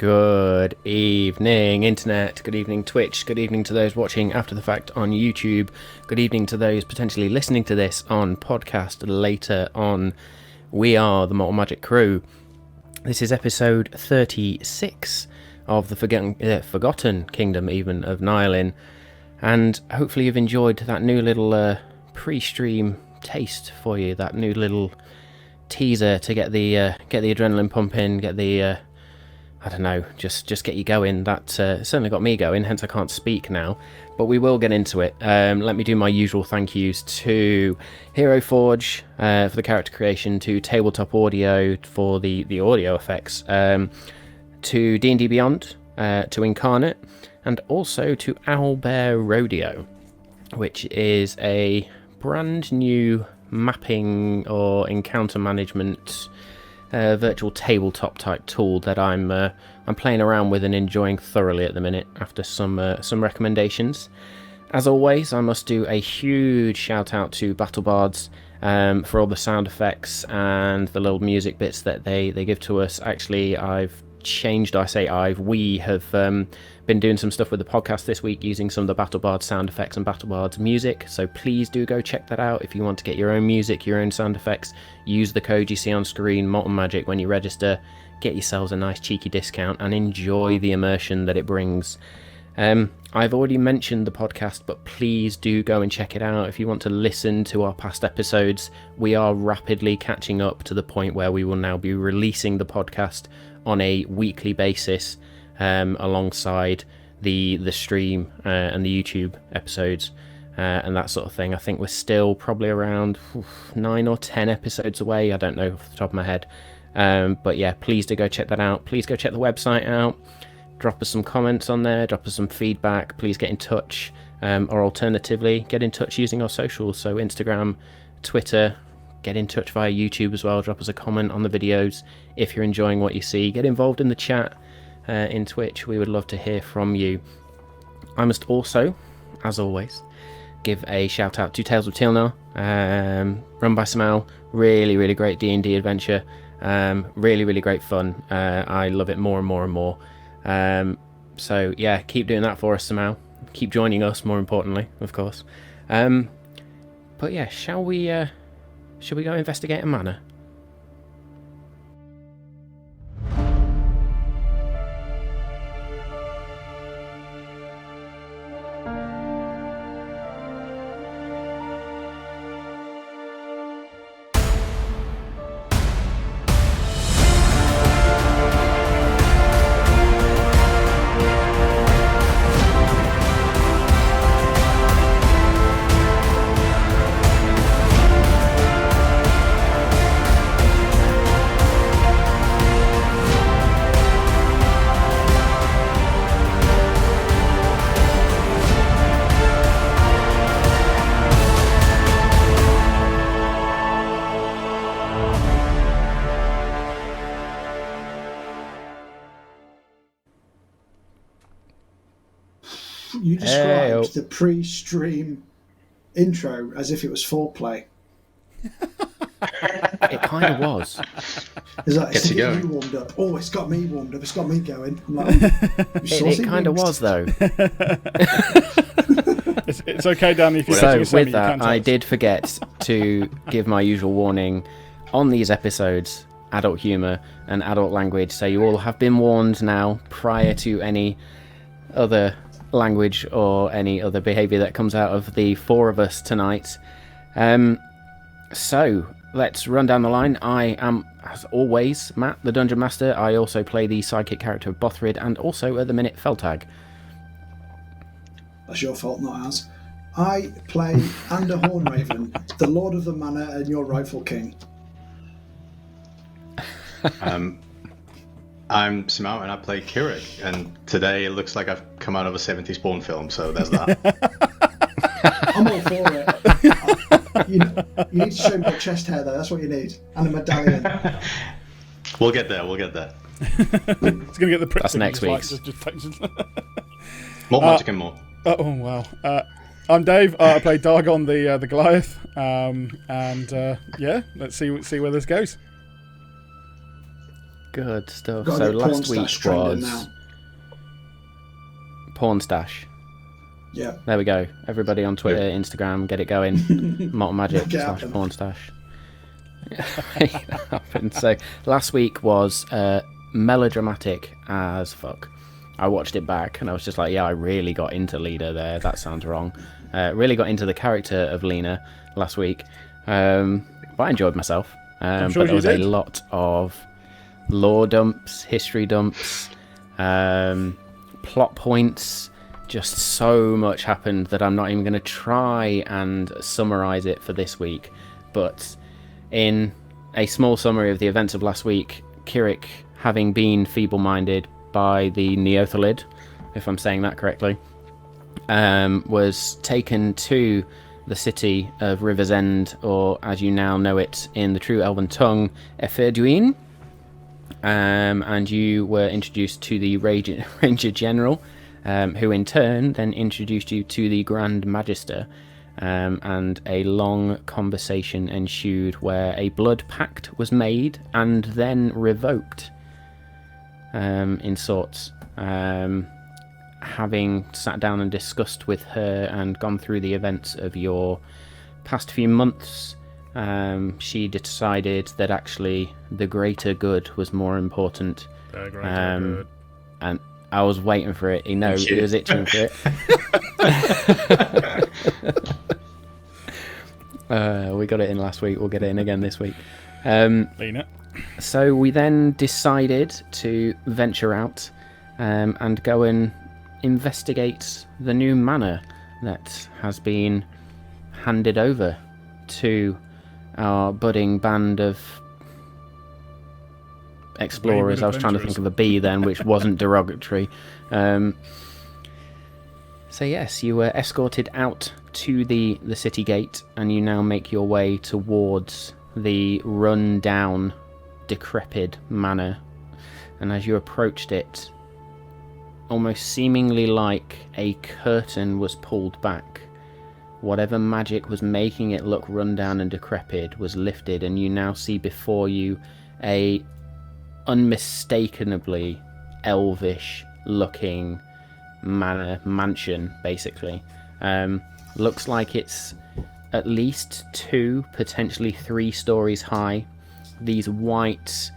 Good evening, Internet. Good evening, Twitch. Good evening to those watching after the fact on YouTube. Good evening to those potentially listening to this on podcast later on. We are the Malt Magic crew. This is episode 36 of the Forgotten Kingdom, even, of Nylin. And hopefully you've enjoyed that new little pre-stream taste for you, that new little teaser to get the adrenaline pumping, get the I don't know, just get you going. That certainly got me going, hence I can't speak now, but we will get into it. Let me do my usual thank yous to Hero Forge for the character creation, to Tabletop Audio for the audio effects, to D&D Beyond, to Incarnate, and also to Owlbear Rodeo, which is a brand new mapping or encounter management virtual tabletop type tool that I'm playing around with and enjoying thoroughly at the minute after some recommendations. As always, I must do a huge shout out to BattleBards for all the sound effects and the little music bits that they give to us. Actually, we have been doing some stuff with the podcast this week using some of the BattleBards sound effects and BattleBards music, so please do go check that out. If you want to get your own music, your own sound effects, use the code you see on screen, Malt Magic, when you register. Get yourselves a nice cheeky discount and enjoy the immersion that it brings. I've already mentioned the podcast, but please do go and check it out. If you want to listen to our past episodes, we are rapidly catching up to the point where we will now be releasing the podcast on a weekly basis, alongside the stream and the YouTube episodes and that sort of thing. I think we're still probably around 9 or 10 episodes away. I don't know off the top of my head. But yeah, please do go check that out. Please go check the website out. Drop us some comments on there. Drop us some feedback. Please get in touch. Or alternatively, get in touch using our socials. So Instagram, Twitter. Get in touch via YouTube as well. Drop us a comment on the videos if you're enjoying what you see. Get involved in the chat in Twitch. We would love to hear from you. I must also, as always, give a shout out to Tales of Tilnar, run by Samal. Really, really great D&D adventure. Really, really great fun. I love it more and more and more. So yeah, keep doing that for us, Samal. Keep joining us, more importantly, of course. But yeah, shall we go investigate a manor? You described the pre-stream intro as if it was foreplay. It kind of was. It's like, Gets to you get going. you warmed up. Oh, it's got me warmed up. It's got me going. I'm like, It kind of was, though. It's okay, Danny, if you're So getting a semi, with that, you can I tell us. did forget to give my usual warning on these episodes: adult humour and adult language. So you all have been warned now, prior to any other language or any other behaviour that comes out of the four of us tonight. So let's run down the line. I am, as always, Matt, the Dungeon Master. I also play the sidekick character of Bothrid, and also at the minute Feltag. that's your fault, not ours. I play Ander Hornraven, the Lord of the Manor and your rightful king. I'm Simao and I play Kirik, and today it looks like I've come out of a 70s porn film, so there's that. I'm all for it. You need to show me your chest hair, though. That's what you need. And a medallion. We'll get there. It's going to get the prick. That's next week's. More magic and more. Oh, wow. I'm Dave. I play Dargon, the Goliath. Yeah, let's see where this goes. Good stuff. Gotta So get porn last week stash trending was now. porn stash. Yeah. There we go. Everybody on Twitter, Instagram, get it going. Malt Magic Make it / happen. porn stash. Make it happen. So last week was melodramatic as fuck. I watched it back and I was just like, yeah, I really got into Lena there. That sounds wrong. Really got into the character of Lena last week. But I enjoyed myself. I'm sure but there was you did. a lot of lore dumps, history dumps, plot points. Just so much happened that I'm not even going to try and summarize it for this week. But in a small summary of the events of last week, Kirik, having been feeble-minded by the Neothalid, if I'm saying that correctly, was taken to the city of River's End, or as you now know it in the true Elven tongue, Eferduin. And you were introduced to the Ranger General, who in turn then introduced you to the Grand Magister, and a long conversation ensued where a blood pact was made and then revoked, in sorts. Having sat down and discussed with her and gone through the events of your past few months, she decided that actually the greater good was more important. The greater good. And I was waiting for it. He was itching for it. We got it in last week. We'll get it in again this week. Lena. So we then decided to venture out and go and investigate the new manor that has been handed over to our budding band of explorers. I was trying to think of a B then, which wasn't derogatory. So yes, you were escorted out to the city gate, and you now make your way towards the run-down, decrepit manor. And as you approached it, almost seemingly like a curtain was pulled back. Whatever magic was making it look run-down and decrepit was lifted, and you now see before you a unmistakably elvish looking mansion, basically. Looks like it's at least 2, potentially 3 stories high. These white,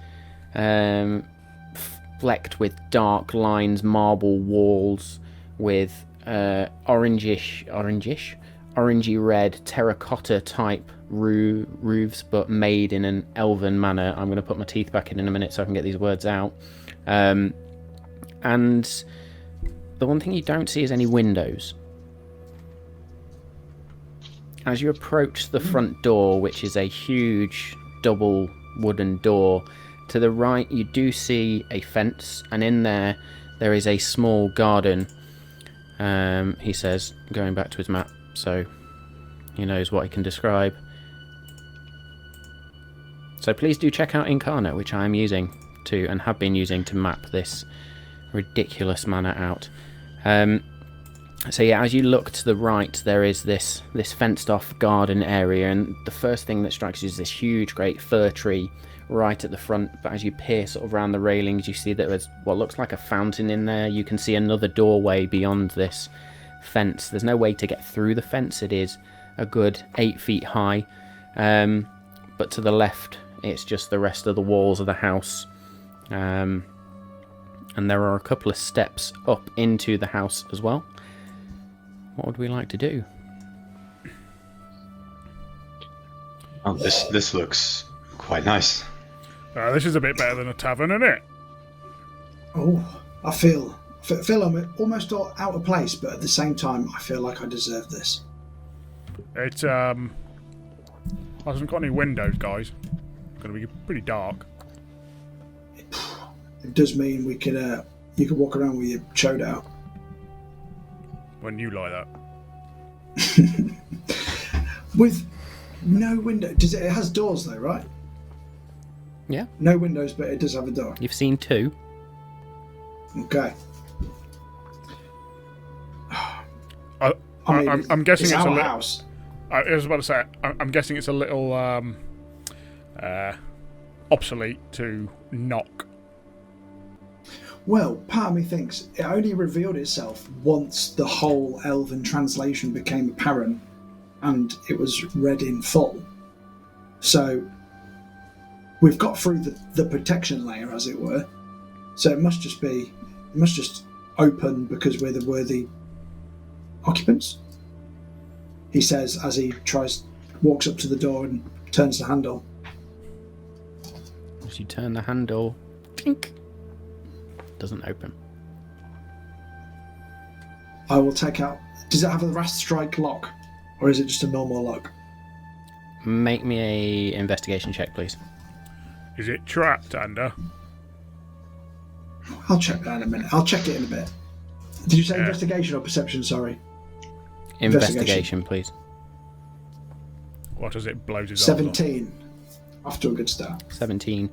flecked with dark lines, marble walls with orangey red terracotta type roofs, but made in an elven manner. I'm going to put my teeth back in a minute so I can get these words out. And the one thing you don't see is any windows. As you approach the front door, which is a huge double wooden door, to the right you do see a fence, and in there is a small garden. He says, going back to his map so he knows what he can describe. So please do check out Incarnate, which I am using to, and have been using to map this ridiculous manor out. So yeah, as you look to the right, there is this fenced off garden area, and the first thing that strikes you is this huge great fir tree right at the front. But as you peer sort of around the railings, you see that there's what looks like a fountain in there. You can see another doorway beyond this fence. There's no way to get through the fence. It is a good 8 feet high, but to the left it's just the rest of the walls of the house, and there are a couple of steps up into the house as well. What would we like to do? Oh, this looks quite nice. This is a bit better than a tavern, isn't it? Oh, I feel I'm almost out of place, but at the same time, I feel like I deserve this. It hasn't got any windows, guys. It's going to be pretty dark. It does mean we could you could walk around with your chode out. When you like that. With no window. It has doors though, right? Yeah. No windows, but it does have a door. You've seen 2. Okay. I'm guessing it's our a little house. I was about to say, I'm guessing it's a little obsolete to knock Well, part of me thinks it only revealed itself once the whole Elven translation became apparent and it was read in full. So we've got through the protection layer, as it were. So it must just open because we're the worthy occupants. He says as he walks up to the door and turns the handle. As you turn the handle, clink, doesn't open. I will take out. Does it have a Wrath Strike lock, or is it just a normal lock? Make me a investigation check, please. Is it trapped, Ander? I'll check that in a minute. I'll check it in a bit. Did you say investigation or perception? Sorry. Investigation, please. What as it blows his 17. Off to a good start. 17.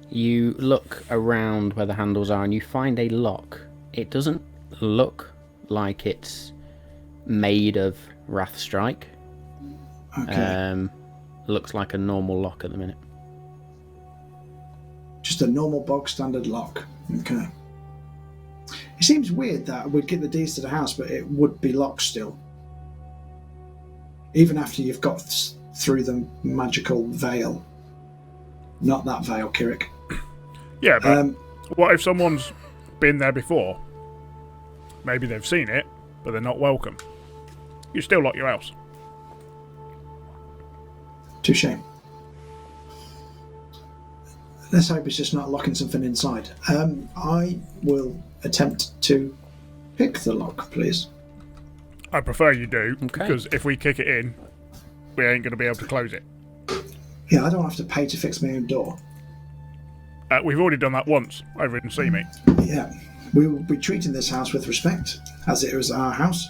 You look around where the handles are and you find a lock. It doesn't look like it's made of Wrath Strike. Okay. Looks like a normal lock at the minute. Just a normal bog standard lock. Okay. It seems weird that we'd get the deeds to the house, but it would be locked still. Even after you've got through the magical veil. Not that veil, Kirik. Yeah, but what if someone's been there before? Maybe they've seen it, but they're not welcome. You still lock your house. Touche. Let's hope it's just not locking something inside. I will attempt to pick the lock, please. I prefer you do, Okay. because if we kick it in, we ain't going to be able to close it. Yeah, I don't have to pay to fix my own door. We've already done that once, over in See Me. Yeah, we will be treating this house with respect, as it was our house.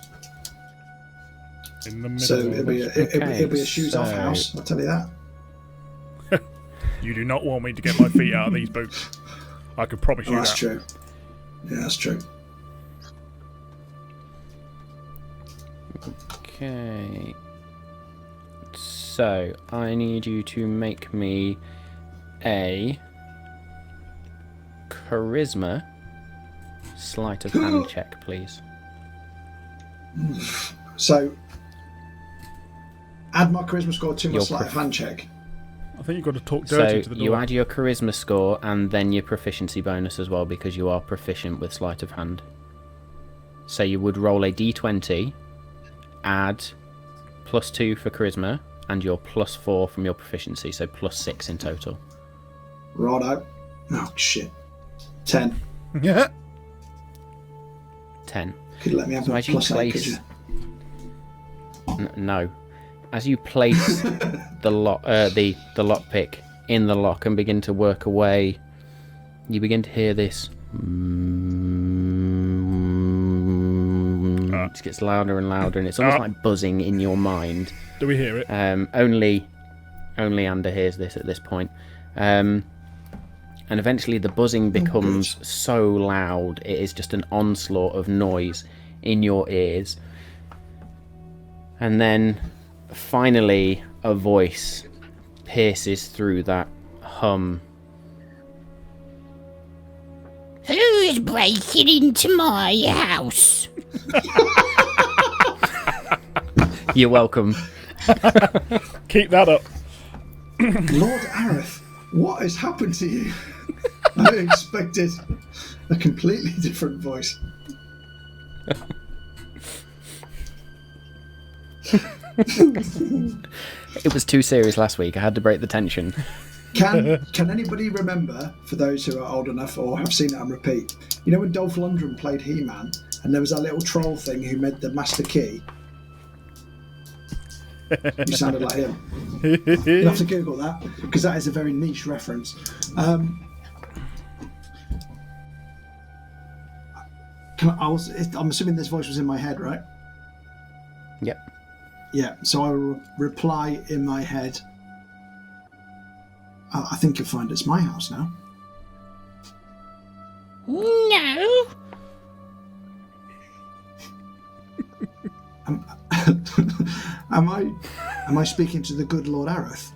In the middle So of it'll be a shoes-off house, I'll tell you that. You do not want me to get my feet out of these boots. I can promise you That's that. true. Yeah, that's true. Okay. So, I need you to make me a charisma sleight of hand check, please. So, add my charisma score to my Your sleight of hand check. I think you've got to talk dirty So, to the door. you add your charisma score and then your proficiency bonus as well because you are proficient with sleight of hand. So, you would roll a d20, add +2 for charisma, and your +4 from your proficiency, so +6 in total. Righto. Oh, shit. 10. Yeah. 10. Could you let me have So a as you +8, could place, you? no, as you place the lock, the lockpick in the lock and begin to work away, you begin to hear this. It gets louder and louder, and it's almost like buzzing in your mind. Do we hear it? Only Ander hears this at this point. And eventually the buzzing becomes so loud, it is just an onslaught of noise in your ears. And then finally a voice pierces through that hum. Who's breaking into my house? You're welcome. Keep that up. Lord Areth, what has happened to you? I expected a completely different voice. It was too serious last week. I had to break the tension. Can anybody remember, for those who are old enough or have seen it on repeat, you know when Dolph Lundgren played He-Man and there was that little troll thing who made the Master Key? You sounded like him. You'll have to Google that because that is a very niche reference. I'm assuming this voice was in my head, right? Yep. Yeah, so I will reply in my head. I think you'll find it's my house now. No. Am I speaking to the good Lord Areth?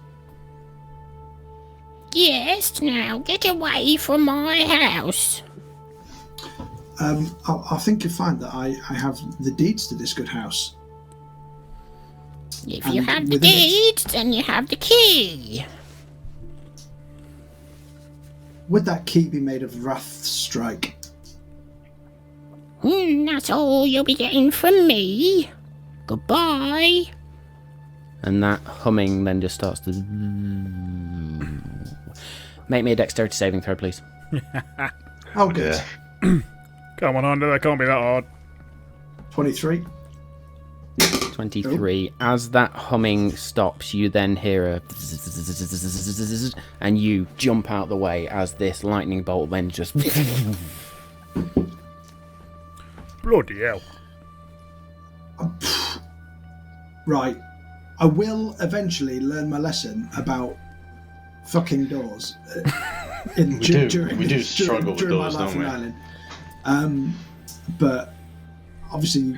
Yes, now get away from my house. I think you'll find that I have the deeds to this good house. If you And have the within it- deeds, then you have the key. Would that key be made of wrath strike? That's all you'll be getting from me. Goodbye. And that humming then just starts to... Make me a dexterity saving throw, please. Oh, good. Yeah. Come on, Under. That can't be that hard. 23. 23. As that humming stops, you then hear a... And you jump out the way as this lightning bolt then just... Bloody hell. Right. I will eventually learn my lesson about fucking doors. We do struggle with during my doors, life don't in we? Ireland. But obviously,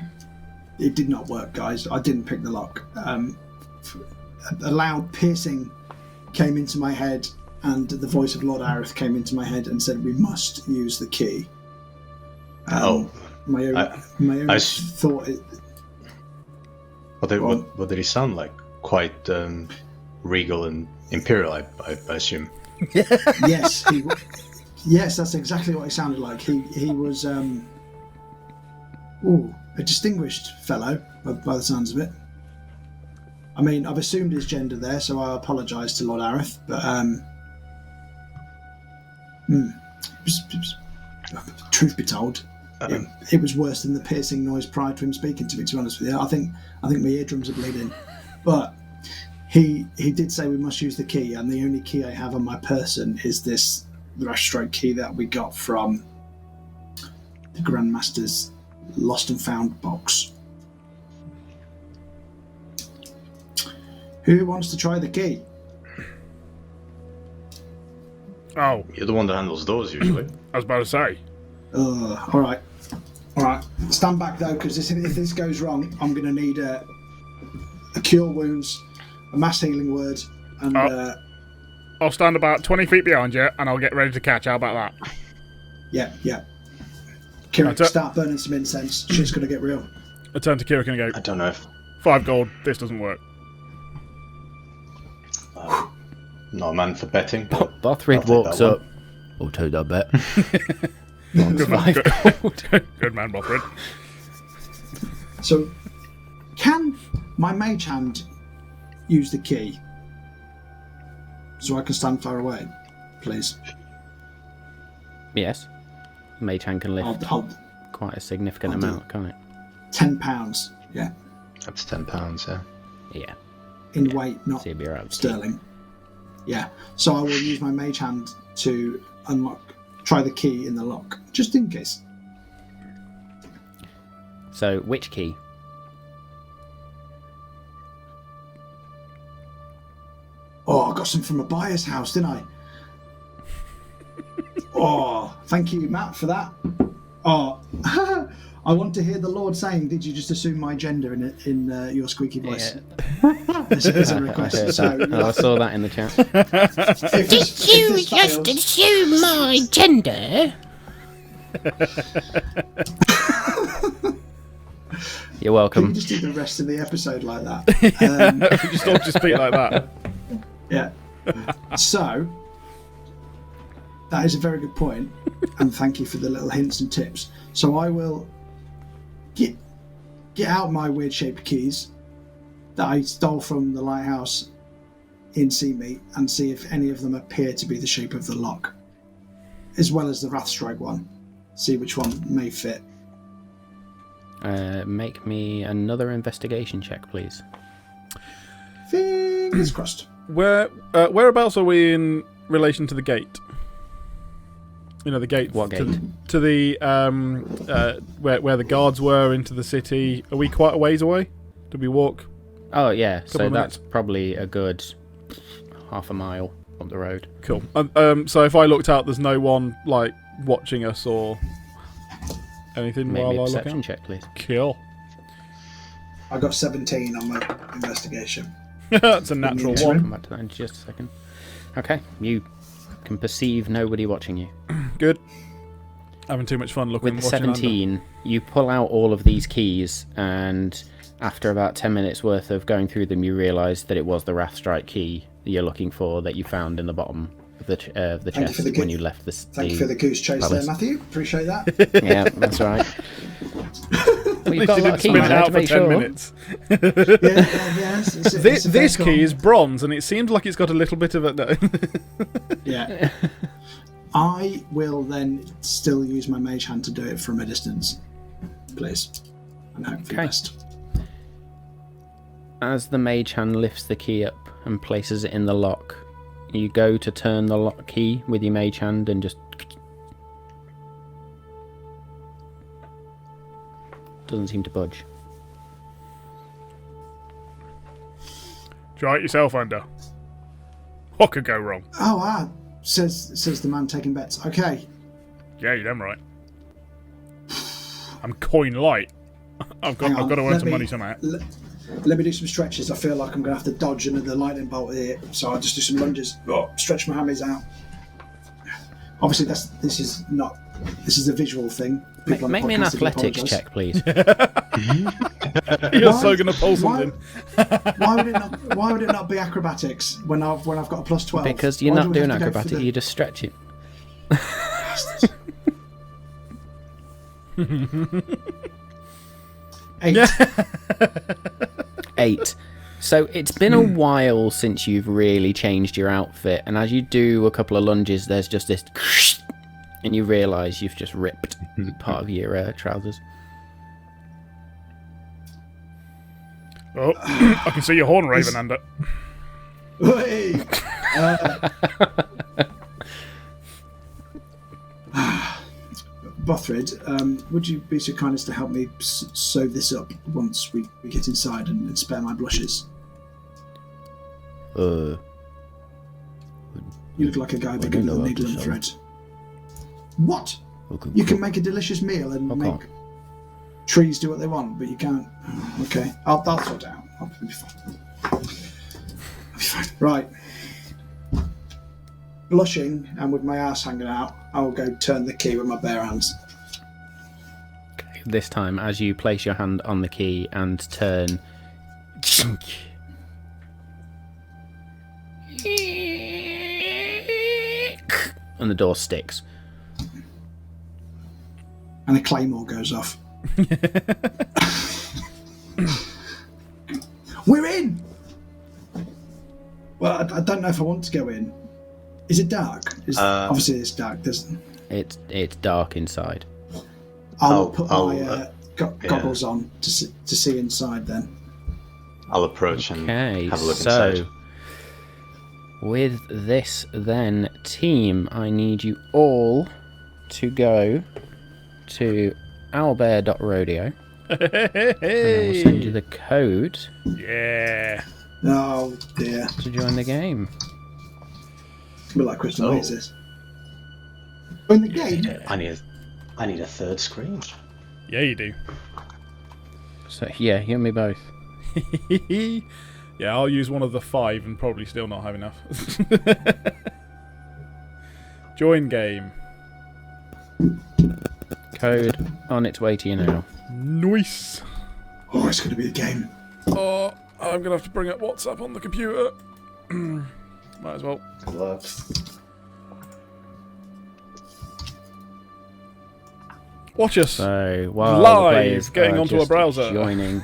it did not work, guys. I didn't pick the lock. A loud piercing came into my head, and the voice of Lord Arith came into my head and said, "We must use the key." My own thought. What did he sound like? Quite regal and imperial, I assume. Yes, yes, that's exactly what he sounded like. He was a distinguished fellow by the sounds of it. I mean, I've assumed his gender there, so I apologise to Lord Arith, but truth be told, it was worse than the piercing noise prior to him speaking to me. To be honest with you, I think my eardrums are bleeding. But he did say we must use the key, and the only key I have on my person is this Rashstroke key that we got from the Grandmaster's lost and found box. Who wants to try the key? Oh, You're the one that handles doors usually. I was about to say. All right. Stand back though, because if this goes wrong, I'm going to need a cure wounds, a mass healing word, and I'll stand about 20 feet behind you, and I'll get ready to catch. How about that? yeah. Kieran, That's it. start burning some incense. Shit's going to get real. I turn to Kirik and go, I don't know if 5 gold, this doesn't work. not a man for betting. But I'll Bothrid take walks that up. I'll take that bet. Good man, good man, Bothrid. So, can my mage hand use the key so I can stand far away, please? Yes. Mage hand can lift I'll quite a significant I'll do amount, can't it? £10. Yeah, That's £10, yeah. Yeah. in weight, not So you'll be right. sterling. Yeah. So I will use my mage hand to try the key in the lock, just in case. So, which key? Oh, I got some from a buyer's house, didn't I? Oh, thank you, Matt, for that. Oh, I want to hear the Lord saying, "Did you just assume my gender in your squeaky voice?" As a request. I heard So, that. I saw that in the chat. if Did this you fails- just assume my gender? You're Can welcome. you just do the rest of the episode like that? Just don't just speak like that. Yeah. So, that is a very good point, and thank you for the little hints and tips. So I will get out my weird-shaped keys that I stole from the lighthouse in Seameat and see if any of them appear to be the shape of the lock, as well as the Wrathstrike one. See which one may fit. Make me another investigation check, please. Fingers crossed. Whereabouts are we in relation to the gate? You know, the gate. What gate? To the where the guards were into the city. Are we quite a ways away? Did we walk? Oh, yeah. So of that's probably a good half a mile up the road. Cool. So if I looked out, there's no one like watching us or anything Make while me a I look perception out. check, please. Kill. I got 17 on my investigation. That's a natural Yeah. one. Come back to that in just a second. Okay, you can perceive nobody watching you. Good. Having too much fun looking. With the watching 17, you pull out all of these keys, and after about 10 minutes worth of going through them, you realise that it was the Wrathstrike key that you're looking for that you found in the bottom of the chest when you left the Thank you for the goose chase palace. there, Matthew. Appreciate that. Yeah, that's right. Well, you've got a lot of keys spin it there out to for make 10 sure. minutes. This key is bronze, and it seems like it's got a little bit of a... No. Yeah. I will then still use my mage hand to do it from a distance, please, and hope for the Okay. best. As the mage hand lifts the key up and places it in the lock, you go to turn the lock key with your mage hand and just... doesn't seem to budge. Try it yourself, Under. What could go wrong? Oh, says the man taking bets. Okay. Yeah, you're damn right. I'm coin light. I've got to earn some money somehow. Let me do some stretches. I feel like I'm going to have to dodge another lightning bolt here, so I'll just do some lunges. Stretch my hammies out. Obviously, this is a visual thing. People on the Make me an podcast, I do athletics apologise. check, please. You're so going to pull something. Why would it not be acrobatics when I've got a plus 12? Because you're Why not do we doing have to go for acrobatic, the- you're just stretching. Eight. 8. So it's been a while since you've really changed your outfit, and as you do a couple of lunges, there's just this, and you realise you've just ripped part of your trousers. Oh, I can see your horn, Raven, Under. Hey! Bothrid, would you be so kind as to help me sew this up once we get inside and spare my blushes? Uh, You look like a guy bigger don't know than how needle to and sew. thread. What? okay. You can make a delicious meal and Okay. make trees do what they want, but you can't. Okay, I'll sort it out. I'll be fine. I'll be fine. Right. Blushing and with my ass hanging out, I will go turn the key with my bare hands. This time, as you place your hand on the key and turn, and the door sticks. And a claymore goes off. We're in! Well, I don't know if I want to go in. Is it dark? Obviously it's dark. It's dark inside. I'll put my yeah. goggles on to see inside then. I'll approach and Okay, have a look so inside. with this then, team, I need you all to go to owlbear.rodeo. And I will send you the code Yeah. Oh dear. to join the game. It's a bit like Crystal Oh. Mazes. In the game? I need a third screen. Yeah, you do. So yeah, you and me both. Yeah, I'll use one of the 5 and probably still not have enough. Join game. Code on its way to you now. Nice. Oh, it's going to be a game. Oh, I'm going to have to bring up WhatsApp on the computer. Might as well. Watch us. So while Live, the players getting are onto a just browser. joining,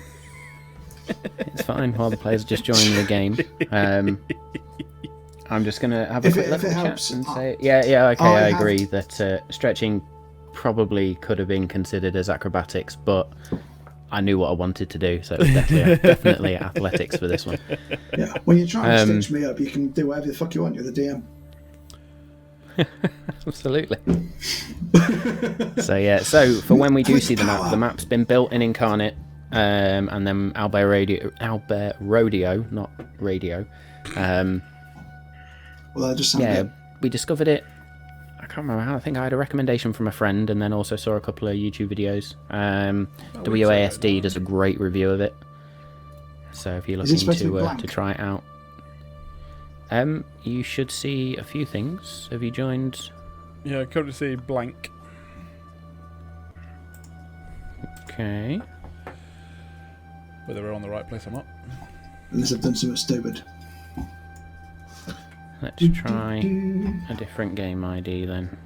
it's fine. While the players are just joining the game, I'm just gonna have a If quick it look at the helps, chat and say, yeah, okay, I I have- agree that stretching probably could have been considered as acrobatics, but I knew what I wanted to do, so it was definitely athletics for this one. Yeah. When you're trying to Um, stitch me up, you can do whatever the fuck you want. You're the DM. Absolutely. So yeah, so for when we do Quick see the map, power. the map's been built in Incarnate, and then Owlbear Rodeo, not radio. Well, that just sounds Yeah, good. we discovered it. I can't remember how. I think I had a recommendation from a friend, and then also saw a couple of YouTube videos. WASD does a great review of it. So if you're Is it looking supposed to be blank? to try it out, you should see a few things. Have you joined? Yeah, come to see blank. Okay. Whether we're on the right place or not. Unless I've done something stupid. Let's try a different game ID then.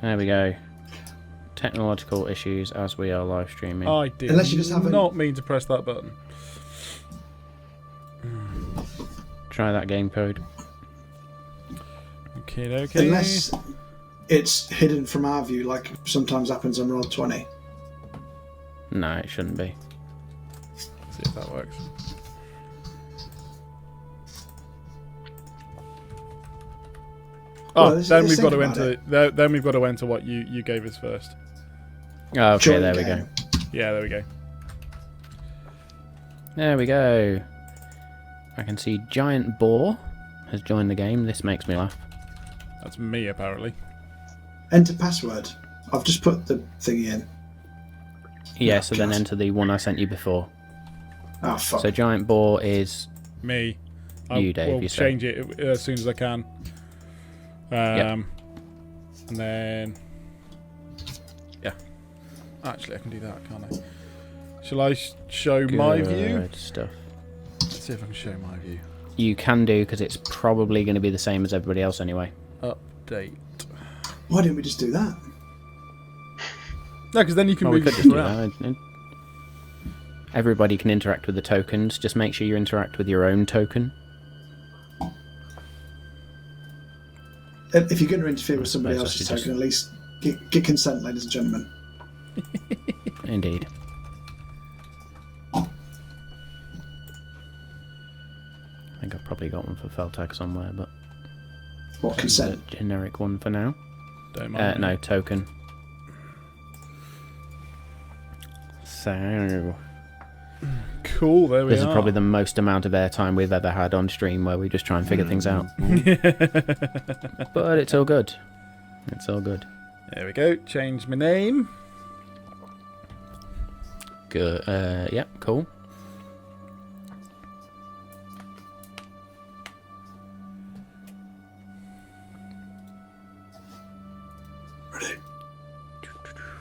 There we go. Technological issues as we are live streaming. I did Unless you just haven't- not mean to press that button. Try that game code. Okay. Unless it's hidden from our view, like sometimes happens on Roll20. No, it shouldn't be. See if that works. Well, Oh, let's then we've think got to about enter. Then we've got to enter what you gave us first. Oh, okay, Join there we game. go. Yeah, there we go. There we go. I can see Giant Boar has joined the game. This makes me laugh. That's me apparently. Enter password. I've just put the thingy in. Yeah, Oh, so then God. enter the one I sent you before. Oh, fuck. So Giant Boar is Me. You, Dave, will you say. change it as soon as I can. Yep. And then, yeah. Actually, I can do that, can't I? Shall I show my view? good stuff. Let's see if I can show my view. You can do, because it's probably going to be the same as everybody else anyway. Update. Why didn't we just do that? No, because then you can Well, we move could it just do around. that. Everybody can interact with the tokens. Just make sure you interact with your own token. If you're going to interfere with somebody Suppose I else's should just- token, at least get consent, ladies and gentlemen. Indeed. I think I've probably got one for Feltag somewhere, but What this is a consent? generic one for now. Don't mind. No, token. So, Cool, there we this are. is probably the most amount of airtime we've ever had on stream where we just try and figure things out. But it's all good. It's all good. There we go. Change my name. Good. Yep, cool.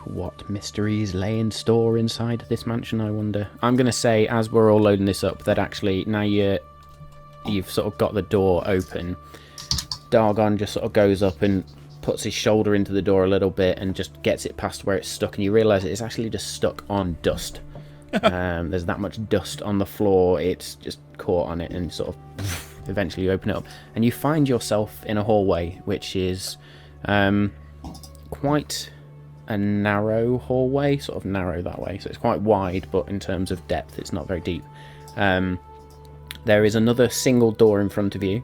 What mysteries lay in store inside this mansion, I wonder? I'm going to say, as we're all loading this up, that actually, now you've sort of got the door open, Dargon just sort of goes up and puts his shoulder into the door a little bit and just gets it past where it's stuck, and you realise it's actually just stuck on dust. There's that much dust on the floor, it's just caught on it, and sort of eventually you open it up. And you find yourself in a hallway, which is quite a narrow hallway, sort of narrow that way, so it's quite wide, but in terms of depth it's not very deep. There is another single door in front of you,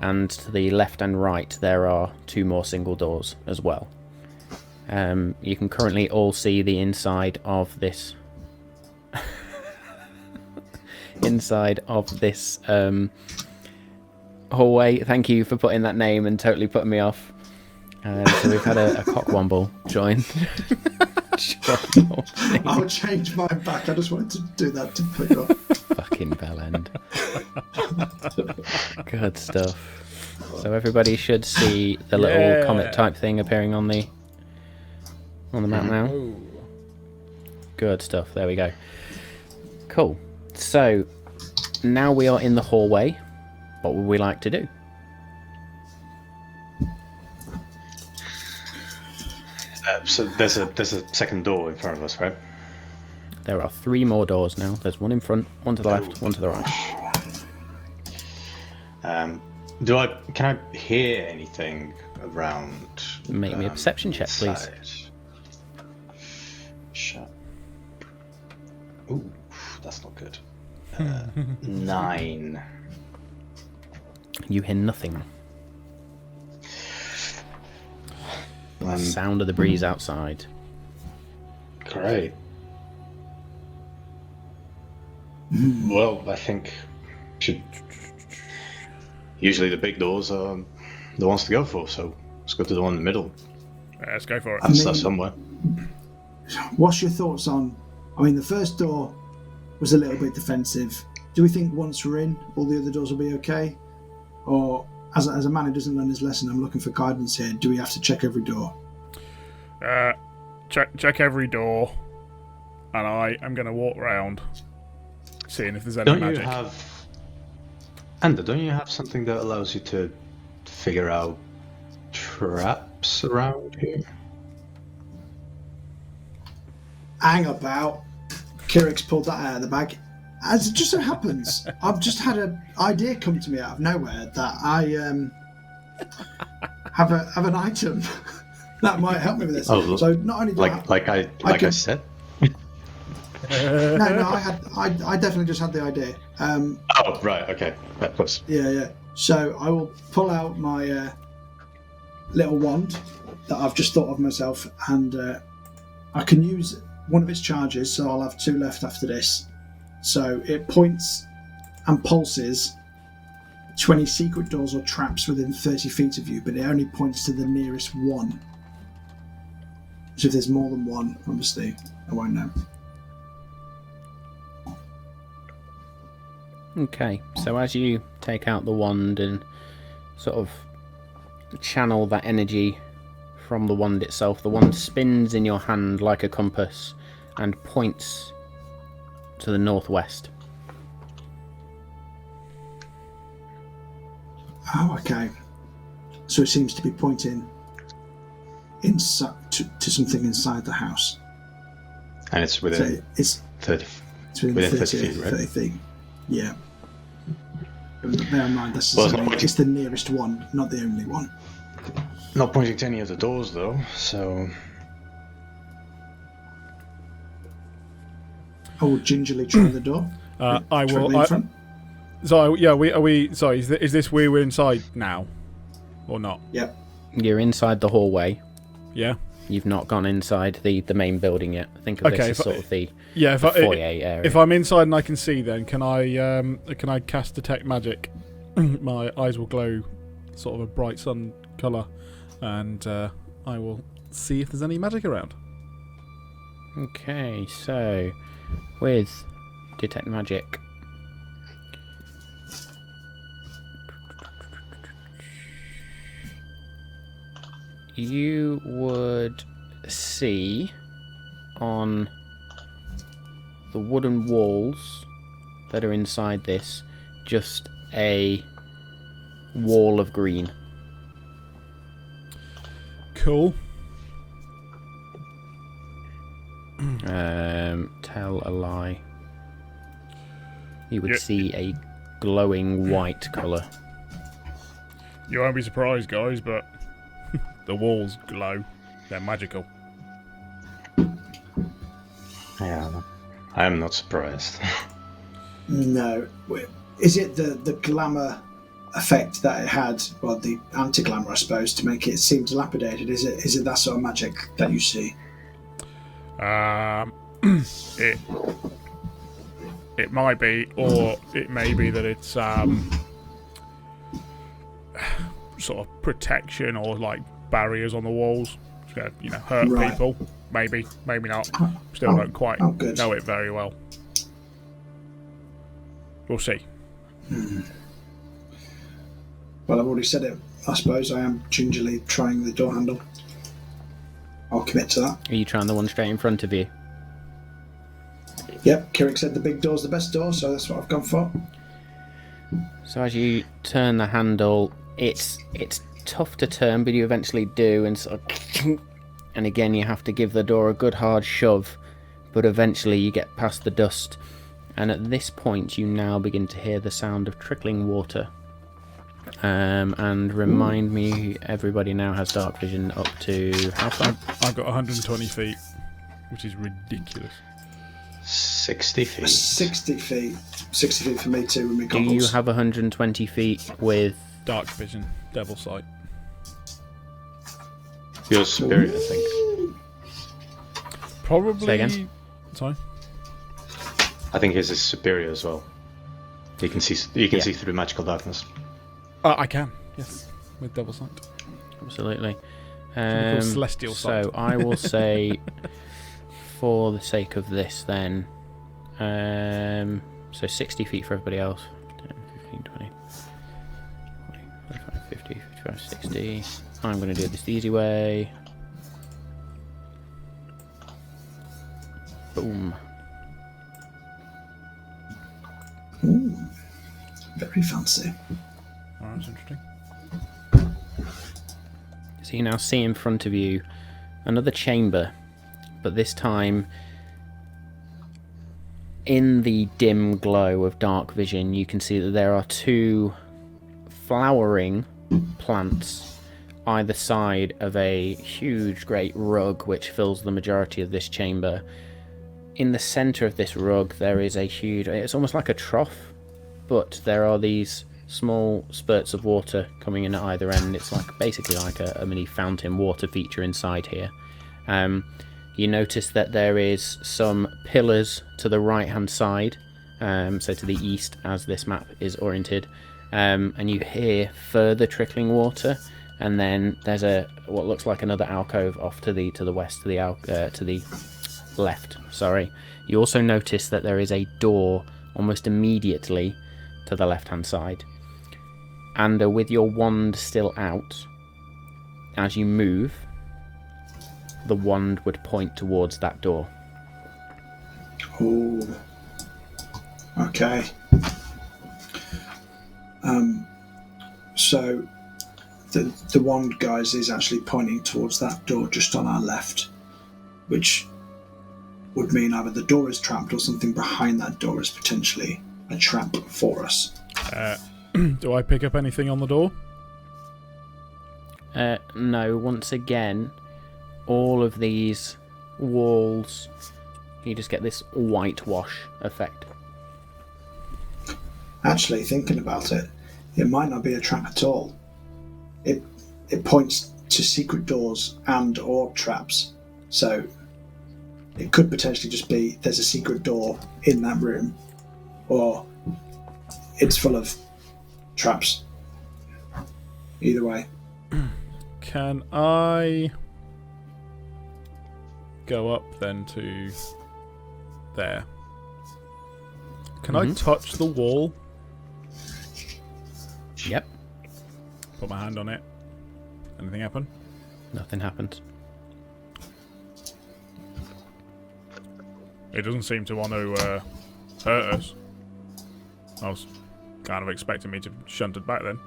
and to the left and right there are two more single doors as well. You can currently all see the inside of this hallway. Thank you for putting that name and totally putting me off. So we've had a cockwomble join. I'll change mine back. I just wanted to do that to put you off. Fucking bell end. Good stuff. So everybody should see the little comet type thing appearing on the map now. Oh. Good stuff. There we go. Cool. So now we are in the hallway. What would we like to do? So there's a second door in front of us, right? There are three more doors now. There's one in front, one to the left, one to the right. Can I hear anything around? Make me a perception check, please. side? Shut. Ooh, that's not good. 9. You hear nothing. The sound of the breeze outside. Great. Well, I think should. Usually the big doors are the ones to go for, so let's go to the one in the middle. Let's go for it. I mean- Stuff somewhere. What's your thoughts on? I mean, the first door was a little bit defensive. Do we think once we're in, all the other doors will be okay? Or, as a man who doesn't learn his lesson, I'm looking for guidance here. Do we have to check every door? check every door, and I am going to walk around, seeing if there's any Don't magic. you have... Anda, don't you have something that allows you to figure out traps around here? Hang about. Kirik's pulled that out of the bag. As it just so happens, I've just had an idea come to me out of nowhere that I have an item that might help me with this. Oh, so not only do I said. I definitely just had the idea. Oh right, okay, that was. Yeah. So I will pull out my little wand that I've just thought of myself, and I can use one of its charges, so I'll have 2 left after this. So it points and pulses to any secret doors or traps within 30 feet of you, but it only points to the nearest one. So if there's more than one, obviously, I won't know. Okay, so as you take out the wand and sort of channel that energy from the wand itself, the wand spins in your hand like a compass and points to the northwest. Oh, okay. So it seems to be pointing inside to something inside the house. And it's within So it's 30. It's within 30 feet, right? 30 feet. Yeah. Bear in mind, Well, it's not pointing- it's the nearest one, not the only one. Not pointing to any of the doors though, so. I will gingerly try the door. I Try will. the in front. So yeah, are we? Sorry, is this where we're inside now, or not? Yep. You're inside the hallway. Yeah. You've not gone inside the main building yet. Think of Okay, this as sort of the Yeah. foyer area. If I'm inside and I can see, then can I cast detect magic? My eyes will glow, sort of a bright sun color, and I will see if there's any magic around. Okay, so with detect magic, you would see on the wooden walls that are inside this just a wall of green. Cool. Tell a lie. You would Yeah. see a glowing white colour. You won't be surprised, guys, but the walls glow. They're magical. Yeah, I am not surprised. No. Is it the glamour effect that it had, well, the anti-glamour, I suppose, to make it seem dilapidated? Is it that sort of magic that you see? It might be, or it may be that it's sort of protection or like barriers on the walls to, hurt Right. people. Maybe not. Still Oh, don't quite oh, good. know it very well. We'll see. Well, I've already said it. I suppose I am gingerly trying the door handle. I'll commit to that. Are you trying the one straight in front of you? Yep, Kirik said the big door's the best door, so that's what I've gone for. So as you turn the handle, it's tough to turn, but you eventually do, and sort of, and again you have to give the door a good hard shove, but eventually you get past the dust, and at this point you now begin to hear the sound of trickling water. And remind me, everybody now has dark vision up to how far? I've got 120 feet, which is ridiculous. 60 feet. 60 feet. 60 feet for me too with my Do you goggles. have 120 feet with... Dark vision, devil sight. You're superior, I think. Probably. Say again? Sorry. I think his is superior as well. You can see see through magical darkness. I can, yes, with devil sight. Absolutely. Something called celestial sight. So I will say, for the sake of this then, so 60 feet for everybody else. 10, 15, 20, 40, 45, 50, 55, 60. I'm going to do this the easy way. Boom. Ooh, very fancy. Oh, that's interesting. So you now see in front of you another chamber, but this time in the dim glow of dark vision you can see that there are two flowering plants either side of a huge great rug which fills the majority of this chamber. In the centre of this rug there is a huge, it's almost like a trough, but there are these small spurts of water coming in at either end. It's like basically like a mini fountain water feature inside here. You notice that there is some pillars to the right hand side, so to the east as this map is oriented, and you hear further trickling water, and then there's what looks like another alcove off to the west, to the left. Sorry. You also notice that there is a door almost immediately to the left hand side. And with your wand still out, as you move, the wand would point towards that door. Oh. Okay. So the wand, guys, is actually pointing towards that door just on our left, which would mean either the door is trapped or something behind that door is potentially a trap for us. Do I pick up anything on the door? No, once again, all of these walls, you just get this whitewash effect. Actually, thinking about it, it might not be a trap at all. It points to secret doors and or traps. So it could potentially just be there's a secret door in that room, or it's full of traps. Either way. Can I go up then to there? Can I touch the wall? Yep. Put my hand on it. Anything happen? Nothing happens. It doesn't seem to want to hurt us. I was kind of expecting me to shunt it back then.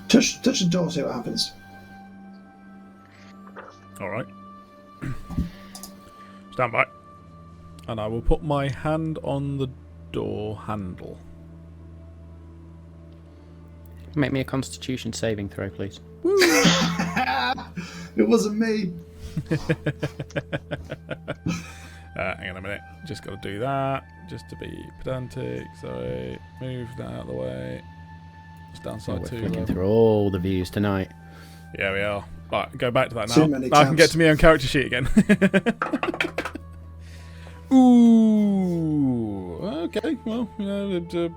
Touch the door, see what happens. Alright. Stand by. And I will put my hand on the door handle. Make me a Constitution saving throw, please. It wasn't me. Hang on a minute. Just got to do that. Just to be pedantic. Sorry. Move that out of the way. It's downside We're to flicking through all the views tonight. Yeah, we are. Right, go back to that Too now. many Now I can get tabs. to my own character sheet again. Ooh. Okay. Well,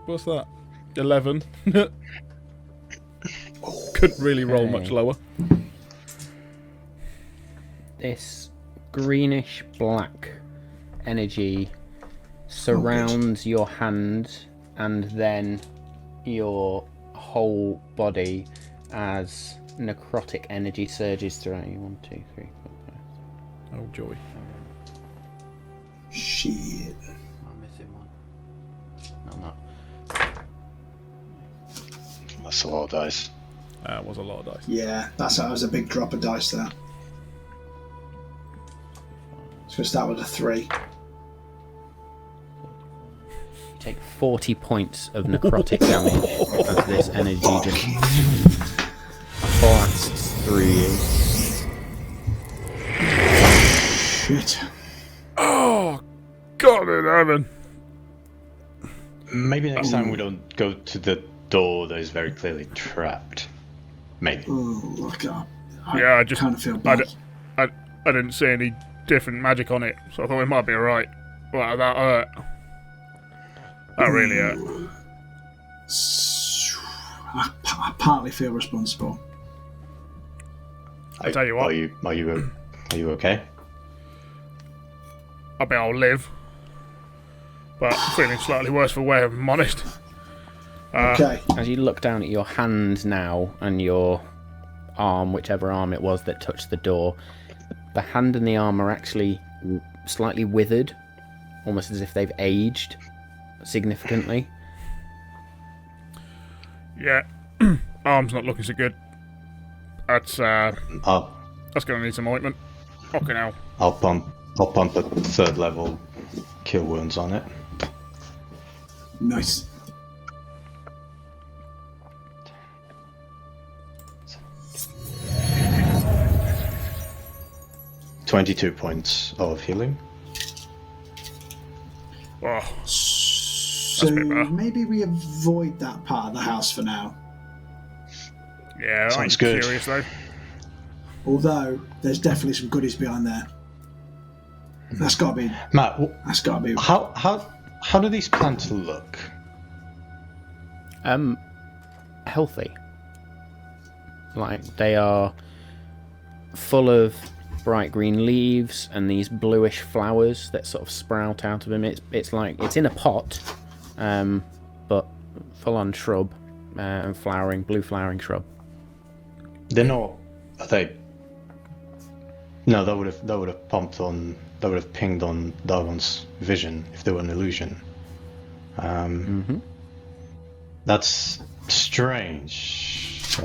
what's that? 11. Couldn't really roll much Okay. lower. This greenish black energy surrounds your hand and then your whole body as necrotic energy surges throughout you. 1, 2, 3, 4, 5. Oh, joy. Shit. I'm missing one. No, I'm not. That's a lot of dice. That was a lot of dice. Yeah, that was a big drop of dice there. It's going to start with a 3. You take 40 points of necrotic damage as this energy just blasts through you. Shit. Oh, God in heaven. Maybe next time we don't go to the door that is very clearly trapped. Maybe. Oh, look up. Yeah, I just kind of feel bad. I didn't see any different magic on it, so I thought it might be alright. Wow, that hurt. That really hurt. I partly feel responsible. I tell you what. Are you okay? I bet I'll live. But I'm feeling slightly worse for wear, if I'm honest. Okay. As you look down at your hand now and your arm, whichever arm it was that touched the door, the hand and the arm are actually slightly withered, almost as if they've aged significantly. Yeah, arm's not looking so good. That's going to need some ointment. Fucking hell. I'll pump a 3rd level cure wounds on it. Nice. $22 points of healing. Oh, So a bit better. maybe we avoid that part of the house for now. yeah, Sounds I'm good. curious though. Although there's definitely some goodies behind there. That's got to be. Matt, That's got to be. how do these plants look? Healthy. Like, they are full of bright green leaves and these bluish flowers that sort of sprout out of them. It's like it's in a pot, but full on shrub and flowering, blue flowering shrub. They're not. Are they? No, that would have pumped on. That would have pinged on Dargon's vision if they were an illusion. That's strange.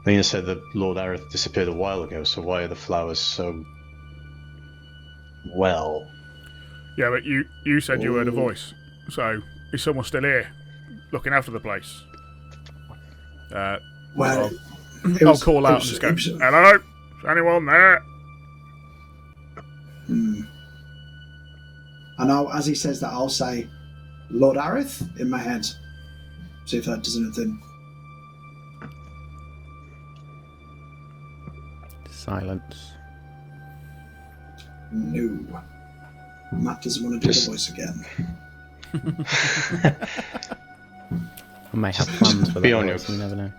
Lena said that Lord Aerith disappeared a while ago, so why are the flowers so well? Yeah, but you said you heard a voice. So is someone still here, looking after the place? Well, I'll call out and just go, "Hello, is anyone there?" And as he says that, I'll say, Lord Aerith, in my head. See if that does anything. Silence. No. Matt doesn't want to do the voice again. I may have plans for Be that on voice, you never know.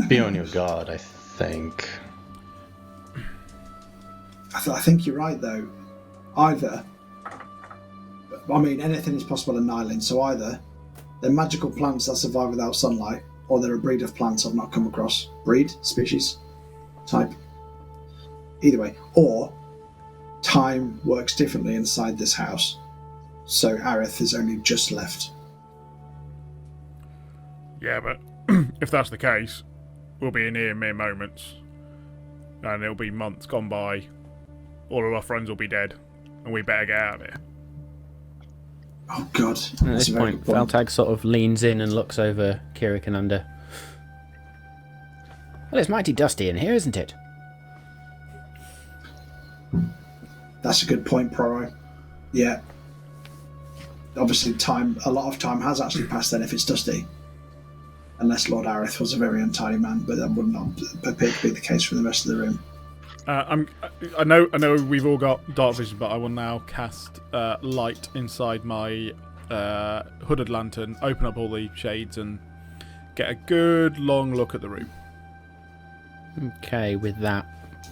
Be on your guard, I think. I think you're right, though. Either, I mean, anything is possible in Nyland, so either they're magical plants that survive without sunlight, or they're a breed of plants I've not come across. Breed? Species? Type? Either way. Or time works differently inside this house, so Aerith is only just left. Yeah, but if that's the case, we'll be in here in mere moments, and it'll be months gone by. All of our friends will be dead, and we better get out of here. Oh God! And at this point, Feltag sort of leans in and looks over Kirik and Under. Well, it's mighty dusty in here, isn't it? That's a good point, Proro. Yeah. Obviously, a lot of time has actually passed then if it's dusty. Unless Lord Aerith was a very untidy man, but that would not appear to be the case for the rest of the room. I know we've all got dark vision, but I will now cast light inside my hooded lantern, open up all the shades, and get a good long look at the room. Okay, with that,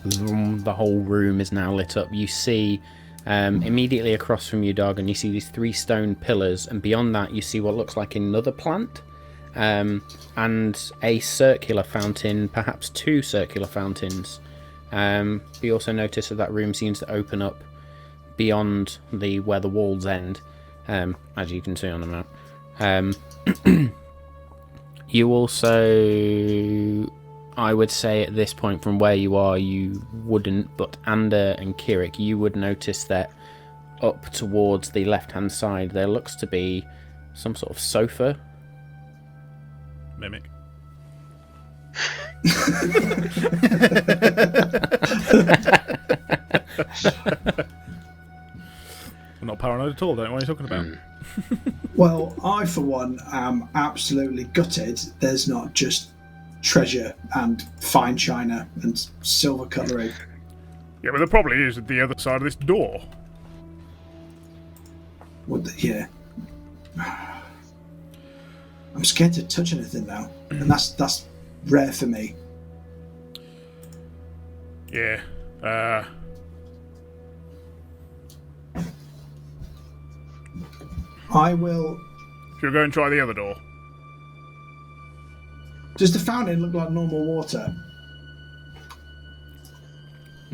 the whole room is now lit up. You see, immediately across from you, Dargon, you see these 3 stone pillars, and beyond that you see what looks like another plant, and a circular fountain, perhaps 2 circular fountains. You also notice that room seems to open up beyond where the walls end, as you can see on the map. You also, I would say at this point from where you are, you wouldn't, but Ander and Kirik, you would notice that up towards the left-hand side there looks to be some sort of sofa. Mimic. I'm not paranoid at all, don't know what you're talking about. Well, I, for one, am absolutely gutted there's not just treasure and fine china and silver cutlery. Yeah, but there probably is at the other side of this door. Yeah. I'm scared to touch anything now, and that's rare for me. Yeah. I will. Should we go and try the other door? Does the fountain look like normal water?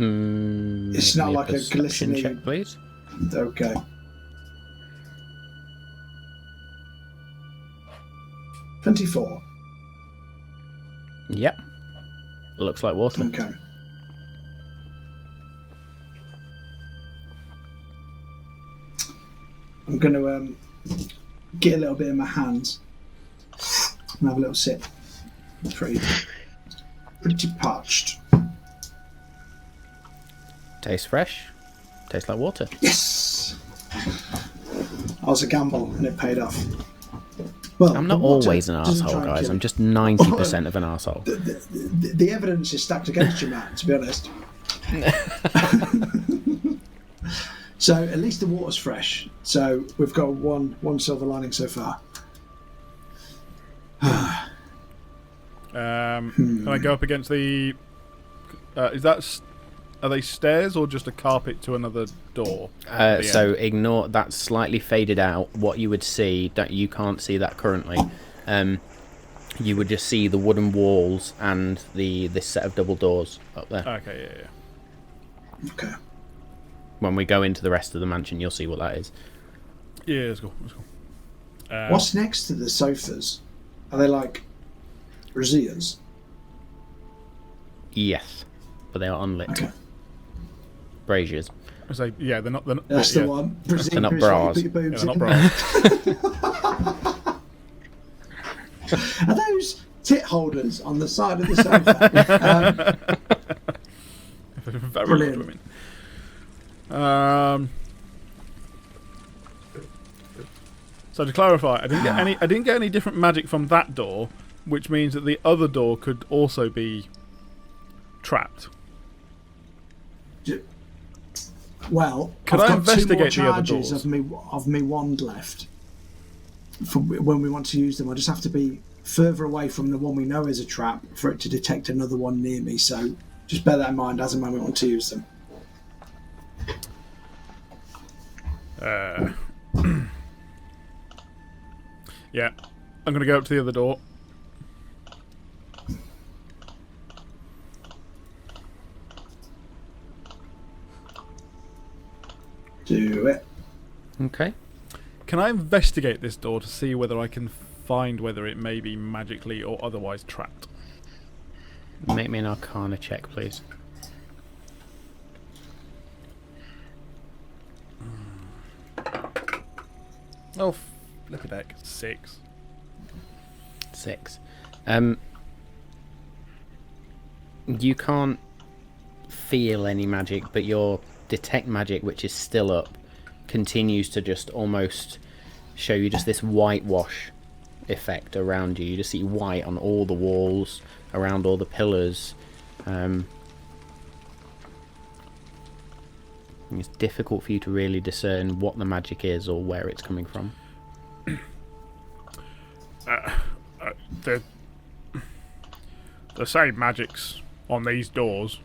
It's not Give me like a perception glistening. check, please. Okay. $24. Yep. Looks like water. Okay. I'm going to get a little bit in my hands and have a little sip. Pretty parched. Tastes fresh. Tastes like water. Yes! I was a gamble and it paid off. Well, I'm not the water always an doesn't arsehole, try and guys. kill I'm it. just 90% of an arsehole. The evidence is stacked against you, Matt, to be honest. So at least the water's fresh. So we've got one silver lining so far. Can I go up against the? Are they stairs or just a carpet to another door? So ignore that slightly faded out. What you would see, that you can't see that currently. You would just see the wooden walls and this set of double doors up there. Okay, yeah. Okay. When we go into the rest of the mansion, you'll see what that is. Yeah, let's go. What's next to the sofas? Are they like braziers? Yes, but they are unlit. Okay. Braziers. I say, yeah, they're not. That's yeah. the one. Brazier They're not is where you bras. put your Yeah, boobs they're not in. bras. Are those tit holders on the side of the sofa? Very Brilliant. large women. So to clarify, I didn't get any different magic from that door, which means that the other door could also be trapped. Well, Could I've I got 2 more investigate the other charges doors? of me wand left for when we want to use them. I just have to be further away from the one we know is a trap for it to detect another one near me. So just bear that in mind as and when we want to use them. Yeah, I'm going to go up to the other door. Do it. Okay. Can I investigate this door to see whether I can find whether it may be magically or otherwise trapped? Make me an Arcana check, please. Oh, look at that. 6. 6. You can't feel any magic, but your detect magic, which is still up, continues to just almost show you just this whitewash effect around you. You just see white on all the walls, around all the pillars. It's difficult for you to really discern what the magic is or where it's coming from. The same magic's on these doors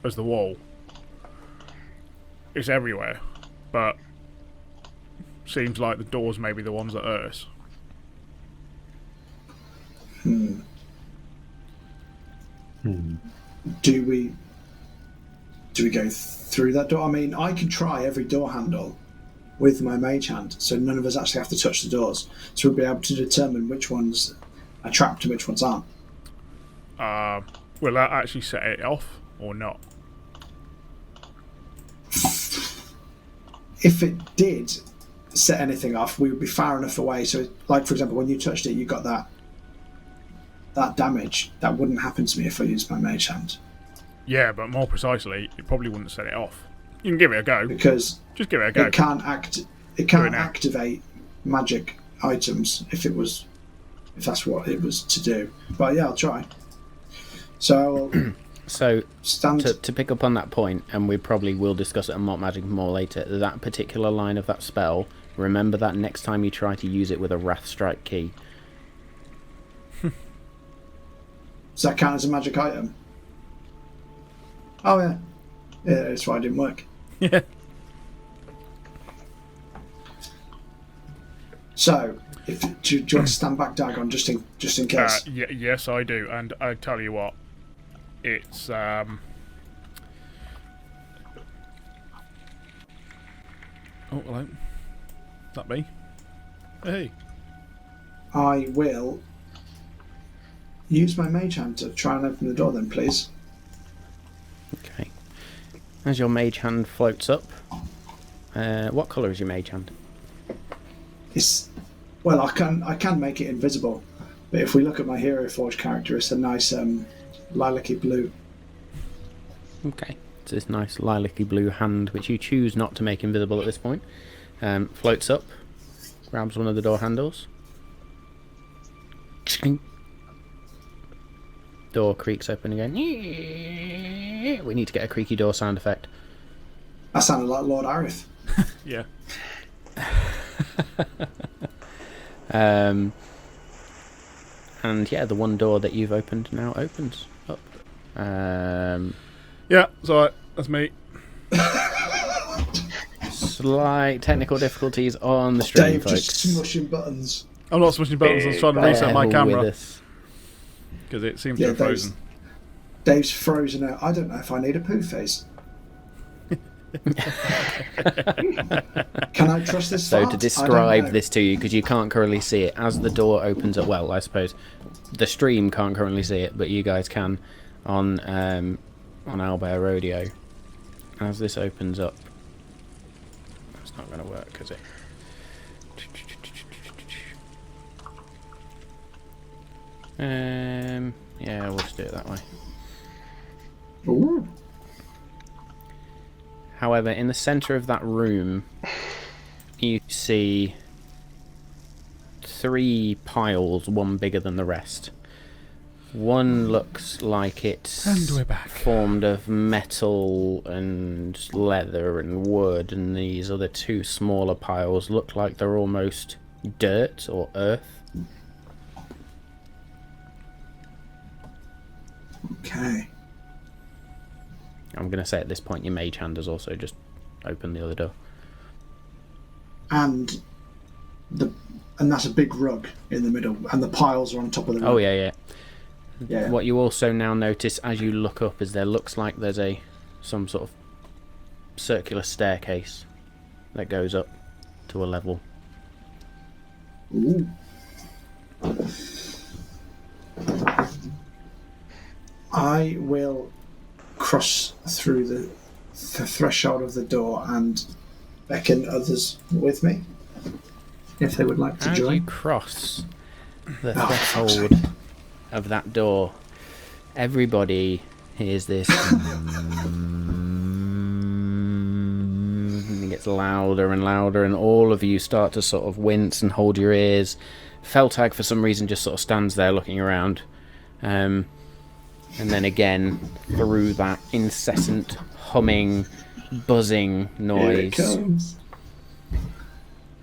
as the wall. It's everywhere, but seems like the doors may be the ones that hurt us. Do we go through that door? I mean, I can try every door handle with my mage hand, so none of us actually have to touch the doors. So we'll be able to determine which ones are trapped and which ones aren't. Will that actually set it off or not? If it did set anything off, we would be far enough away. So, like for example, when you touched it, you got that damage. That wouldn't happen to me if I used my mage hand. Yeah, but more precisely, it probably wouldn't set it off. You can give it a go. Because Just give it a go. it can't activate magic items if that's what it was to do. But yeah, I'll try. So I'll So stand. to pick up on that point, and we probably will discuss it on Malt Magic more later, that particular line of that spell, remember that next time you try to use it with a Wrath Strike key. Does that count as a magic item? Oh yeah. Yeah, that's why it didn't work. Yeah. So, do you want to stand back, Dagon, just in case? Yes, I do. And I tell you what, it's Oh, hello. That me? Hey. I will use my mage hand to try and open the door then, please. Okay. As your mage hand floats up, what colour is your mage hand? Well, I can make it invisible, but if we look at my Hero Forge character, it's a nice lilac-y blue. Okay. It's this nice lilac-y blue hand, which you choose not to make invisible at this point. Floats up, grabs one of the door handles. Door creaks open again. We need to get a creaky door sound effect. That sounded like Lord Arith. Yeah. And yeah, the one door that you've opened now opens up. Yeah, it's alright. That's me. Slight technical difficulties on the stream, Dave folks. just smushing buttons. I'm not switching buttons, I was trying to reset my Bear with camera. us. Because it seems to have frozen. Dave's frozen out. I don't know if I need a poo face. Can I trust this So fart? to I don't describe know. this to you, because you can't currently see it, as the door opens up, well, I suppose the stream can't currently see it, but you guys can on Owlbear Rodeo. As this opens up, it's not going to work, is it? Yeah, we'll just do it that way. Ooh. However, in the centre of that room, you see 3 piles, one bigger than the rest. One looks like it's And we're back. formed of metal and leather and wood, and these other 2 smaller piles look like they're almost dirt or earth. Okay. I'm going to say at this point your mage hand has also just opened the other door. And that's a big rug in the middle, and the piles are on top of the rug. Oh yeah. Yeah. What you also now notice as you look up is there looks like there's some sort of circular staircase that goes up to a level. Ooh. I will cross through the threshold of the door and beckon others with me if they would like to As you join. cross the Oh, for fuck's threshold of that door, everybody hears this. And it gets louder and louder, and all of you start to sort of wince and hold your ears. Feltag, for some reason, just sort of stands there looking around. And then again, through that incessant humming, buzzing Here it noise, comes.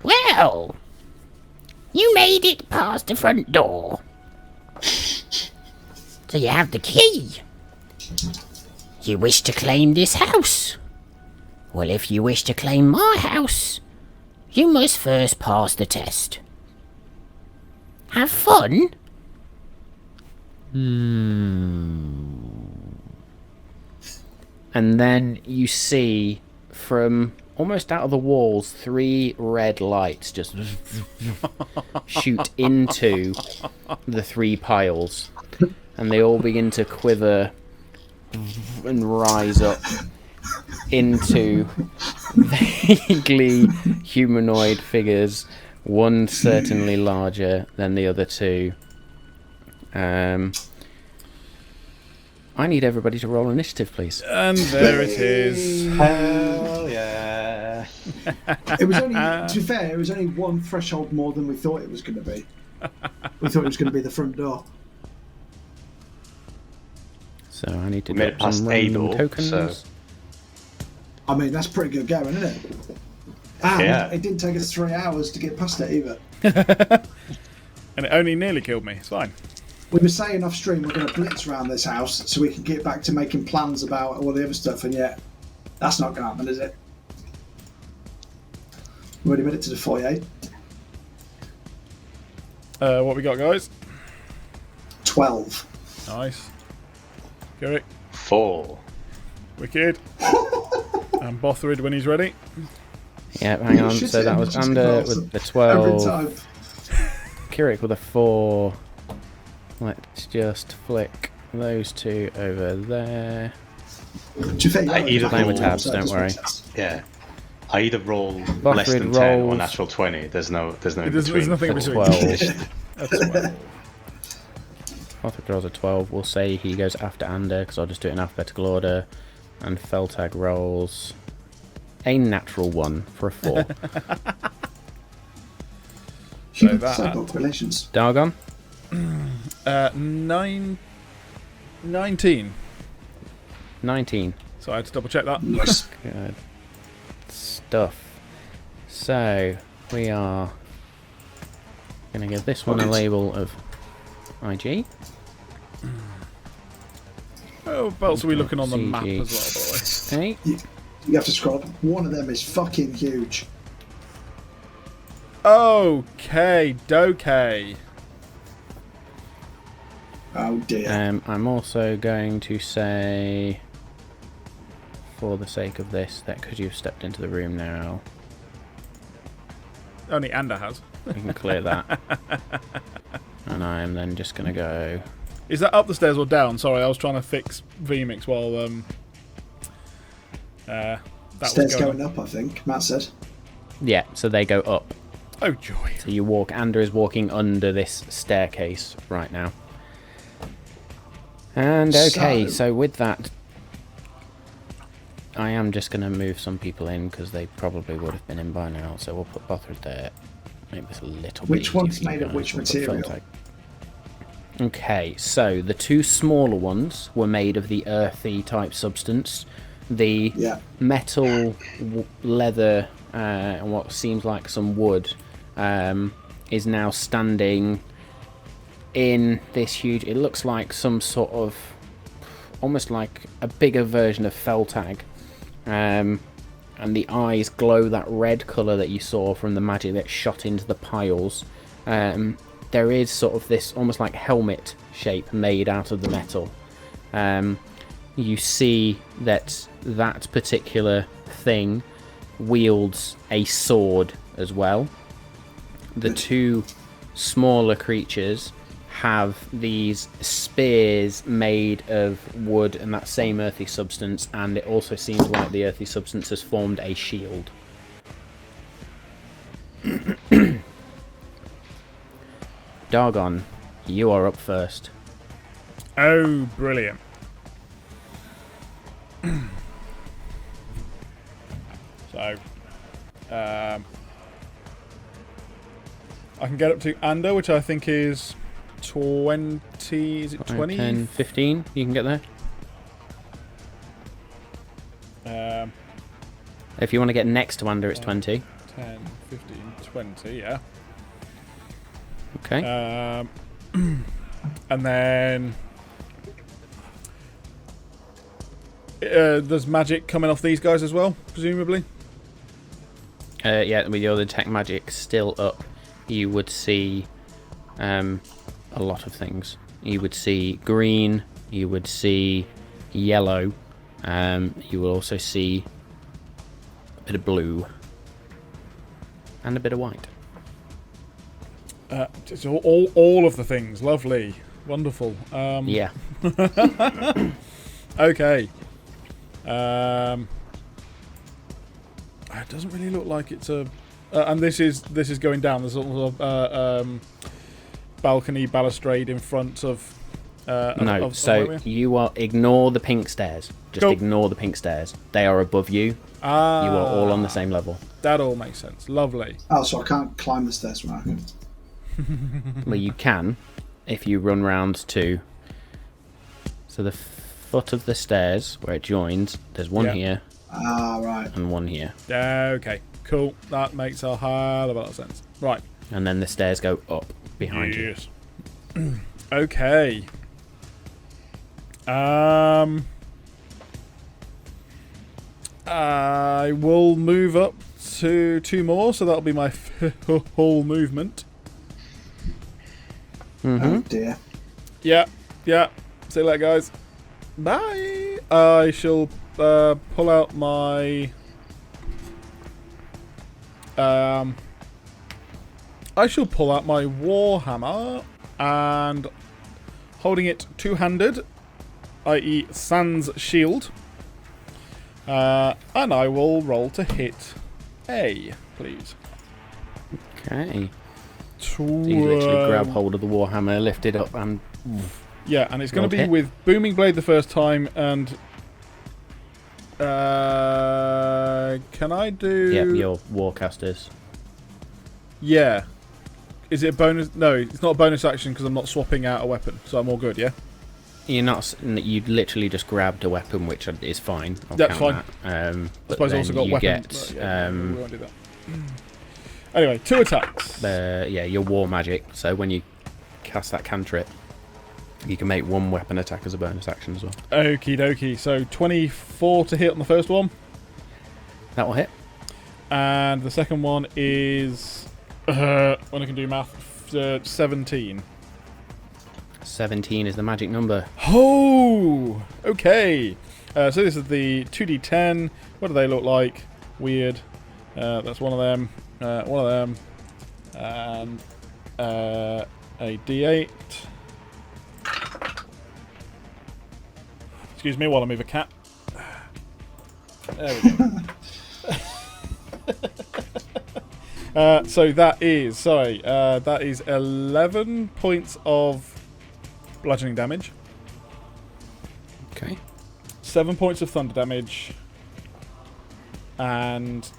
Well, you made it past the front door. So you have the key. You wish to claim this house. Well, if you wish to claim my house, you must first pass the test. Have fun. and then you see from almost out of the walls 3 red lights just shoot into the 3 piles, and they all begin to quiver and rise up into vaguely humanoid figures, one certainly larger than the other 2. I need everybody to roll initiative, please. And there it is. Hell yeah. It was only, to be fair, it was only 1 threshold more than we thought it was going to be. We thought it was going to be the front door. So I need to We made it drop past some a random door, tokens. so- I mean, that's pretty good going, isn't it? And Yeah. it didn't take us 3 hours to get past it either. And it only nearly killed me. It's fine. We were saying off stream we're going to blitz around this house so we can get back to making plans about all the other stuff, and yet that's not going to happen, is it? We already made it to the foyer. What we got, guys? 12. Nice. Garrick. 4. Wicked. And Bothrid when he's ready. Yeah, hang on. Shit So it, that was just Ander rolls with the every 12. time. Kirik with a 4. Let's just flick those two over there. Do you think I either Playing with roll- tabs, don't worry. Yeah. I either roll less Bothrid than 10 or rolls. natural 20. There's no in There's between. nothing in For between. 12. That's 12. Bothrid rolls a 12. We'll say he goes after Ander, because I'll just do it in alphabetical order. And Feltag rolls a natural 1 for a 4. Human that- cyborg relations. Dargon? 19. 19. So I had to double check that. Nice. Good stuff. So, we are going to give this one a Rocket. label of IG. Oh, what else are we looking on the map CG. as well, by the way? Okay. You have to scroll up. One of them is fucking huge. Okay, dokay. Oh dear. I'm also going to say, for the sake of this, that because you've stepped into the room now, Only Ander has. we can clear that. And I am then just going to go... Is that up the stairs or down? Sorry, I was trying to fix VMix while that Stairs was going up, I think. Matt said. Yeah, so they go up. Oh joy! So you walk, Ander is walking under this staircase right now. And okay, so with that, I am just going to move some people in because they probably would have been in by now. So we'll put Bothrid there. Make this a little bit Which easier one's for you made of guys. which We'll put material? Feltag. Okay, so the two smaller ones were made of the earthy type substance. The Yeah. metal, leather, and what seems like some wood is now standing in this huge... It looks like some sort of... almost like a bigger version of Feltag. And the eyes glow that red colour that you saw from the magic that shot into the piles. There is sort of this almost like helmet shape made out of the metal. You see that particular thing wields a sword as well. The two smaller creatures have these spears made of wood and that same earthy substance, and it also seems like the earthy substance has formed a shield. Dargon, you are up first. Oh, brilliant! So, I can get up to Ander, which I think is 20. Is it 20? 10, 15, you can get there. If you want to get next to Ander, it's 20. 10, 15, 20, yeah. Okay. And then there's magic coming off these guys as well, presumably. Yeah, with your detect magic still up, you would see a lot of things. You would see green, you would see yellow, you will also see a bit of blue, and a bit of white. It's all of the things. Lovely. Wonderful. Yeah. Okay. It doesn't really look like it's a... and this is going down. There's sort of balcony balustrade in front of... No, so you are... Ignore the pink stairs. Just Cool. ignore the pink stairs. They are above you. You are all on the same level. That all makes sense. Lovely. Oh, so I can't climb the stairs from here. Well, you can if you run round to... So the foot of the stairs, where it joins, there's one Yeah. here Ah, right. and one here. Okay. Cool. That makes a hell of a lot of sense. Right. And then the stairs go up behind you. Yes. Okay. I will move up to 2 more, so that'll be my whole movement. Oh dear. Yeah. See you later, guys. Bye. I shall pull out my I shall pull out my Warhammer and holding it two-handed, i.e. sans shield, and I will roll to hit A, please. Okay. So you literally grab hold of the Warhammer, lift it up, and... Yeah, and it's going to be hit. with Booming Blade the first time, and... can I do... Yep, your Warcasters. Yeah. Is it a bonus? No, it's not a bonus action because I'm not swapping out a weapon, so I'm all good, yeah? You're not... You literally just grabbed a weapon, which is fine. That's fine. But I suppose I also got you weapon. get... we won't do that. Anyway, 2 attacks. Yeah, your War Magic. So when you cast that cantrip, you can make 1 weapon attack as a bonus action as well. Okie dokie. So 24 to hit on the first one. That will hit. And the second one is... when I can do math, 17. 17 is the magic number. Oh! Okay. So this is the 2d10. What do they look like? Weird. That's one of them. One of them. And a d8. Excuse me while I move a cat. There we go. So that is, that is 11 points of bludgeoning damage. Okay. 7 points of thunder damage. And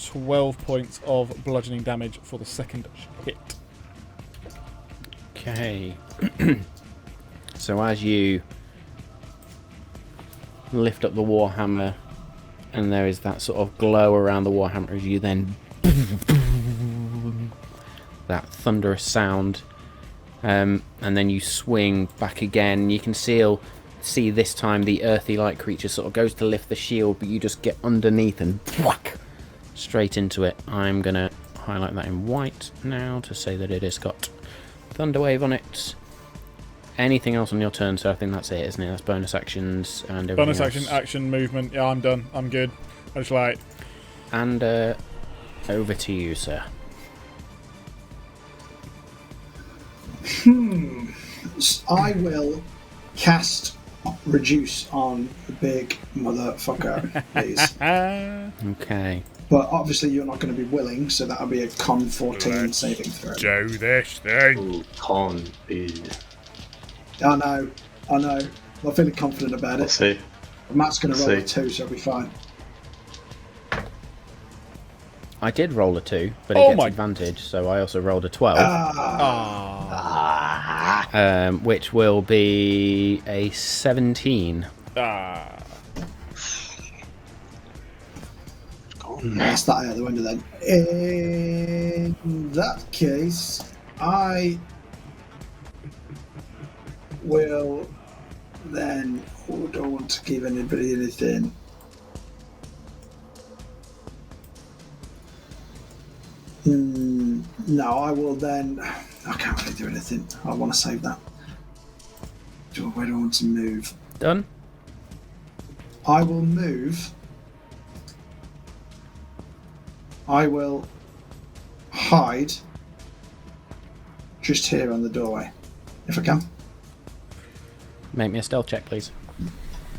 12 points of bludgeoning damage for the second hit. Okay. So as you lift up the Warhammer, and there is that sort of glow around the Warhammer as you then... that thunderous sound. And then you swing back again. You can see this time the earthy-like creature sort of goes to lift the shield, but you just get underneath and whack straight into it. I'm going to highlight that in white now to say that it has got Thunderwave on it. Anything else on your turn? So I think that's it, isn't it? That's bonus actions and everything Bonus action, else. action, movement. Yeah, I'm done. I'm good. I just like... And over to you, sir. I will cast Reduce on the big motherfucker, please. Okay. But obviously you're not going to be willing, so that'll be a con 14 saving throw. Do this thing. Ooh, con is. I know. I'm feeling confident about Let's it. see. Matt's going to roll a See. 2, so it'll be fine. I did roll a 2, but it Oh gets my- advantage, so I also rolled a 12. Ah. Which will be a 17. Ah. That's that out the window then. In that case, I will then... Oh, I don't want to give anybody anything. No, I will then... I can't really do anything. I want to save that. Where do I want to move? Done? I will move. I will hide just here on the doorway, if I can. Make me a stealth check, please.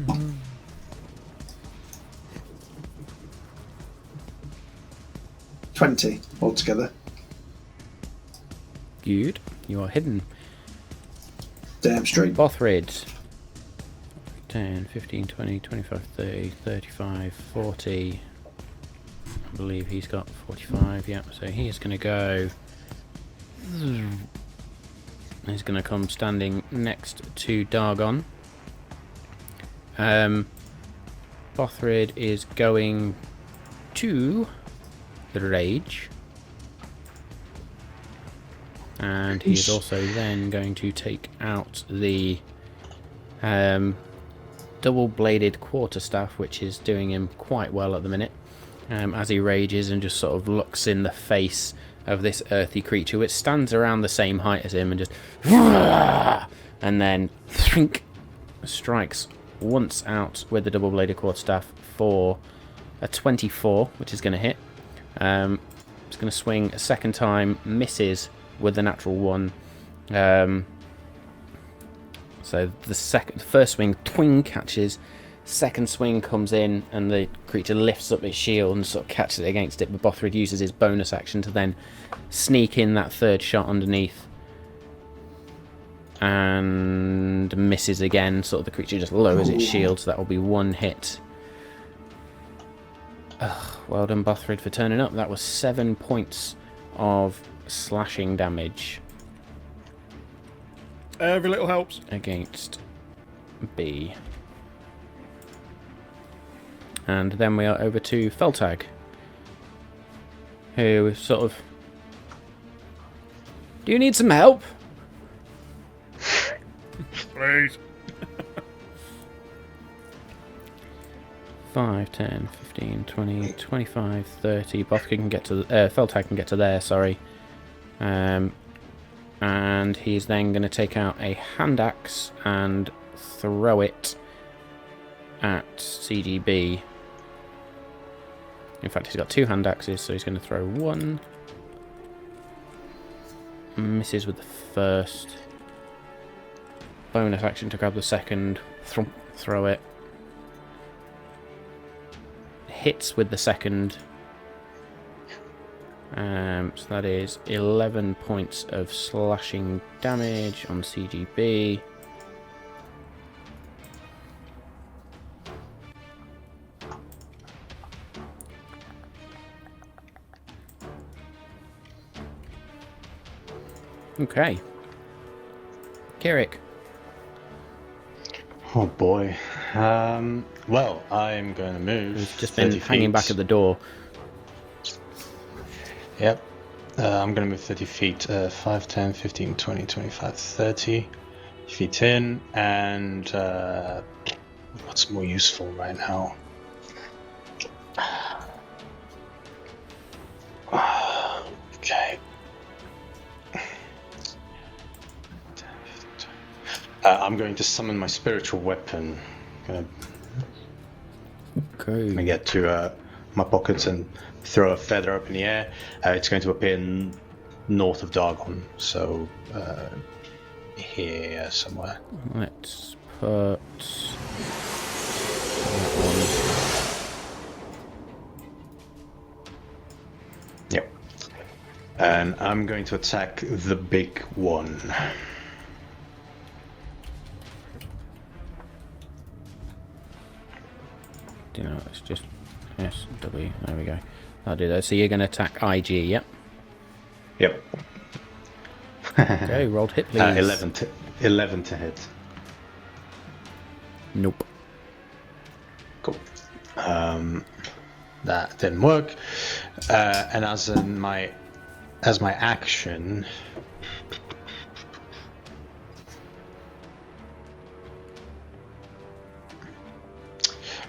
Mm-hmm. 20 altogether. Good. You are hidden. Damn straight. Bothrid. 10, 15, 20, 25, 30, 35, 40. I believe he's got 45, yeah. So he is going to go... He's going to come standing next to Dargon. Bothrid is going to the Rage. And he is also then going to take out the double-bladed quarterstaff, which is doing him quite well at the minute, as he rages and just sort of looks in the face of this earthy creature, which stands around the same height as him, and just and then strikes once out with the double-bladed quarterstaff for a 24, which is going to hit. It's going to swing a second time, misses with the natural 1. So the first swing, twing, catches. Second swing comes in, and the creature lifts up its shield and sort of catches it against it. But Bothrid uses his bonus action to then sneak in that third shot underneath, and misses again. Sort of the creature just lowers its shield, so that will be 1 hit. Well done, Bothrid, for turning up. That was 7 points of slashing damage Every little helps. against B. And then we are over to Feltag, who sort of... Do you need some help? Please. 5, 10, 15, 20, 25, 30. Feltag can get to there, sorry. And he's then going to take out a hand axe and throw it at CGB. In fact, he's got 2 hand axes, so he's going to throw 1. Misses with the first. Bonus action to grab the second. Throw it. Hits with the second. So that is 11 points of slashing damage on CGB. Okay. Kirik. Oh boy. Well, I'm going to move. He's just been 30 hanging feet. back at the door. Yep. I'm going to move 30 feet. 5, 10, 15, 20, 25, 30 feet in. And what's more useful right now? Okay. I'm going to summon my spiritual weapon. Gonna Okay. get to my pockets and throw a feather up in the air. It's going to appear north of Dargon, so here somewhere. Let's put that one. Yep. And I'm going to attack the big one. You know, it's just SW. There we go. I'll do that. So you're going to attack IG, yep. Yep. Okay, rolled hit, please. 11 to hit. Nope. Cool. That didn't work. And as my action,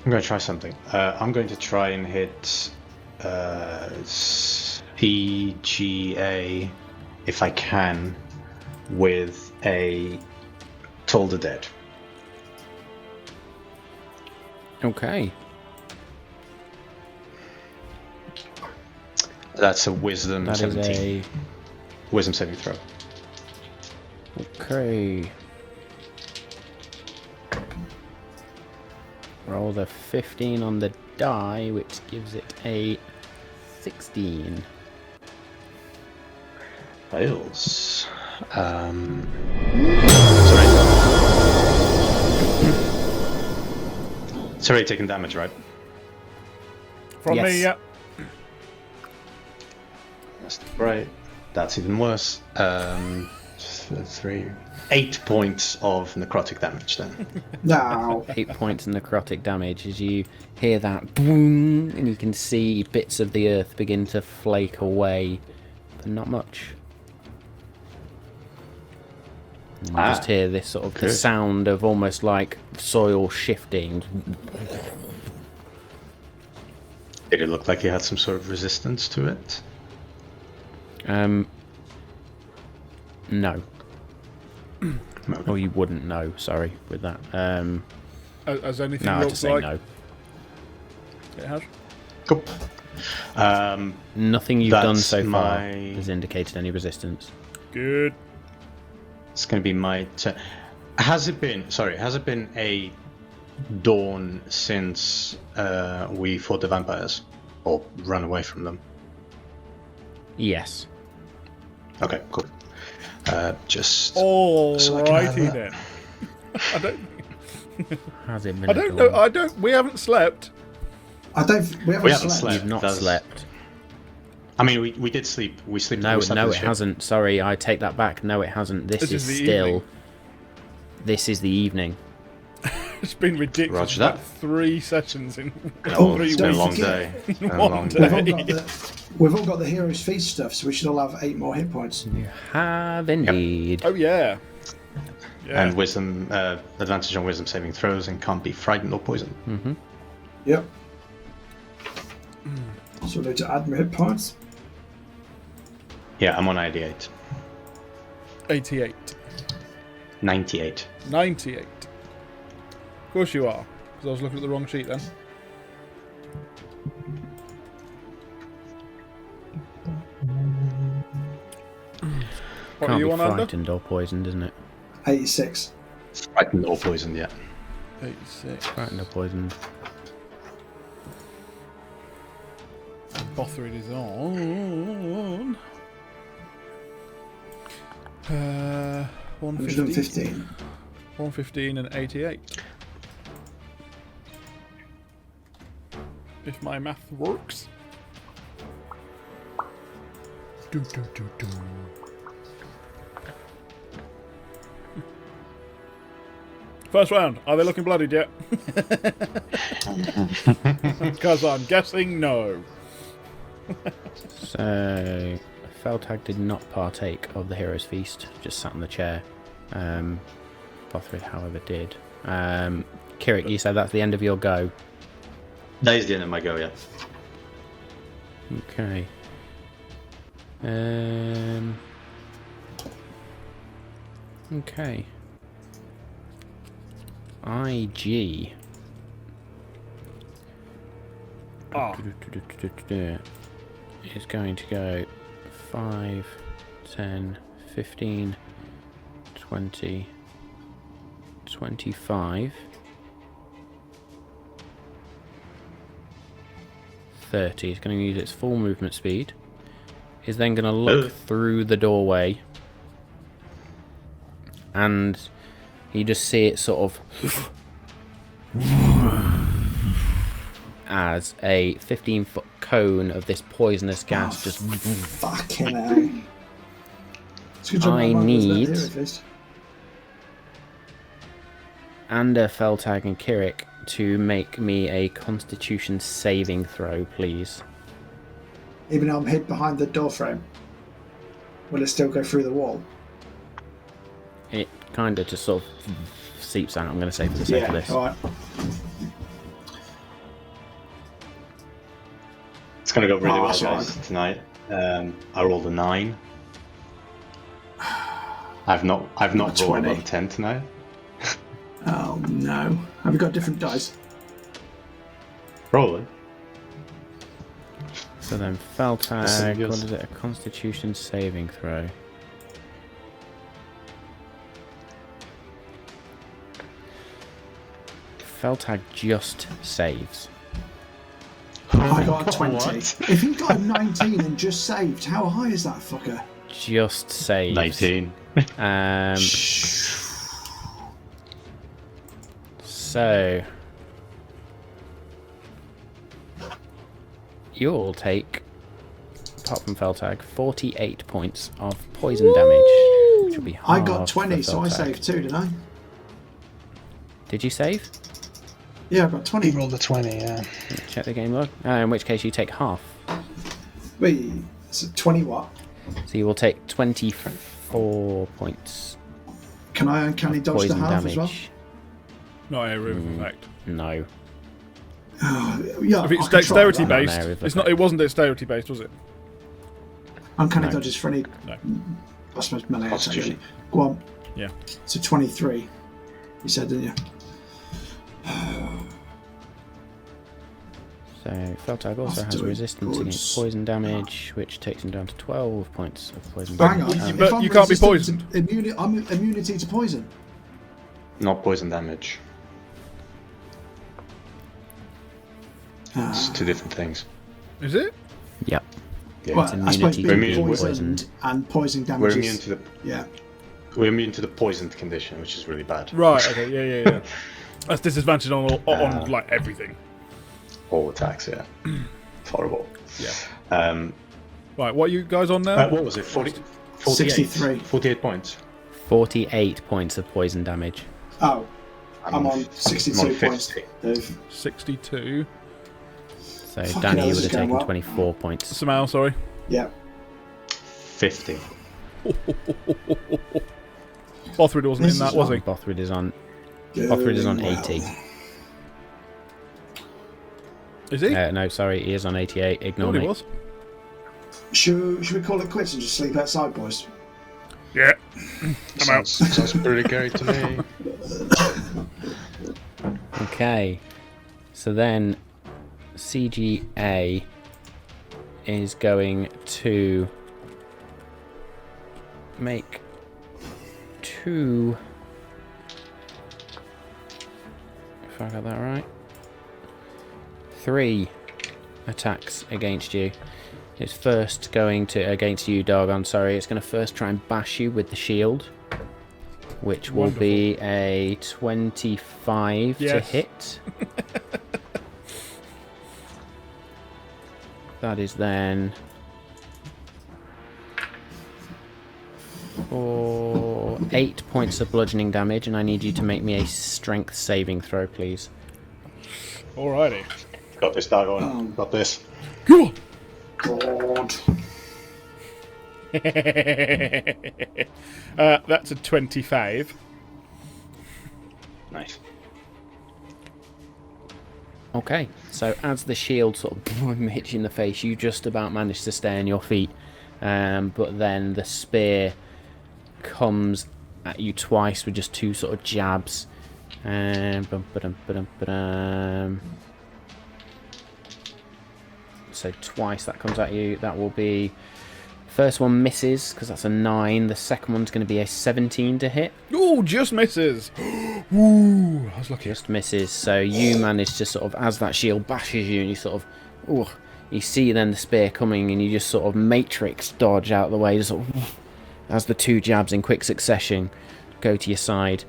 I'm going to try something. I'm going to try and hit CGA, if I can, with a Toll the Dead. Okay. That's a Wisdom That 17. is Wisdom saving throw. Okay. Roll the 15 on the die, which gives it a 16. Fails. Sorry. It's already taken damage, right? From Yes. me, yeah. That's right. That's even worse. 8 points of necrotic damage then. No. 8 points of necrotic damage as you hear that boom, and you can see bits of the earth begin to flake away, but not much. And you just hear this sort of the good. sound of almost like soil shifting. Did it look like he had some sort of resistance to it? No. Or you wouldn't know, sorry, with that. Has anything No, I looked just say like no. it has? Cool. Nothing you've done That's so far my- has indicated any resistance. Good. It's going to be my turn. Has it been a dawn since we fought the vampires? Or run away from them? Yes. Okay, cool. Just... Alrighty So I can have that. then. I don't. Has it been? I don't know. I don't. We haven't slept. We haven't haven't slept. slept. You've not That's- slept. I mean, we did sleep. We slept. No, we slept no, on it the ship. hasn't. Sorry, I take that back. No, it hasn't. This This is is the still. evening. This is the evening. It's been ridiculous. Roger Like that. 3 sessions in Oh, 3 It's been a weeks. long forget. day. It's been a One long day. day. We've all got the hero's feast stuff, so we should all have 8 more hit points. You have indeed. Oh yeah. Yeah. And wisdom, advantage on wisdom saving throws, and can't be frightened or poisoned. Mm-hmm. Yep. So we need to add more hit points. Yeah, I'm on 88. 88. 98. 98. Of course you are, because I was looking at the wrong sheet then. What are Can't you be on under? frightened or poisoned, isn't it? 86. Frightened or poisoned, yeah. 86. Frightened or poisoned. Bothrid is on. 115. 115. 115 and 88. If my math works. Do, do, do, do. First round. Are they looking bloodied yet? Because I'm guessing no. So, Feltag did not partake of the hero's feast. Just sat on the chair. Bothrid, however, did. Kirik, you said that's the end of your go. That is the end of my go, yeah. Okay. Okay. IG. Ah. Is going to go 5, 10, 15, 20, 25, 30. It's going to use its full movement speed. Is then going to look through the doorway, and you just see it sort of as a 15-foot cone of this poisonous gas just. Fucking hell. It's a good job I my mum was not need- here at least. Ander, Feltag, and Kirik to make me a Constitution saving throw, please. Even though I'm hid behind the door frame, will it still go through the wall? It kind of just sort of seeps out. I'm going to say for the sake of this. alright. It's gonna go really Oh, well, that's guys, right. tonight. I rolled a 9. I've not rolled 20. above 10 tonight. Oh no. Have you got different dice? Rolling. So then Feltag, Yes. what is it? A Constitution saving throw. Feltag just saves. I got a 20. What? If he got a 19 and just saved, how high is that fucker? Just saves. 19. So you'll take, apart from Feltag, 48 points of poison damage, which will be I halved got 20, for so I Feltag. saved 2, didn't I? Did you save? Yeah, I got 20. rolled a 20, yeah. Check the game log. In which case you take half. Wait, so 20 what? So you will take 24 points Can I uncanny of dodge the poison half damage. as well? Not area of effect. No. Oh, yeah, If I it's can try dexterity that. Not an based, area of it's not. effect. It wasn't dexterity based, was it? Uncanny No. dodges for any, No. I suppose, melee attack. Constitution. really. Go on. Yeah. So 23, you said, didn't you? So Feltag also has resistance against poison damage, which takes him down to 12 points of poison Hang damage. on, But if I'm you can't be resistant poisoned. to I'm immunity to poison. Not poison damage. It's two different things. Is it? Yep. Yeah. Well, It's I suppose immunity being to poisoned poisoned. and poison damage We're immune is... to the Yeah. poisoned condition, which is really bad. Right. Okay. Yeah. That's disadvantage on like everything. All attacks, yeah. It's horrible. Yeah. Right. What are you guys on now? What was it? 48? 63. 48 points. 48 points of poison damage. Oh, I'm on 62 I'm on points. 50. Dave. 62. So Fucking Danny hell, would this have is going taken well. 24 points. Samal, sorry. Yeah. 50. Bothrid wasn't This in that, is was he? Bothrid is on 80. Is he? No, sorry, he is on 88. Ignore Thought he me. was. Should we call it quits and just sleep outside, boys? Yeah. I'm out. Sounds pretty scary to me. Okay. So then CGA is going to make 2, if I got that right, 3 attacks against you. It's first going to, against you, Dargon, sorry, it's going to first try and bash you with the shield, which will Wonderful. be a 25 to Yes. hit. That is then for 8 points of bludgeoning damage, and I need you to make me a strength saving throw, please. Alrighty. Got this, Dagon. Got this. Come on. God. That's a 25. Nice. Okay, so as the shield sort of hits you in the face, you just about manage to stay on your feet, but then the spear comes at you twice with just 2 sort of jabs. So twice that comes at you. That will be... First one misses, because that's a 9. The second one's going to be a 17 to hit. Ooh, just misses. Ooh, I was lucky. Just misses. So you manage to sort of, as that shield bashes you, and you sort of, ooh, you see then the spear coming, and you just sort of matrix dodge out of the way, just sort of, as the 2 jabs in quick succession go to your side.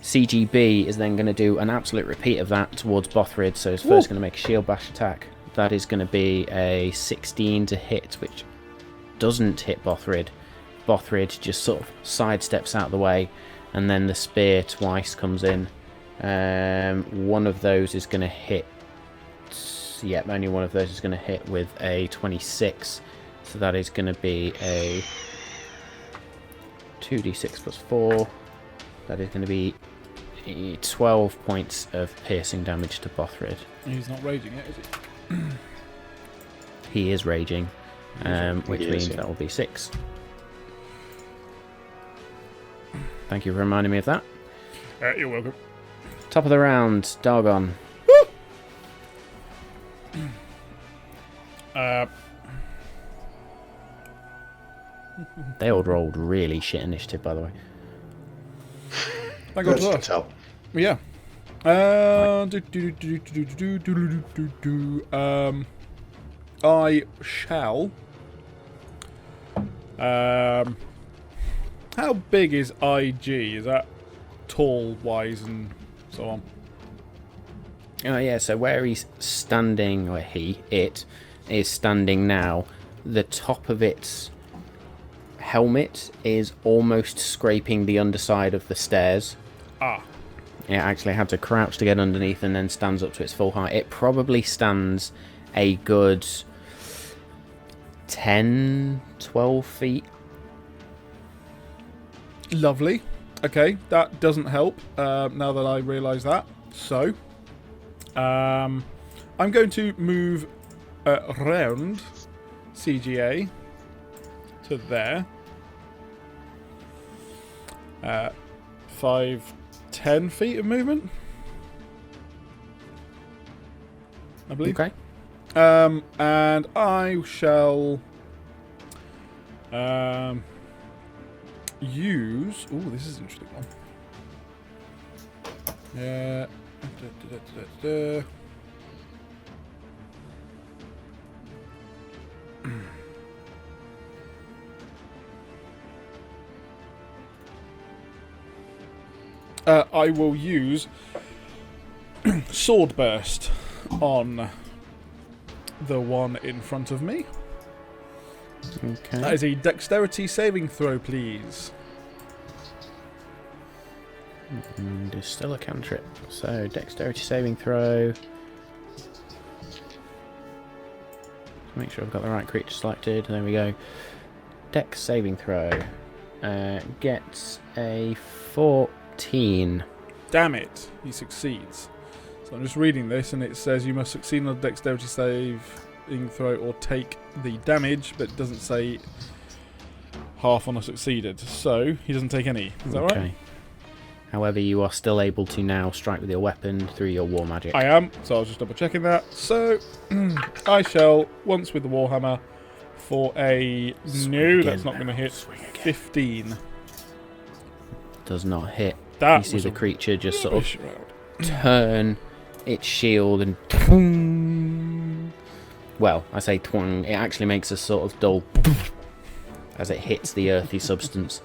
CGB is then going to do an absolute repeat of that towards Bothrid. So he's first going to make a shield bash attack. That is going to be a 16 to hit, which doesn't hit Bothrid. Bothrid just sort of sidesteps out of the way, and then the spear twice comes in. One of those is going to hit. Yep, only one of those is going to hit with a 26. So that is going to be a 2d6 plus 4. That is going to be 12 points of piercing damage to Bothrid. He's not raging yet, is he? He is raging, which He is, means yeah. that will be 6. Thank you for reminding me of that. You're welcome. Top of the round, Dargon. They all rolled really shit initiative, by the way. Thank God for Can that. tell. Yeah. I shall. How big is IG? Is that tall, wise, and so on? Oh yeah, so where he's standing, or it is standing now, the top of its helmet is almost scraping the underside of the stairs. Ah. It actually had to crouch to get underneath and then stands up to its full height. It probably stands a good 10, 12 feet. Lovely. Okay, that doesn't help now that I realise that. So, I'm going to move around CGA to there. 5, 10 feet of movement, I believe. Okay. And I shall use. Oh, this is an interesting one. Yeah. I will use Sword Burst on the one in front of me. Okay. That is a dexterity saving throw, please. And it's still a cantrip. So, dexterity saving throw. Make sure I've got the right creature selected. There we go. Dex saving throw. Gets a 14. Damn it, he succeeds. So I'm just reading this, and it says you must succeed on a dexterity saving throw or take the damage, but it doesn't say half on a succeeded. So he doesn't take any. Is that right? However, you are still able to now strike with your weapon through your war magic. I am, so I was just double checking that. So I shall, once with the Warhammer, for a that's not going to hit, 15. Does not hit. That you see was the a creature just sort of round. turn its shield and twang. Well, I say twang, it actually makes a sort of dull as it hits the earthy substance.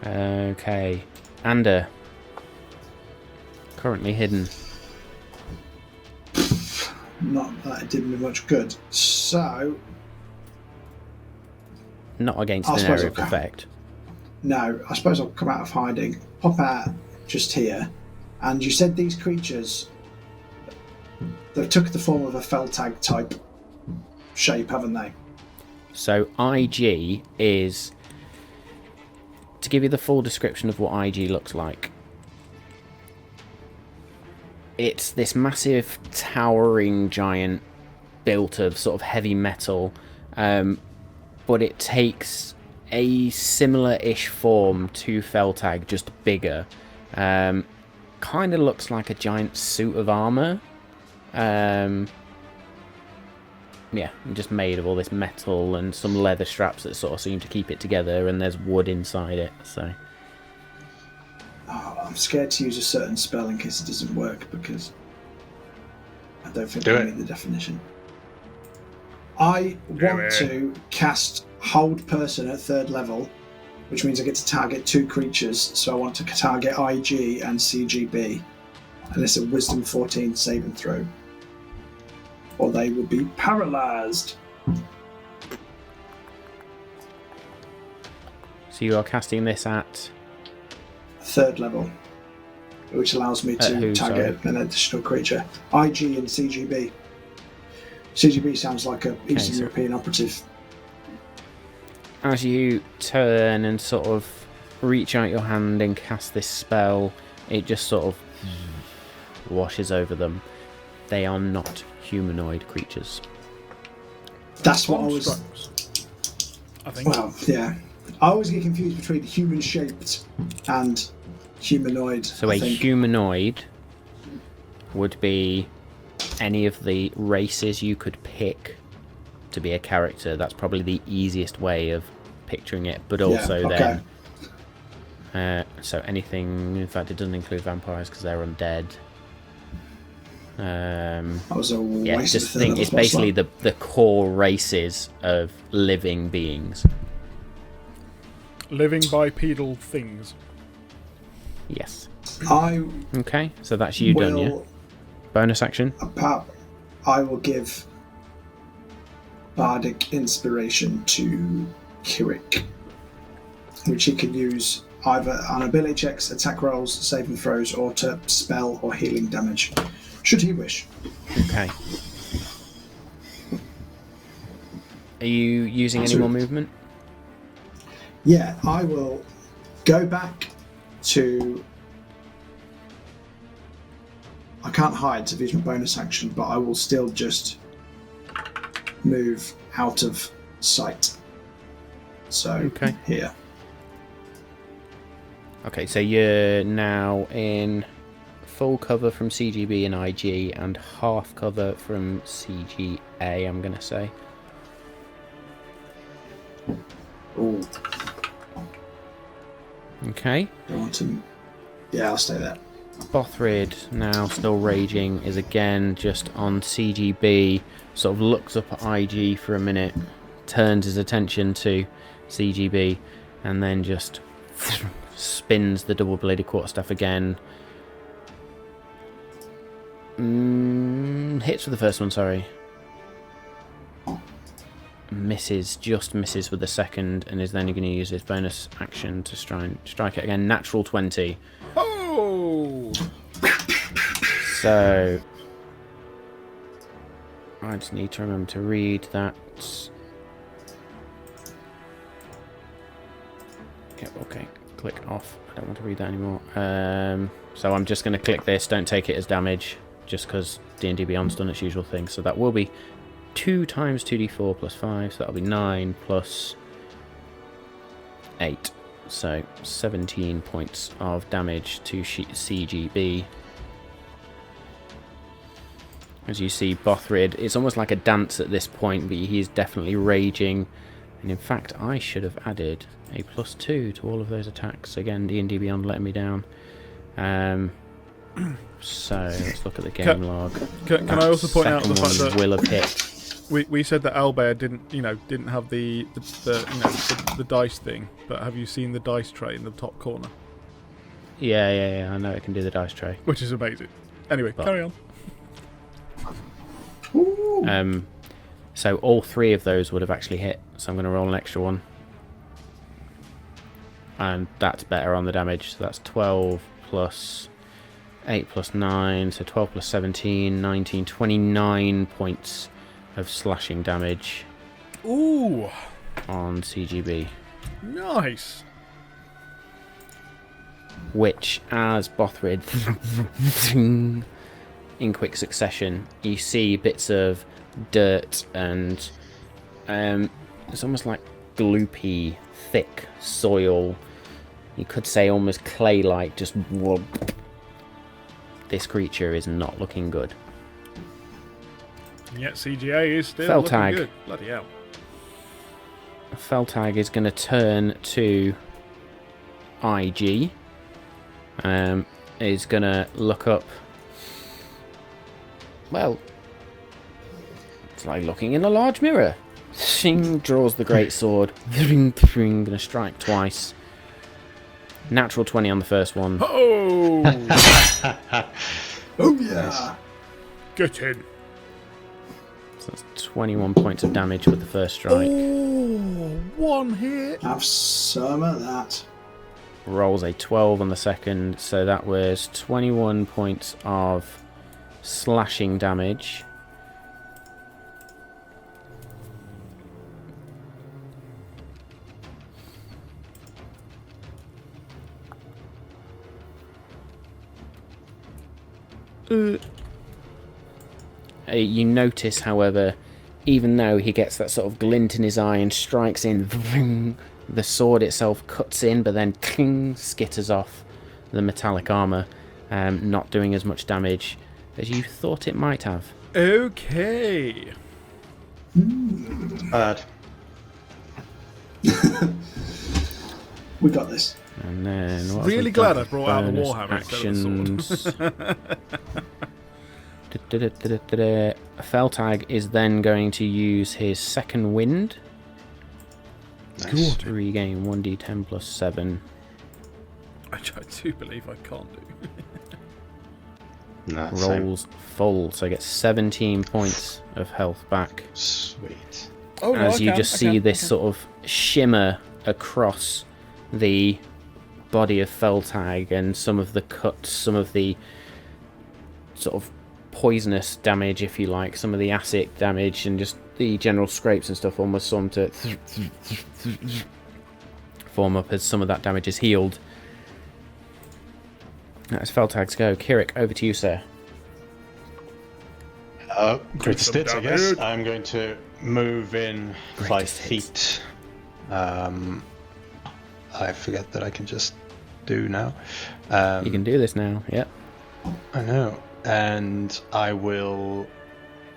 Okay. Ander. Currently hidden. Not that it did me much good. So, Not against I an suppose area of I'll come. effect. no, I suppose I'll come out of hiding, pop out just here. And you said these creatures, they took the form of a Feltag type shape, haven't they? So IG is, to give you the full description of what IG looks like, it's this massive towering giant built of sort of heavy metal, but it takes a similar-ish form to Feltag, just bigger. Kind of looks like a giant suit of armor. Yeah, just made of all this metal and some leather straps that sort of seem to keep it together, and there's wood inside it, so... Oh, I'm scared to use a certain spell in case it doesn't work, because I don't think Do I it. need the definition. I want to cast Hold Person at 3rd level, which means I get to target 2 creatures, so I want to target IG and CGB, and it's a Wisdom 14 saving throw, or they will be paralysed. So you are casting this at... 3rd level, which allows me to who, target an additional creature. IG and CGB. CGB sounds like a Eastern so- European operative. As you turn and sort of reach out your hand and cast this spell, it just sort of washes over them. They are not humanoid creatures. That's what I was. Constructs, I think. Well, yeah. I always get confused between human-shaped and humanoid. So I a think. humanoid would be any of the races you could pick to be a character. That's probably the easiest way of picturing it, but also okay. then so anything, in fact it doesn't include vampires because they're undead. That was a Yeah, waste just of think it's basically slot. the core races of living beings. Living bipedal things. Yes. I Okay, so that's you done, yeah? will. Bonus action? I will give Bardic Inspiration to Kirik, which he can use either on ability checks, attack rolls, saving throws, or to spell or healing damage, should he wish. Okay. Are you using any more movement? Yeah, I will go back to. I can't hide to use my bonus action, but I will still just move out of sight. So, Okay. here. Okay, so you're now in full cover from CGB and IG and half cover from CGA, I'm going to say. Ooh. Okay. Do I want to... Yeah, I'll stay there. Bothrid, now still raging, is again just on CGB, sort of looks up at IG for a minute, turns his attention to CGB, and then just spins the double-bladed quarterstaff again. Hits with the first one, sorry. Just misses with the second, and is then going to use his bonus action to strike it again. Natural 20. Oh! So I just need to remember to read that. Yep, okay. Click off. I don't want to read that anymore. So I'm just going to click this. Don't take it as damage, just because D&D Beyond's done its usual thing. So that will be 2 times 2d4 plus 5. So that'll be 9 plus 8. So 17 points of damage to CGB. As you see, Bothrid, it's almost like a dance at this point, but he is definitely raging. And in fact, I should have added a +2 to all of those attacks. Again, D&D Beyond letting me down. So let's look at the game log. Can I also point out the fact that will have hit. We said that Owlbear didn't have the dice thing, but have you seen the dice tray in the top corner? Yeah. I know it can do the dice tray, which is amazing. Anyway, carry on. So all 3 of those would have actually hit. So I'm going to roll an extra one, and that's better on the damage. So that's 12 plus 8 plus 9, so 12 plus 17, 19, 29 points of slashing damage. Ooh, on CGB. Nice. Which, as Bothrid, in quick succession, you see bits of dirt and it's almost like gloopy, thick soil. You could say almost clay-like. Just this creature is not looking good. And yet CGA is still Feltag. looking good. Bloody hell. Feltag is going to turn to IG. Is going to look up. Well, it's like looking in a large mirror. Shing, draws the great sword. Going to strike twice. Natural 20 on the first one. Oh! Oh yeah! Get in. So that's 21 points of damage with the first strike. Oh, one hit. Have some of that. Rolls a 12 on the second, so that was 21 points of slashing damage. You notice, however, even though he gets that sort of glint in his eye and strikes in, the sword itself cuts in, but then cling, skitters off the metallic armour, not doing as much damage as you thought it might have. Okay. Bad. We got this. And then what Really have we glad got? I brought out the Bonus Warhammer instead of the sword. Feltag is then going to use his second wind Nice. to regain 1d10 plus 7. Which I do believe I can't do. Nah, same. Rolls full, so gets 17 points of health back. Sweet. Oh, As you just see this sort of shimmer across the body of Feltag, and some of the cuts, some of the sort of poisonous damage, if you like, some of the acid damage, and just the general scrapes and stuff almost form to form up as some of that damage is healed. That's Feltag's go. Kirik, over to you, sir. Greatest some hits, I guess. damage. I'm going to move in 5 Greatest hits. feet. I forget that I can just do now. You can do this now, yep. I know. And I will,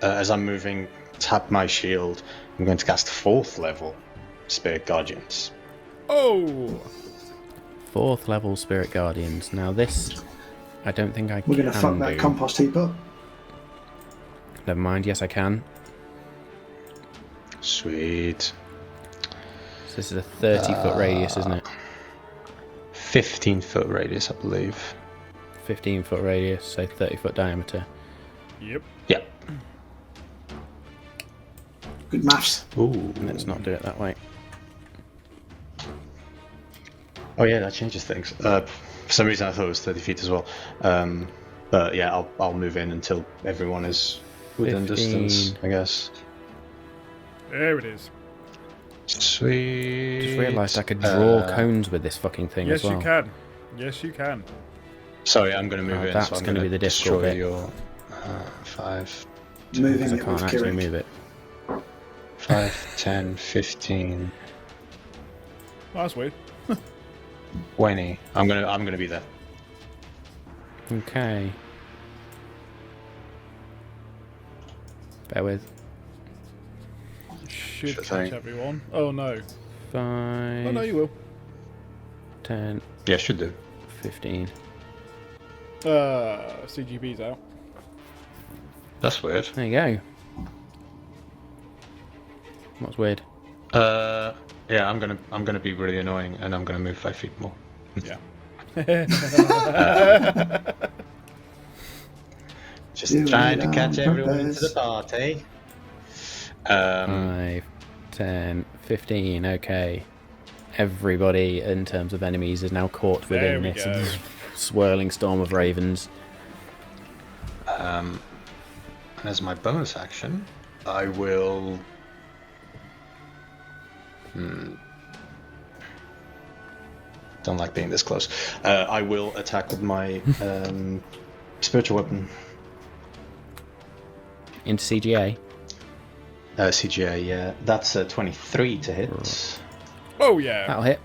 as I'm moving, tap my shield. I'm going to cast 4th level Spirit Guardians. Oh! 4th level Spirit Guardians. Now this, I don't think I We're can going to fuck that do. compost heap up. Never mind, yes I can. Sweet. So this is a 30-foot radius, isn't it? 15-foot radius, I believe. 15-foot radius, so 30-foot diameter. Yep. Yeah. Good maths. Ooh. Let's not do it that way. Oh yeah, that changes things. For some reason I thought it was 30 feet as well. But yeah, I'll move in until everyone is within 15. distance, I guess. There it is. Sweet. Just realised I could draw cones with this fucking thing Yes, as well. you can. Yes, you can. Sorry, I'm going to move in. That's so I'm going to be the difficult destroy bit. your 5, Moving Because I it can't with actually Kirik. move it. 5, 10, 15, Oh, that's weird. 20. I'm gonna be there. Okay. Bear with. Should Sure catch thing. everyone. Oh no. 5, Oh no, you will. 10, Yeah, should do. 15. CGB's out. That's weird. There you go. What's weird? Yeah, I'm gonna be really annoying, and I'm gonna move 5 feet more. Yeah. Just Do trying it to catch on everyone into purpose. the party. 5, 10, 15. Okay. Everybody, in terms of enemies, is now caught There within we this go. swirling storm of ravens. And as my bonus action, I will. Don't like being this close. I will attack with my spiritual weapon. Into CGA. CGA, yeah. That's 23 to hit. Oh yeah. That'll hit.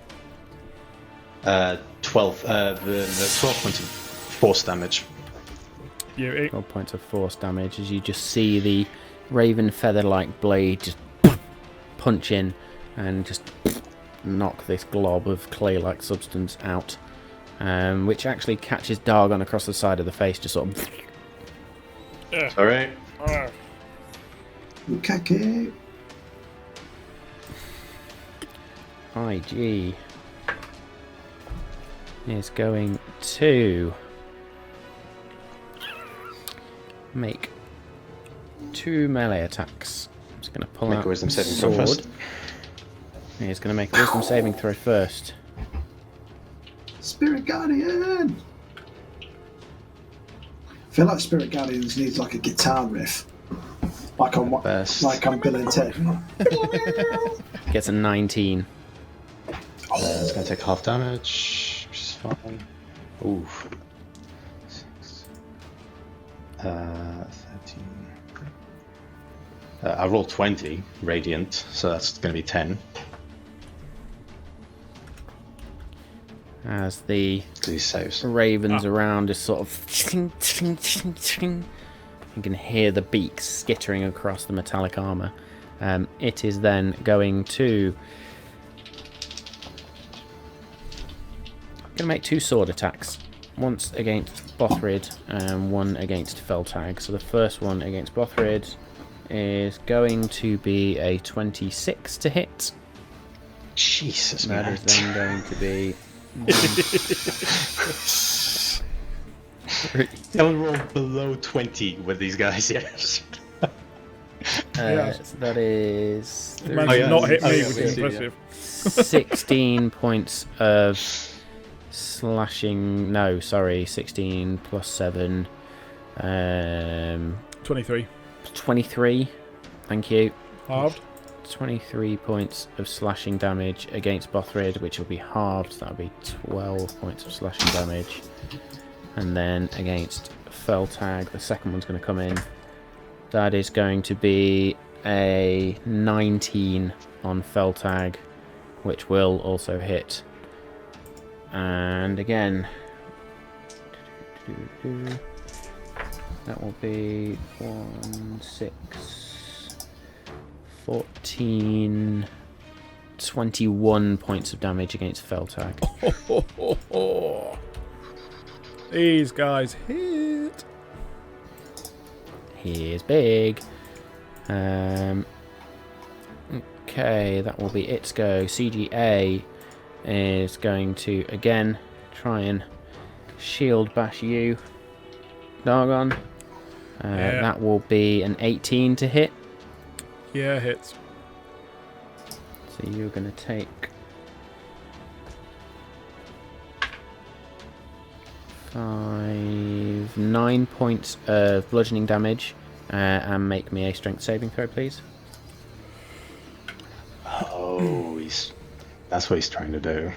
12. The 12 points of force damage. Beauty. 12 points of force damage as you just see the raven feather-like blade just punch in and just knock this glob of clay-like substance out, which actually catches Dargon across the side of the face, just sort of. Alright. Kake. IG is going to make 2 melee attacks. I'm just going to pull Make out a wisdom saving sword. throw first. He's going to make a wisdom saving throw first. Spirit Guardian! I feel like Spirit Guardians needs like a guitar riff. Like on what? Best. Like on Bill and Ted. Gets a 19. It's gonna take half damage, which is fine. Ooh. 6. 13. I rolled 20 radiant, so that's gonna be 10. As the These saves. ravens around is sort of. You can hear the beaks skittering across the metallic armour. It is then going to. Going to make 2 sword attacks. Once against Bothrid and one against Feltag. So the first one against Bothrid is going to be a 26 to hit. Jesus, That man. is then going to be. Don't roll below 20 with these guys, yes. Yes. So that is Man, Oh, yeah. not hit Oh, me, yeah, which we is see, yeah. impressive. 16 points of slashing. No, sorry, 16 plus 7. 23. 23. Thank you. Halved. 23 points of slashing damage against Bothrid, which will be halved. That'll be 12 points of slashing damage. And then against Feltag, the second one's going to come in. That is going to be a 19 on Feltag, which will also hit. And again, That will be 1, 6, 14, 21 points of damage against Feltag. These guys hit. He is big. Okay, that will be its go. CGA is going to again try and shield bash you, Dargon. Yeah. That will be an 18 to hit. Yeah, hits. So you're going to take 9 points of bludgeoning damage, and make me a strength saving throw, please. Oh, that's what he's trying to do.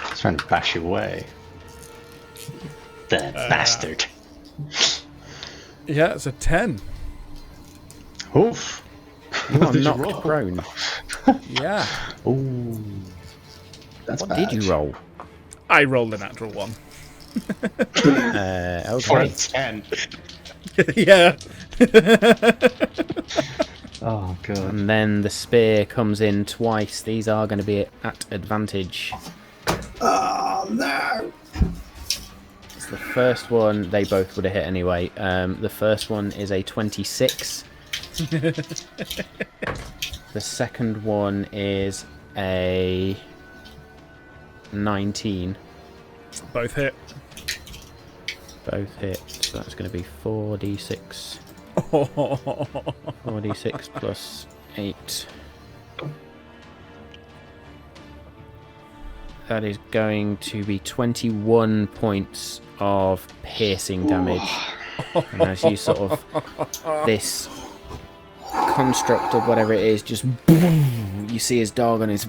He's trying to bash you away. That bastard. Yeah, it's a 10. Oof. You are Did you knocked roll? prone. Yeah. Ooh. That's What bad. did you roll? I rolled a natural 1. For a Okay. 10. Yeah. Oh, God. And then the spear comes in twice. These are going to be at advantage. Oh no! So the first one, they both would have hit anyway. The first one is a 26. The second one is a 19. Both hit. Both hit. So that's going to be 4d6. 4d6 plus 8. That is going to be 21 points of piercing damage. And as you sort of, this construct of whatever it is, just you see his Dargon is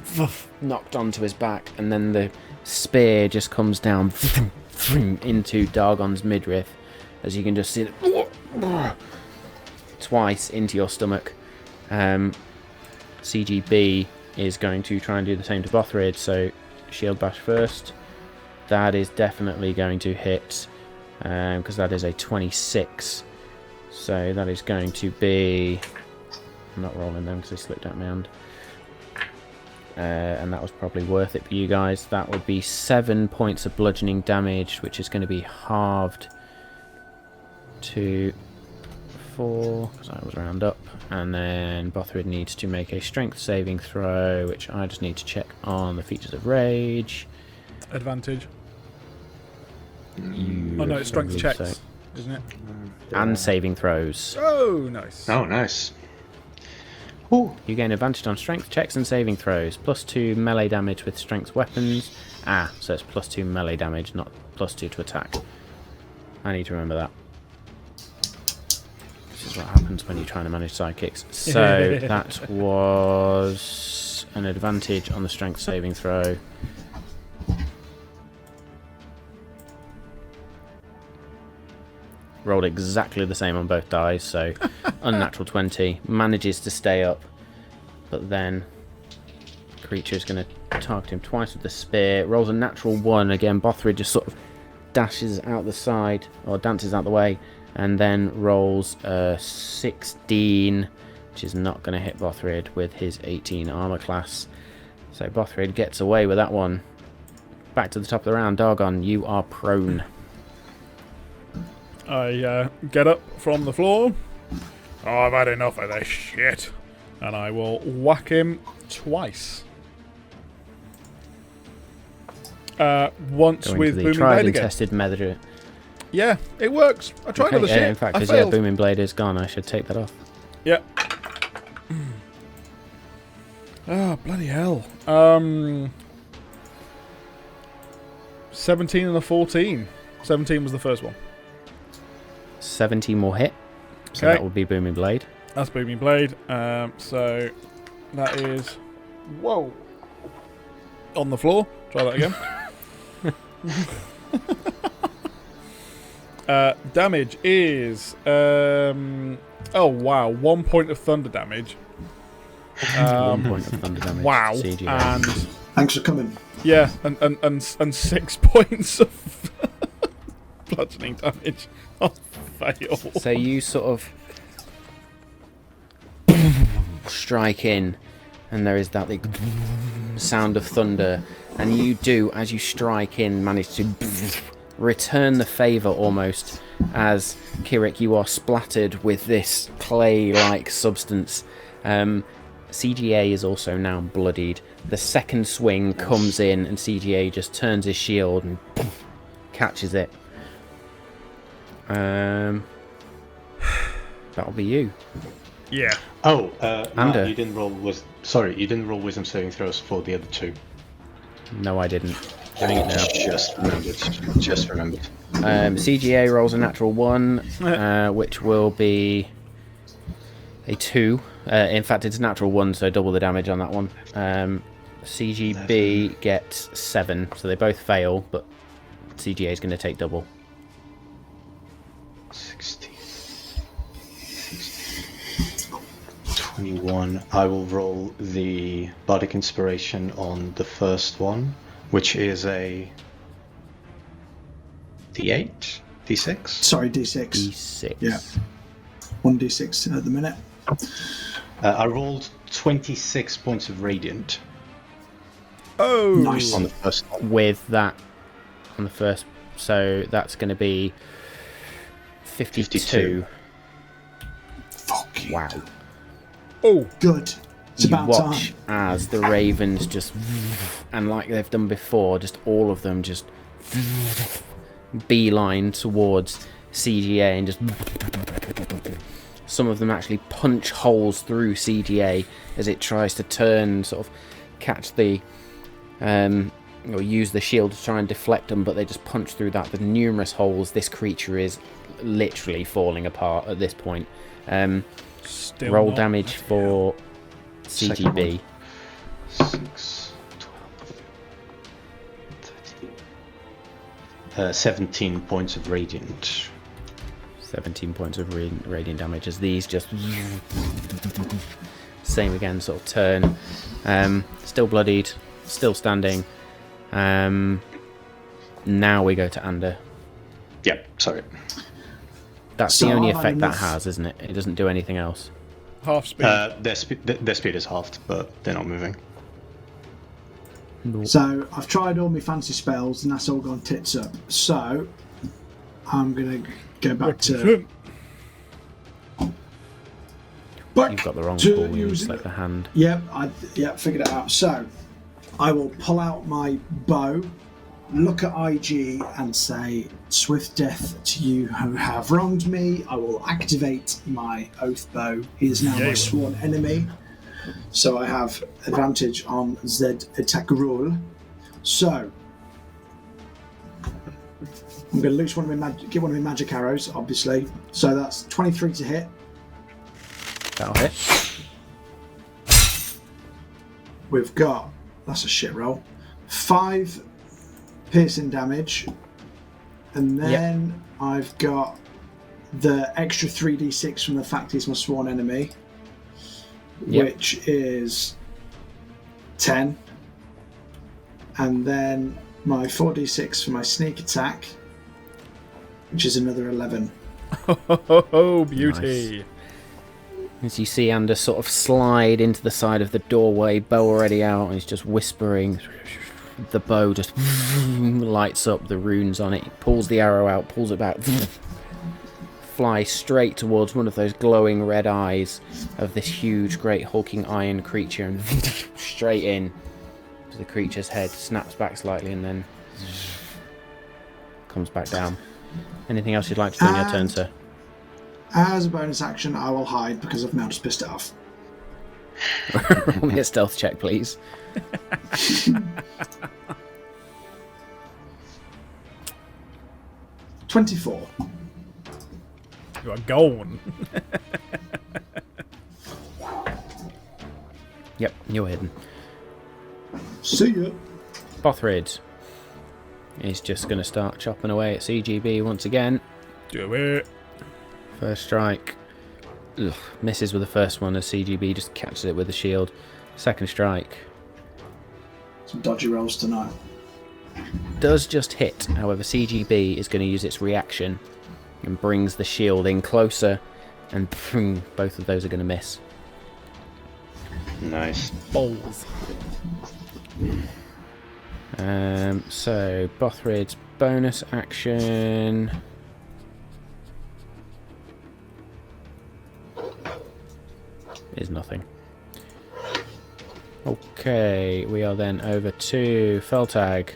knocked onto his back, and then the spear just comes down into Dargon's midriff, as you can just see it twice into your stomach. CGB is going to try and do the same to Bothrid, so shield bash first. That is definitely going to hit, because that is a 26. So that is going to be... I'm not rolling them because they slipped out my hand. And that was probably worth it for you guys. That would be 7 points of bludgeoning damage, which is going to be halved to 4, because I was round up. And then Bothrid needs to make a strength saving throw, which I just need to check on the features of rage. Advantage. You Oh no, it's strength believe checks, so. isn't it? And saving throws. Oh, nice. Oh, nice. Ooh. You gain advantage on strength checks and saving throws. +2 melee damage with strength weapons. So it's +2 melee damage, not +2 to attack. I need to remember that. This is what happens when you're trying to manage sidekicks. So that was an advantage on the strength saving throw. Rolled exactly the same on both dice, so unnatural 20. Manages to stay up, but then the creature is going to target him twice with the spear. Rolls a natural 1 again. Bothrid just sort of dashes out the side, or dances out the way, and then rolls a 16, which is not going to hit Bothrid with his 18 armor class. So Bothrid gets away with that one. Back to the top of the round. Dargon, you are prone. I get up from the floor. Oh, I've had enough of this shit. And I will whack him twice. Once Going with to the Booming tried Blade and again. tested method. Yeah, it works. I tried other shit. In fact, I because failed. Booming Blade is gone, I should take that off. Yeah. Ah, bloody hell. 17 and a 14. 17 was the first one. 17 more hit. So Okay. that would be Booming Blade. That's Booming Blade. So that is... Whoa. On the floor. Try that again. Damage is... oh, wow. 1 point of thunder damage. 1 point of thunder damage. Wow. CGI. And... Thanks for coming. Yeah, and 6 points of... bludgeoning damage. I'll fail. So you sort of strike in, and there is that like sound of thunder, and you do, as you strike in, manage to return the favour almost, as Kirik, you are splattered with this clay-like substance. CGA is also now bloodied. The second swing comes in, and CGA just turns his shield and catches it. That'll be you. Yeah. Oh, Ander. you didn't roll you didn't roll wisdom saving throws for the other two. No, I didn't. Doing it now. Just remembered. CGA rolls a natural 1, which will be a 2. In fact, it's a natural 1, so double the damage on that one. CGB gets 7, so they both fail, but CGA is going to take double. 16. 21. I will roll the Bardic Inspiration on the first one, which is a D8? D6? Sorry, D6. D6. Yeah. 1d6 at the minute. I rolled 26 points of Radiant Oh, Nice. on the first one. With that on the first, so that's going to be 52. Fuck you. Wow. Oh, Good. It's You about watch time. as the ravens just, and like they've done before, just all of them just beeline towards CGA and just. Some of them actually punch holes through CGA as it tries to turn, sort of catch the, or use the shield to try and deflect them, but they just punch through that. There's numerous holes. This creature is literally falling apart at this point. still Roll not damage dead. for Second CGB. 6, 12, 13. 17 points of Radiant. 17 points of radiant damage as these just same again, sort of turn. Still bloodied, still standing. Now we go to Ander. Yep, sorry. That's So the only I've had effect that enough- has, isn't it? It doesn't do anything else. Half speed. Their speed is halved, but they're not moving. So I've tried all my fancy spells and that's all gone tits up. So I'm going to go back to. Back You've got the wrong to tool, you using- select the hand. Yep, figured it out. So I will pull out my bow, look at IG and say, "Swift death to you who have wronged me." I will activate my oath bow. He is now Yeah, my you will. sworn enemy, so I have advantage on Z attack roll. So I'm going to loose one of my get one of my magic arrows, obviously. So that's 23 to hit. That'll hit. We've got, that's a shit roll, 5 piercing damage, and then I've got the extra 3d6 from the fact he's my sworn enemy, Yep. which is 10, and then my 4d6 for my sneak attack, which is another 11. Oh, beauty. As you see Ander sort of slide into the side of the doorway, bow already out, and he's just whispering. The bow just lights up the runes on it. He pulls the arrow out, pulls it back, flies straight towards one of those glowing red eyes of this huge, great hulking iron creature, and straight in to the creature's head, snaps back slightly, and then comes back down. Anything else you'd like to do on your turn, sir? As a bonus action, I will hide because I've now just pissed it off. Roll me a stealth check, please. $24. You are gone. Yep, you're hidden. See ya. Bothrid is just going to start chopping away at CGB once again. Do it. First strike. Ugh, misses with the first one as CGB just catches it with the shield. Second strike. Some dodgy rolls tonight. does just hit. However, CGB is going to use its reaction and brings the shield in closer, and both of those are going to miss. Nice. Balls. So Bothrid's bonus action is nothing. Okay, we are then over to Feltag,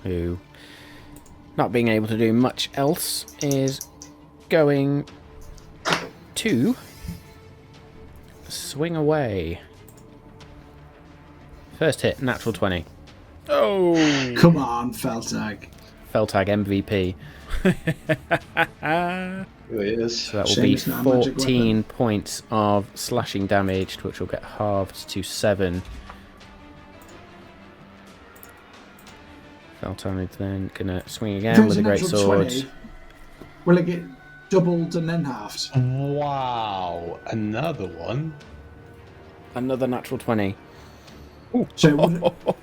who, not being able to do much else, is going to swing away. First hit, natural 20. Oh! Come on, Feltag. Feltag MVP. Yes. So that will Shame be it's not a magic 14 points of slashing damage, which will get halved to 7. Feltag is then going to swing If it again was with a a great natural sword. 20, will it get doubled and then halved? Wow, another one. Another natural 20. So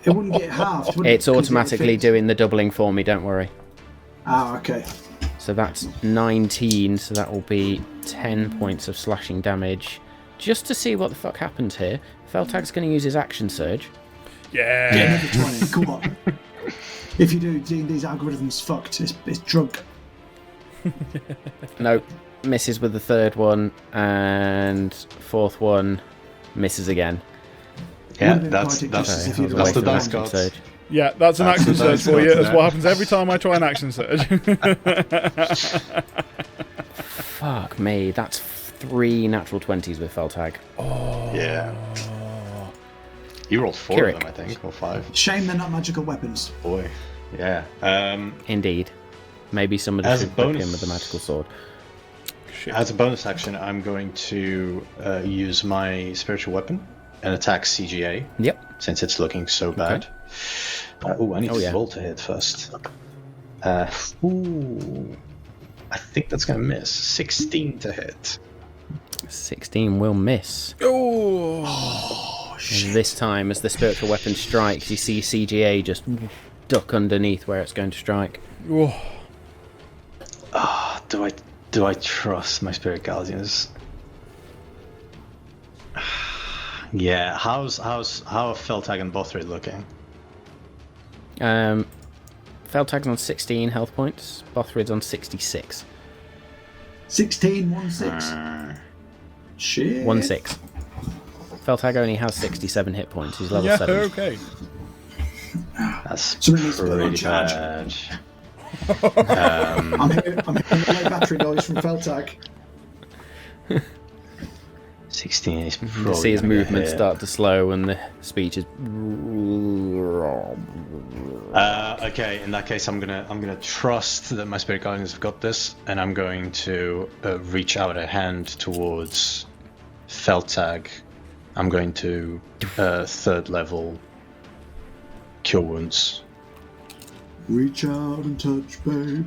it wouldn't get halved, would it? It's 'Cause automatically fits. doing the doubling for me, don't worry. Ah, okay. So that's 19, so that will be 10 points of slashing damage. Just to see what the fuck happens here, Feltag's going to use his action surge. Yeah! Get another 20, come on. If you do, D&D's algorithm's fucked. It's drunk. Nope, misses with the third one, and fourth one misses again. Yeah, Would've been that's poetic that's justice if I you'd was have that's away the from gone dice action gods. surge. Yeah, that's an That's action the surge dice for you. gods, That's yeah. what happens every time I try an action surge. Fuck me, that's 3 natural 20s with Feltag. Yeah. You rolled 4 Kirik. of them, I think, or 5. Shame they're not magical weapons. Boy. Yeah. Indeed. Maybe somebody As a should whip bonus- him with a magical sword. Shit. As a bonus action, I'm going to use my spiritual weapon and attack CGA, Yep. since it's looking so bad. I need Oh, to yeah. roll to hit first. Ooh. I think that's going to miss. 16 to hit. 16 will miss. Oh! And this time, as the spiritual weapon strikes, you see CGA just duck underneath where it's going to strike. Oh. Do I trust my spirit guardians? Yeah. How are Feltag and Bothrid looking? Feltag's on 16 health points. Bothrid's on 66. 16, 1, 6. Shit. 1-6. Feltag only has 67 hit points. He's level Yeah, 7. okay. That's Somebody needs to put it on pretty charge. bad. I'm hearing the low battery noise from Feltag. 16 is You probably see his gonna get movement hit. start to slow and the speech is... Okay, in that case, I'm gonna trust that my spirit guardians have got this, and I'm going to reach out a hand towards Feltag. I'm going to 3rd level cure wounds. Reach out and touch, babe.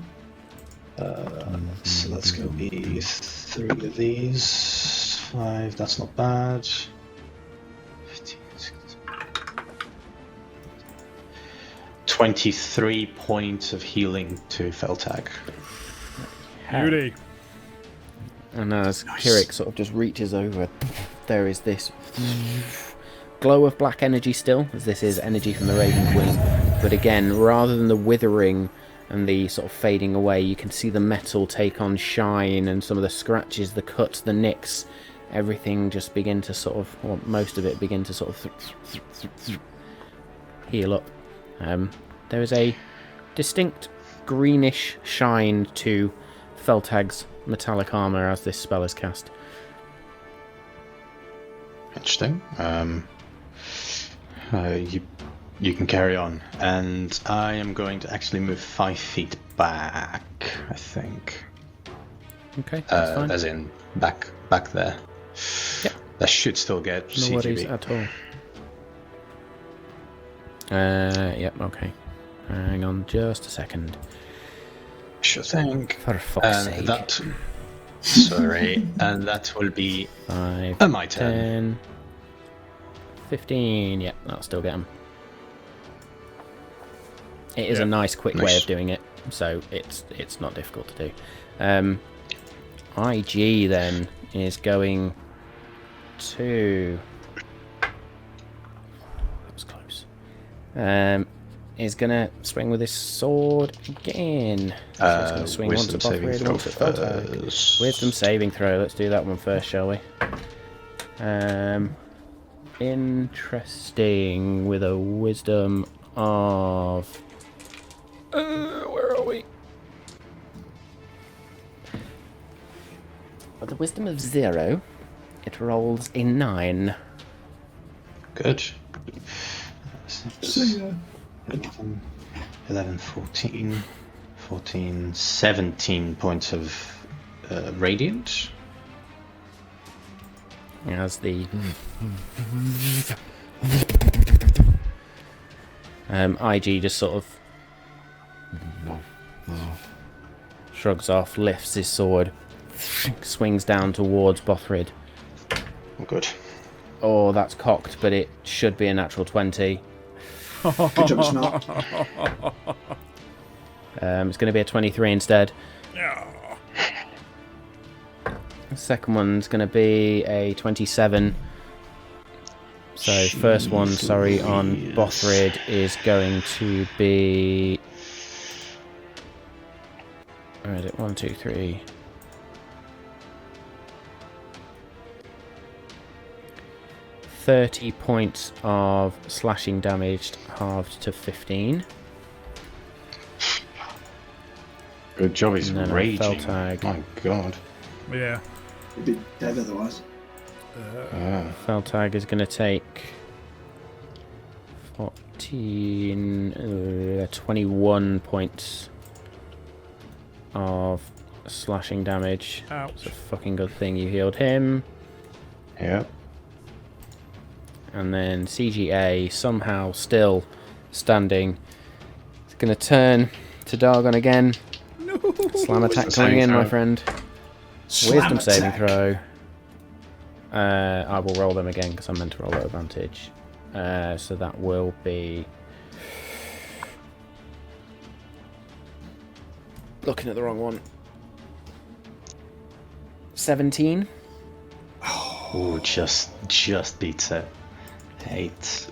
So that's gonna be 3 of these. 5. That's not bad. 15, 16. 23 points of healing to Feltag. Beauty. And as Kirik sort of just reaches over, there is this glow of black energy still, as this is energy from the Raven Queen. But again, rather than the withering and the sort of fading away, you can see the metal take on shine, and some of the scratches, the cuts, the nicks, everything just begin to sort of, or most of it begin to sort of heal up. There is a distinct greenish shine to Feltag's metallic armor as this spell is cast. Interesting. You can carry on, and I am going to actually move 5 feet back. I think, Okay, that's fine. as in back there. Yep. That should still get No worries CGB. at all. Yep, okay. Hang on just a second. Sure thing. For fuck's And sake. that. Sorry, and that will be 5, my turn. 10, 15. Yep, that'll still get him. It is a nice, quick way Nice. of doing it, so it's not difficult to do. IG then is going to... That was close. Is going to swing with his sword again. So it's going to swing once Wisdom at saving Bothrid, throw once at Feltag. first. Wisdom saving throw. Let's do that one first, shall we? Interesting. With a wisdom of... where are we? With a wisdom of 0, it rolls a 9. Good. So, yeah. 11, 14, 17 points of radiant. As the IG just sort of shrugs off, lifts his sword, swings down towards Bothrid. Oh, good. Oh, that's cocked, but it should be a natural 20. Good job, it's not. It's going to be a 23 instead. The second one's going to be a 27. So first one, sorry, on Bothrid is going to be... Where is it? 1, 2, 3... 30 points of slashing damage, halved to 15. Good job, he's And then a raging. Feltag. My god. Yeah. He'd be dead otherwise. Feltag is going to take 21 points of slashing damage. Ouch. It's a fucking good thing you healed him. Yep. And then CGA, somehow still standing, is going to turn to Dargon again. No. Slam attack Wisdom coming in, saving my throw. friend. Slam Wisdom saving attack. throw. I will roll them again because I meant to roll at advantage. So that will be... Looking at the wrong one. 17. Oh, just beats it. 8.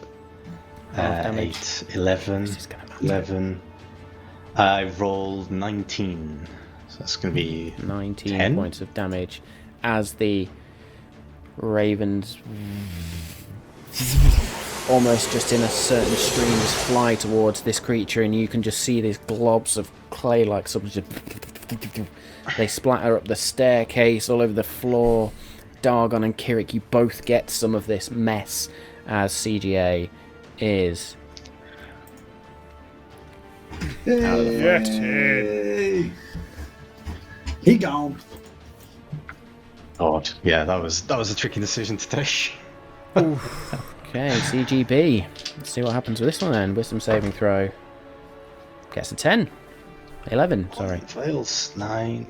Half damage. 8, 11, This is gonna matter. 11. I rolled 19. So that's going to be 19 10? points of damage as the ravens almost just in a certain stream just fly towards this creature, and you can just see these globs of clay like substance. They splatter up the staircase, all over the floor. Dargon and Kirik, you both get some of this mess as CGA is out of the Get fight. Hey. He gone. God. Yeah, that was a tricky decision to take. Okay, CGB. Let's see what happens with this one then. Wisdom saving throw. Gets a 10. 11, sorry. Fails 9.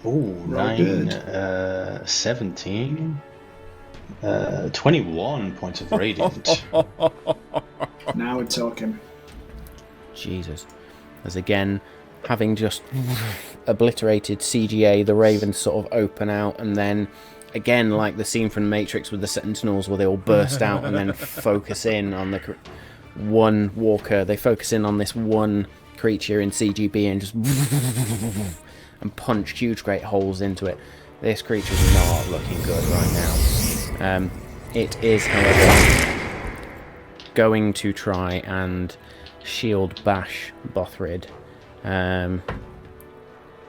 Oh, Roll 9. good. 17. 21 points of radiant. Now we're talking. Jesus. As again, having just obliterated CGA, the ravens sort of open out, and then again, like the scene from Matrix with the Sentinels, where they all burst out and then focus in on the one walker. They focus in on this one creature in CGB and just and punch huge great holes into it. This creature's not looking good right now. It is, however, going to try and shield bash Bothrid.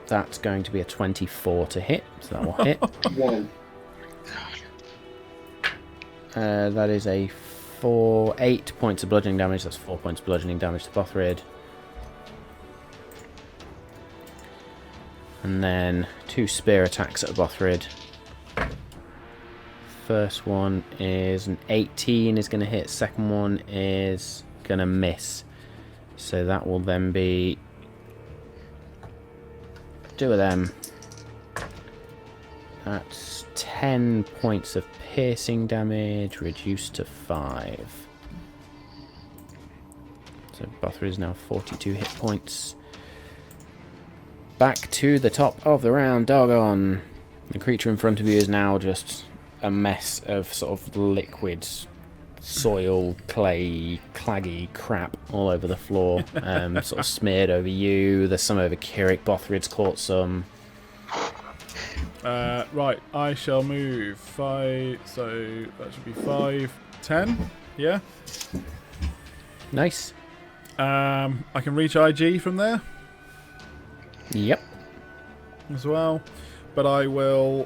That's going to be a 24 to hit, so that will hit. Whoa. That is a 8 points of bludgeoning damage. That's 4 points of bludgeoning damage to Bothrid. And then 2 spear attacks at Bothrid. First one is an 18, is going to hit. Second one is going to miss. So that will then be 2 of them. That's 10 points of piercing damage, reduced to 5. So Bothrid is now 42 hit points. Back to the top of the round, Dargon. The creature in front of you is now just a mess of sort of liquid, soil, clay, claggy crap all over the floor, sort of smeared over you. There's some over Kirik. Bothrid's caught some. Right, I shall move 5, so that should be 5, 10, yeah? Nice. I can reach IG from there Yep. as well, but I will...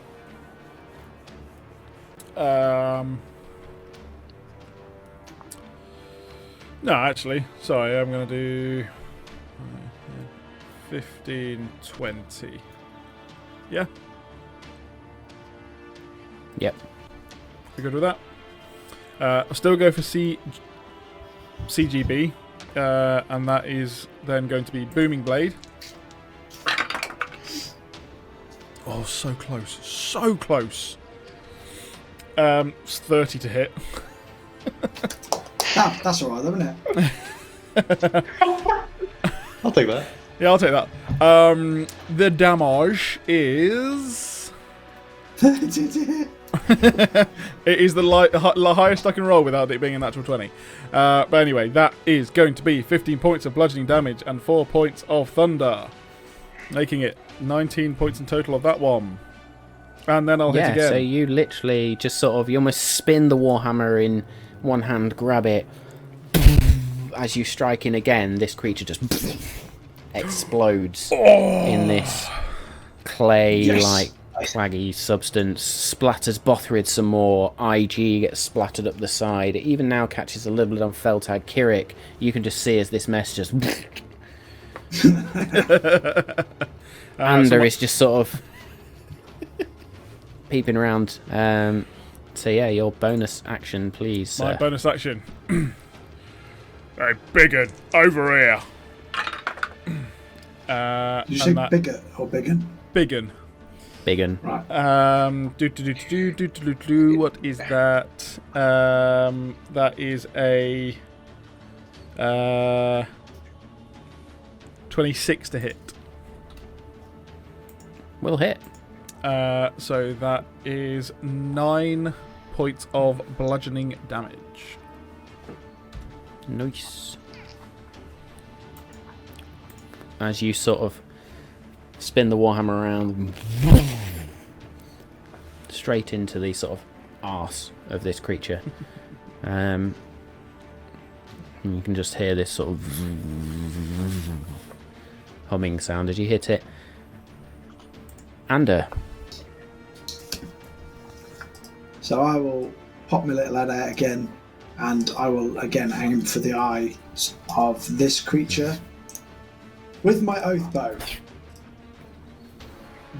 no, actually, sorry, I'm going to do 15, 20. Yeah? Yep. You good with that? I'll still go for CGB, and that is then going to be Booming Blade. Oh, so close. So close. It's 30 to hit. That's alright, isn't it? I'll take that. Yeah, I'll take that. The damage is... it is the highest I can roll without it being a natural 20. But anyway, that is going to be 15 points of bludgeoning damage and 4 points of thunder, making it 19 points in total of that one. And then I'll hit again. So you literally just sort of, you almost spin the Warhammer in one hand, grab it. As you strike in again, this creature just explodes in this clay-like claggy substance, splatters Bothrid some more. IG gets splattered up the side. It even now catches a little bit on Feltag. Kirik, you can just see as this mess just... Ander is just sort of peeping around. So yeah, your bonus action, please. My bonus action. Hey, Biggin, over here. Did you say bigger or biggin? Biggin. Biggin. Right. What is that? That is a 26 to hit. Will hit. So that is 9 points of bludgeoning damage. Nice. As you sort of spin the Warhammer around straight into the sort of arse of this creature. And you can just hear this sort of humming sound as you hit it. Ander. So I will pop my little head out again, and I will again aim for the eye of this creature with my oath bow.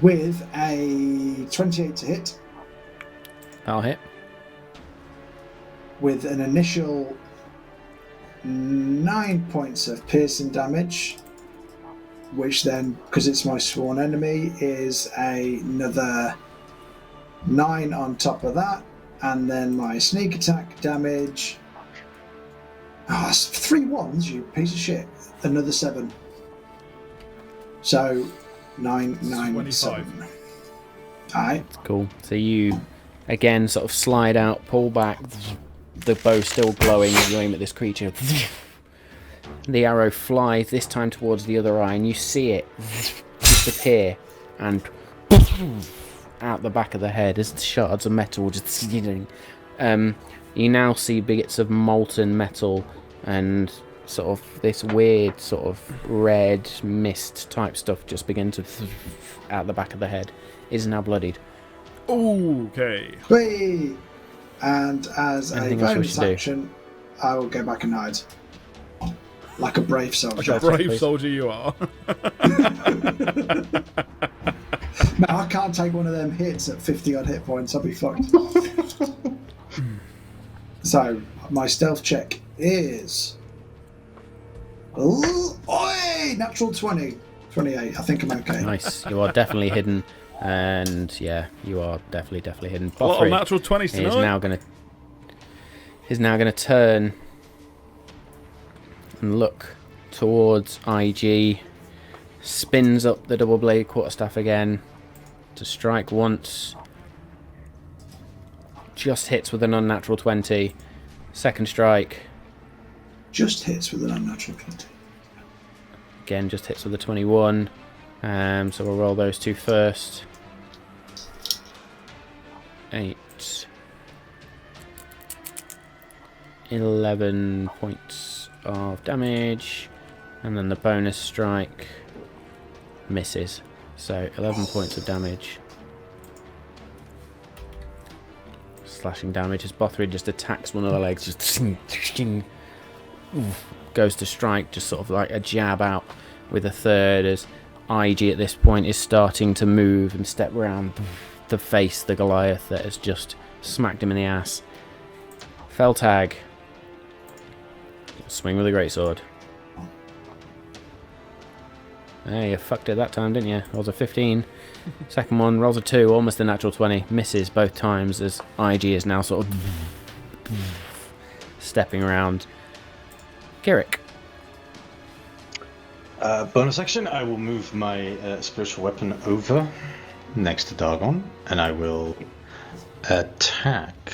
With a 28 to hit. I'll hit. With an initial 9 points of piercing damage, which then, because it's my sworn enemy, is another 9 on top of that, and then my sneak attack damage. It's 3 ones, you piece of shit. Another 7. So 9, 25. 7. Alright. Cool. So you again sort of slide out, pull back, the bow still glowing as you aim at this creature. The arrow flies, this time towards the other eye, and you see it disappear and out the back of the head as the shards of metal just you now see bits of molten metal and sort of this weird sort of red mist type stuff just begin to out the back of the head. Is now bloodied. Okay. Whee! And as Anything a else we bonus should do? action, I will go back and hide. Like a brave soldier. Like a brave soldier you are. No, I can't take one of them hits at 50 odd hit points. I'll be fucked. So, my stealth check is... Oi! Natural 20. 28. I think I'm okay. Nice. You are definitely hidden. And yeah, you are definitely hidden. A lot of Bothrid natural 20s tonight. is now gonna turn and look towards IG. Spins up the double blade quarterstaff again to strike once. Just hits with an unnatural 20. Second strike. Just hits with an unnatural 20. Again, just hits with a 21. So we'll roll those two first. 8. 11 points of damage. And then the bonus strike misses. So 11 points of damage. Slashing damage as Bothrid just attacks one of the legs. Just goes to strike, just sort of like a jab out with a third as IG at this point is starting to move and step around to face the Goliath that has just smacked him in the ass. Feltag. Swing with a greatsword. Hey, you fucked it that time, didn't you? Rolls a 15. Second one, rolls a 2, almost a natural 20. Misses both times as IG is now sort of stepping around. Kirik. Bonus action, I will move my spiritual weapon over next to Dargon, and I will attack.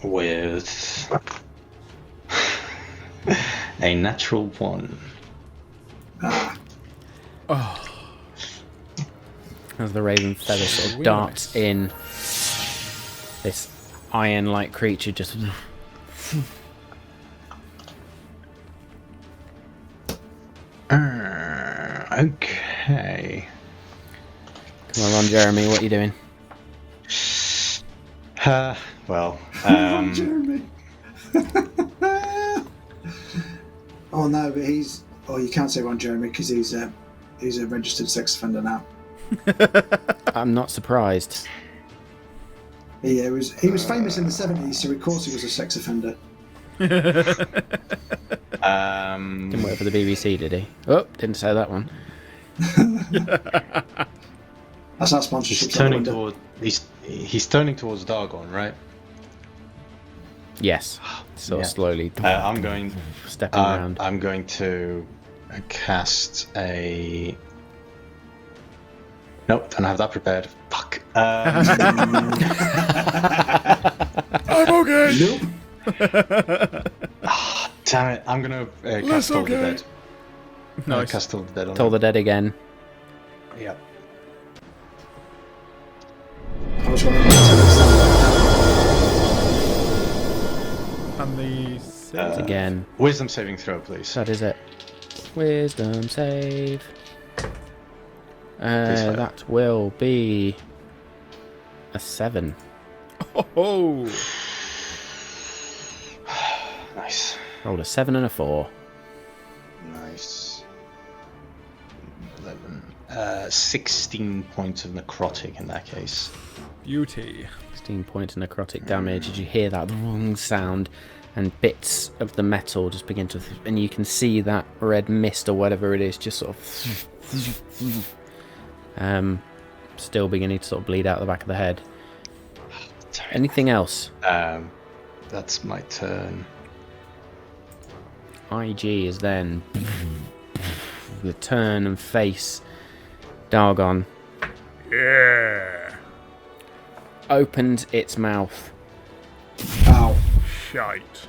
With a natural 1. As the raven feather sort of darts in, this iron-like creature just Okay. Come on, Jeremy, what are you doing? Well, Jeremy. Oh no, but he's. Oh, you can't say Ron Jeremy because he's a registered sex offender now. I'm not surprised. He was famous in the 70s, so of course he was a sex offender. Didn't work for the BBC, did he? Oh, didn't say that one. That's our sponsorship. He's turning towards Dargon, right? Yes. So slowly. I'm going stepping around. I'm going to cast a. Nope, don't have that prepared. Fuck. I'm okay. Nope. Damn it! I'm gonna cast Toll the Dead. Nice. Cast Toll the Dead on Toll him. the Dead again. Yep. I was going to And the six. Again. Wisdom saving throw, please. That is it. Wisdom save. fail. That will be a 7. Oh, Nice. Rolled a 7 and a 4. Nice. 11. 16 points of necrotic in that case. beauty. 16 points of necrotic damage. Did you hear that wrong sound? And bits of the metal just begin to... and you can see that red mist or whatever it is just sort of... still beginning to sort of bleed out the back of the head. Anything else? That's my turn. IG is then... the turn and face Dargon. Yeah. Opened its mouth. Ow. Shite.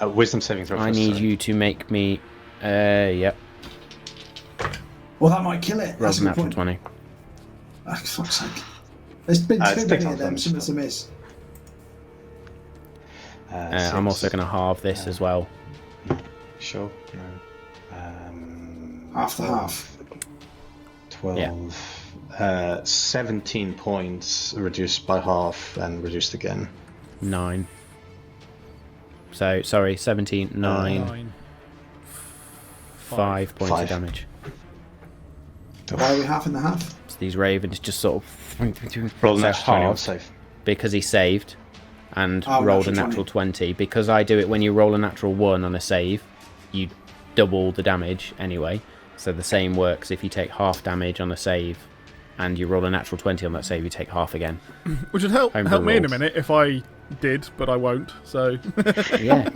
Wisdom saving throw. I first, need sorry. you to make me... yep. Well, that might kill it. Roll That's a a good natural point. 20. Oh, for fuck's sake. There's been It's too big many of them, damage. something's amiss. I'm also going to halve this as well. Sure. No. Half the half. 12. 17 points reduced by half and reduced again. 9. So, sorry, 17, 9, 5 points of 5. damage. Why are we half and a half? So these ravens just sort of... Roll so an 20 on halved save. because he saved and Oh, rolled a natural natural 20. Because I do it when you roll a natural 1 on a save, you double the damage anyway. So the same works if you take half damage on a save and you roll a natural 20 on that save, you take half again. Which would help Homebrew me in a rules. minute if I did, but I won't. So Yeah.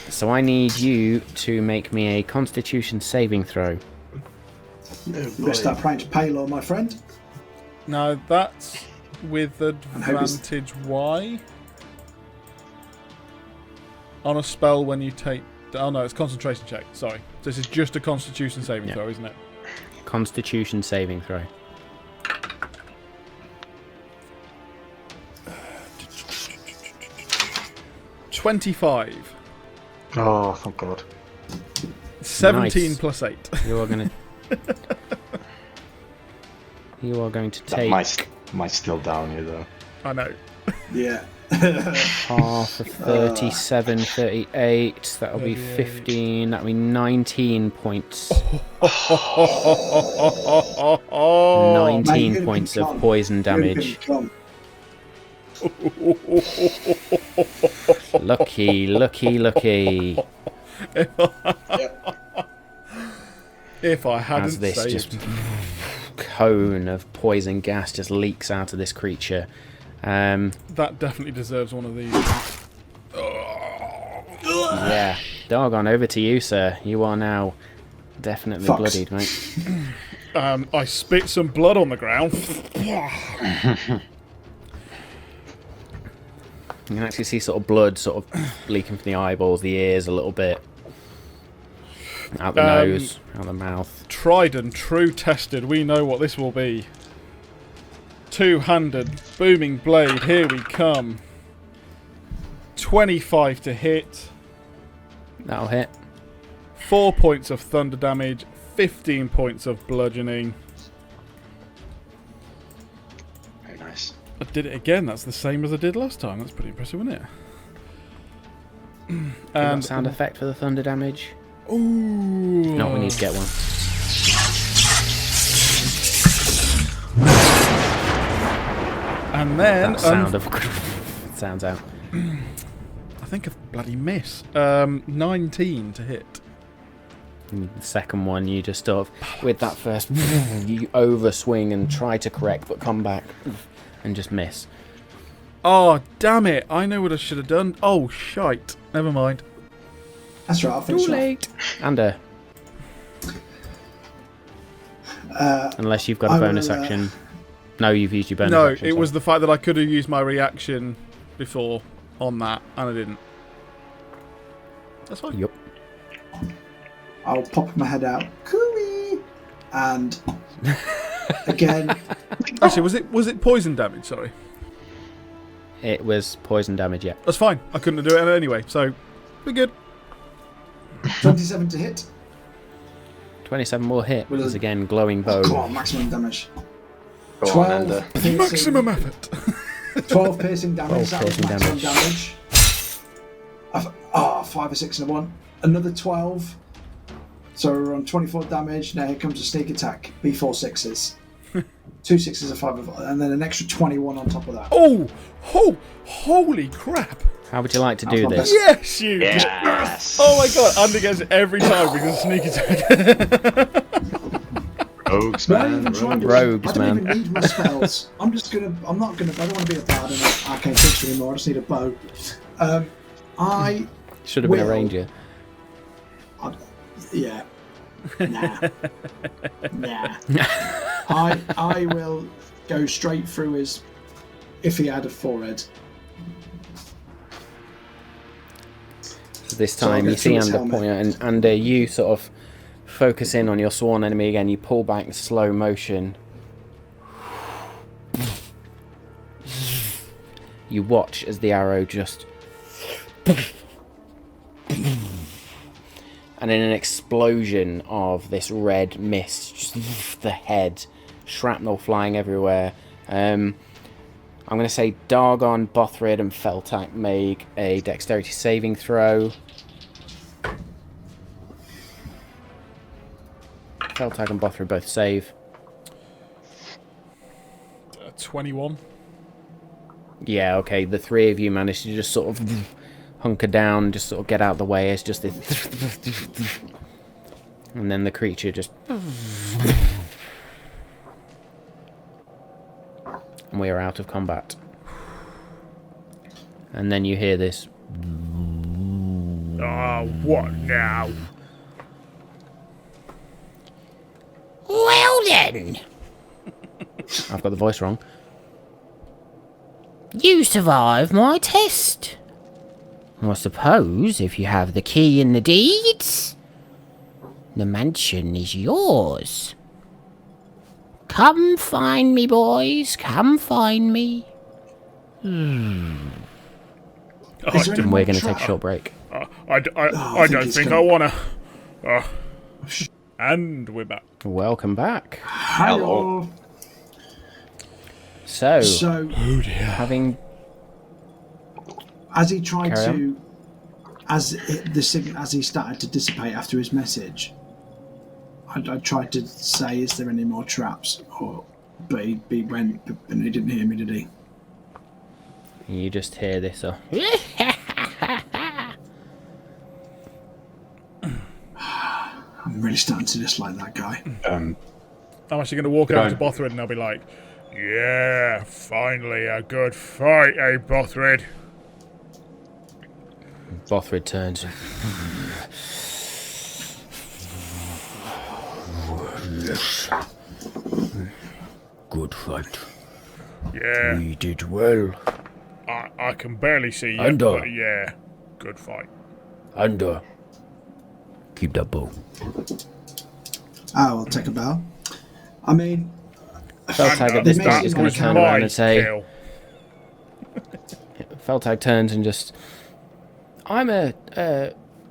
So I need you to make me a Constitution saving throw. You better start praying to Palor, my friend. now that's with advantage. Why? On a spell when you take. Oh no, it's concentration check. Sorry, this is just a Constitution saving throw, isn't it? Constitution saving throw. $25. Oh, thank God. 17 Nice. plus 8. You are going to. You are going to That take might still down you though. I know. Yeah. half of 37, 38. That'll be 15. That'll be 19 points. 19 Mate, you're points gonna of be poison You're gonna damage. come. Lucky, lucky, lucky. If I hadn't As this saved. just cone of poison gas just leaks out of this creature. That definitely deserves one of these. Yeah. Doggone, over to you, sir. You are now definitely Fox. bloodied, mate. I spit some blood on the ground. You can actually see sort of blood sort of leaking from the eyeballs, the ears a little bit. Out the nose, out the mouth. Tried and true tested. We know what this will be. Two-handed booming blade. Here we come. 25 to hit. That'll hit. 4 points of thunder damage. 15 points of bludgeoning. Very nice. I did it again. That's the same as I did last time. That's pretty impressive, isn't it? And sound effect for the thunder damage? Ooh. No, we need to get one. And then That sound of sounds out. I think a bloody miss. 19 to hit. And the second one, you just sort of, with that first, you overswing and try to correct, but come back and just miss. Oh, damn it. I know what I should have done. Oh, shite. Never mind. That's right, I'll finish Too off. late. And unless you've got a I will, bonus action. No, you've used your bonus No, action. it sorry. was the fact that I could have used my reaction before on that, and I didn't. That's fine. Yup. I'll pop my head out. Cooey! And again, Actually, was it poison damage? Sorry. It was poison damage, yeah. That's fine. I couldn't do it anyway, so we're good. 27 to hit. 27 will hit. With a- Is again glowing bow. Come on, maximum damage. Go on, 12 Ender. piercing, Maximum effort. 12 piercing damage. 12 That was piercing maximum damage. 5 or 6 in a 1. Another 12. So we're on 24 damage. Now here comes a sneak attack. B4 sixes. 2 6s, a 5, and then an extra 21 on top of that. Oh, holy crap! How would you like to do That's my this? Yes, you. Yes. Oh my god, Andy gets it every time because of sneak attack. Rogues, Why man. even trying to? Rogues, I don't man. even need my spells. I don't want to be a paladin or arcane trickster anymore. I just need a bow. I Should have been a Will. ranger. Yeah. Nah. I will go straight through his. If he had a forehead. So this So I'll time go you see through his Ander helmet. point out, and Ander, you sort of focus in on your sworn enemy again. You pull back in slow motion. You watch as the arrow just. And in an explosion of this red mist, just the head, shrapnel flying everywhere. I'm going to say Dargon, Bothrid, and Feltak make a dexterity saving throw. Feltak and Bothrid both save. 21. Yeah, okay, the three of you manage to just sort of hunker down, just sort of get out of the way. It's just this. And then the creature just. And we are out of combat. and then you hear this. Oh, what now? Well then, I've got the voice wrong. you survived my test. I suppose if you have the key and the deeds, the mansion is yours. Come find me, boys. Come find me. Is there any And more we're going to take a trap? short break. I don't it's think gonna- I wanna. And we're back. Welcome back. Hello. So, So, having as he tried Carry to, as he started to dissipate after his message, I tried to say, "Is there any more traps?" But he went, and he didn't hear me, did he? you just hear this, I'm really starting to dislike that guy. I'm actually going to walk over to Right. Bothrid and I'll be like, yeah, finally a good fight, eh, Bothrid? Bothrid turns. Good fight. Yeah, We did well. I can barely see you, And, but yeah, good fight. And, keep that bow. I'll take a bow. I mean, Feltag at They this make point is it going was to turn my around and say, kill. Feltag turns and just, I'm a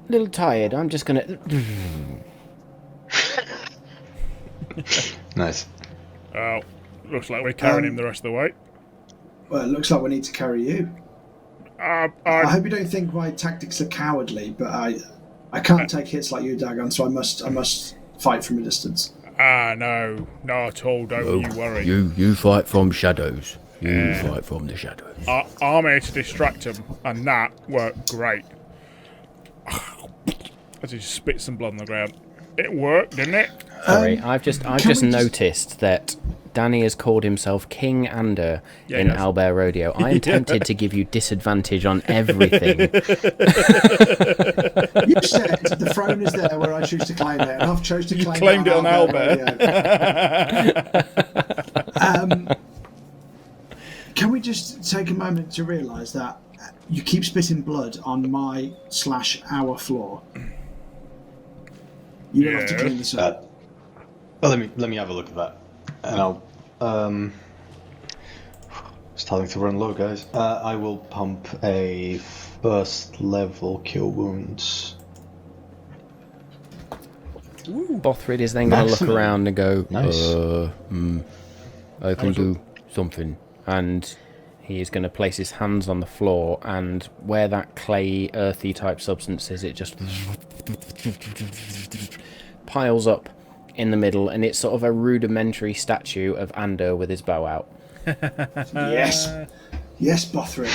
little tired. I'm just going to. Nice. Oh, looks like we're carrying him the rest of the way. well, it looks like we need to carry you. I hope you don't think my tactics are cowardly, but I can't take hits like you, Dagon. So I must fight from a distance. No, not at all, don't you worry. You fight from shadows. You fight from the shadows. I'm here to distract him, and that worked great. As he spits some blood on the ground. It worked, didn't it? Sorry, I've just we just- noticed that Danny has called himself King Ander in yes. Owlbear Rodeo. I am tempted to give you disadvantage on everything. You said the throne is there where I choose to claim it, and I've chose to claim claimed it on Albert. Can we just take a moment to realise that you keep spitting blood on my/our floor? You don't have to Yes. clean this up. Well, let me have a look at that, and I'll starting to run low, guys. I will pump a first level cure wounds. Bothrid is then going to look Maximum. around and go, Nice. I can do something. And he is going to place his hands on the floor, and where that clay, earthy type substance is, it just piles up in the middle, and it's sort of a rudimentary statue of Ander with his bow out. Yes, yes, Bothrid.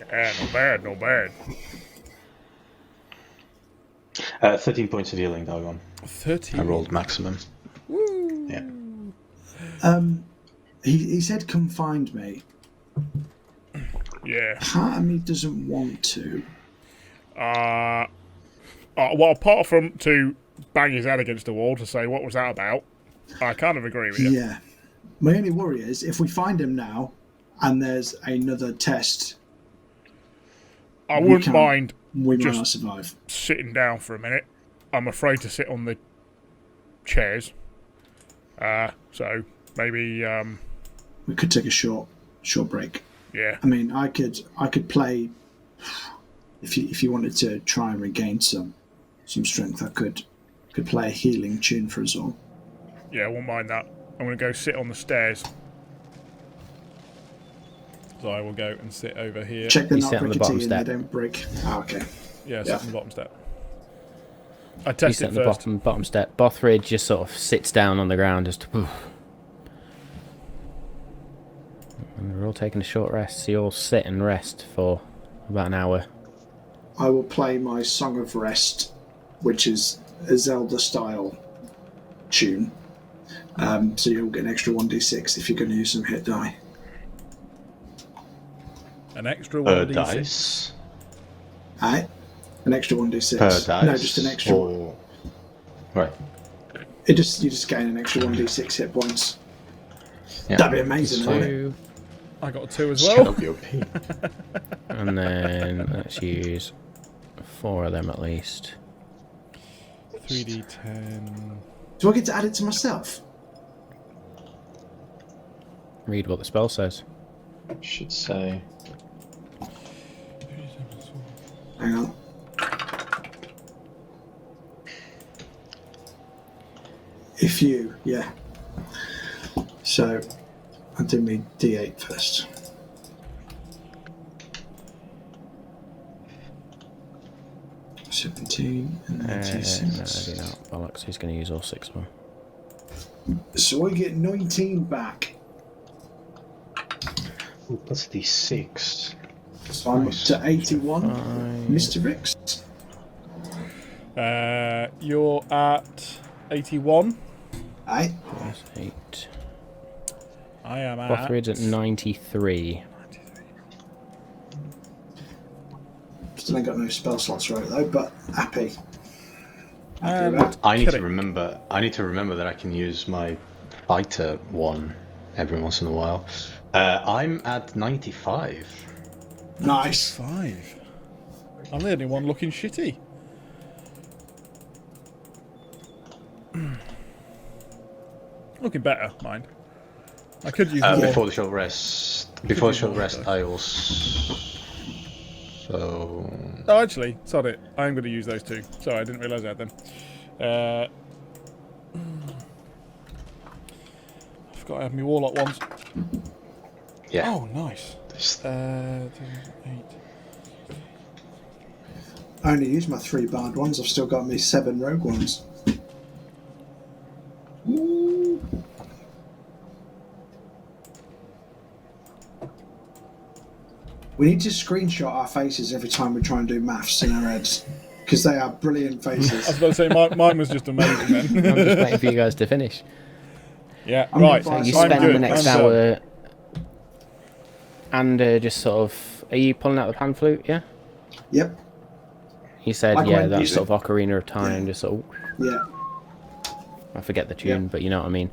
Yeah, not bad, not bad. 13 points of healing, Dagon. 13. I rolled maximum. Yeah. He said, "Come find me." Yeah. Part of me doesn't want to. Well, apart from to bang his head against the wall to say, what was that about? I kind of agree with you. Yeah. My only worry is if we find him now, and there's another test, I we wouldn't can't- mind we might Just- not survive. sitting down for a minute. I'm afraid to sit on the chairs. So maybe, We could take a short break. yeah. I mean, I could play if you wanted to try and regain some strength. I could play a healing tune for us all. Yeah, I won't mind that. I'm going to go sit on the stairs. So I will go and sit over here. Check they're You not sit on the bottom rickety and step. they don't break. Oh, okay. Yeah, sit Yeah. on the bottom step. I You test sit it on the first. bottom step. Bothrid just sort of sits down on the ground, just. And we're all taking a short rest, so you all sit and rest for about an hour. I will play my Song of Rest, which is a Zelda style tune. So you'll get an extra 1d6 if you're going to use some hit die. An extra Per 1d6. dice. Alright. An extra 1d6. Per dice. No, just an extra one. or... Right. You just gain an extra 1d6 hit points. Yeah. That'd be amazing, wouldn't it? 2, I got a 2 as It's well. gonna be okay. and then let's use 4 of them at least. 3d10. Do I get to add it to myself? Read what the spell says. Should say. Hang on. If you, yeah. So, I'll do me d8 first. $17 and then No, d6. do not. Bollocks, he's going to use all 6 of them. So I get 19 back. Ooh, plus d6. So I'm up to 81. Mr. Rix. You're at 81. Aye. Plus 8. I am at... Bothrid's at 93. Still ain't got no spell slots right though, but happy. Happy And with that. I need to Kidding. remember. I need to remember that I can use my fighter one every once in a while. I'm at 95. Nice. 5. I'm the only one looking shitty. Looking better, mind. I could use more. Before the short rest. Before the short rest, I also. So. Oh, actually, sorry. I'm going to use those 2. Sorry, I didn't realise I had them. I forgot I had my warlock ones. Yeah. Oh, nice. 8. I only used my 3 bard ones. I've still got me 7 rogue ones. Ooh. We need to screenshot our faces every time we try and do maths in our heads, because they are brilliant I was faces. about to say, mine was just amazing then. I'm just waiting for you guys to finish. Yeah, I'm right. gonna buy You I'm spend good. the next I'm hour and just sort of... Are you pulling out the pan flute, yeah? Yep. You said, Like yeah, when that you- sort of Ocarina of Time, Yeah. just sort of... Yeah. I forget the tune, Yeah. but you know what I mean.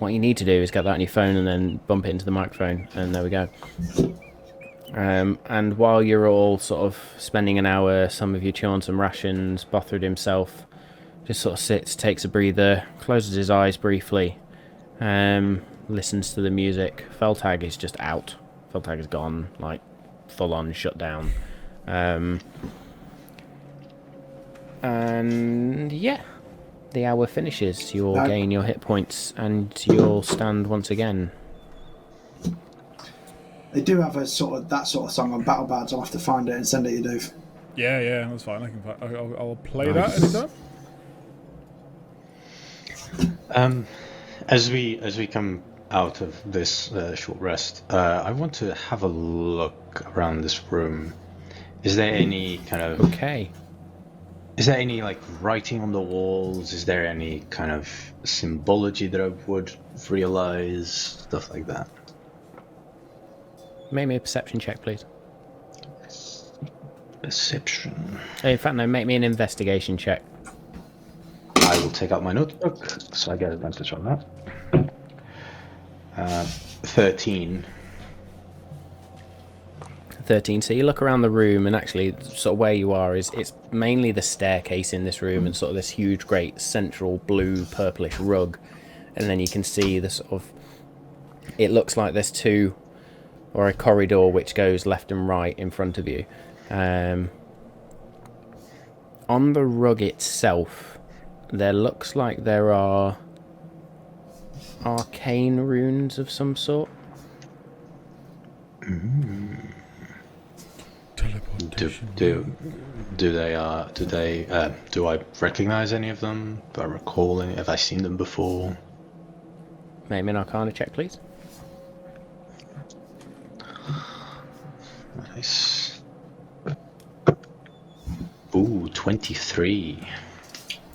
What you need to do is get that on your phone and then bump it into the microphone, and there we go. And while you're all sort of spending an hour, some of you chew on some rations, Bothrid himself just sort of sits, takes a breather, closes his eyes briefly, listens to the music. Feltag is just out. Feltag is gone, like full on shut down. And yeah, the hour finishes. You'll No. gain your hit points and you'll stand once again. They do have a sort of that sort of song on Battle Bards. I'll have to find it and send it to you, Dave. Yeah, that's fine. I can. I'll play Nice. that anytime. As we come out of this short rest, I want to have a look around this room. Is there any kind of? Okay. Is there any like writing on the walls? Is there any kind of symbology that I would realize? Stuff like that. Make me a perception check, please. Perception. In fact, no, make me an investigation check. I will take out my notebook, so I get advantage on that. 13. 13. So you look around the room, and actually, sort of where you are is it's mainly the staircase in this room, and sort of this huge, great central blue, purplish rug, and then you can see the sort of. It looks like there's two, or a corridor which goes left and right in front of you. On the rug itself, there looks like there are arcane runes of some sort. Do I recognize any of them? Do I recall any? Have I seen them before? Make me an Arcana check, please. Nice. Ooh, 23.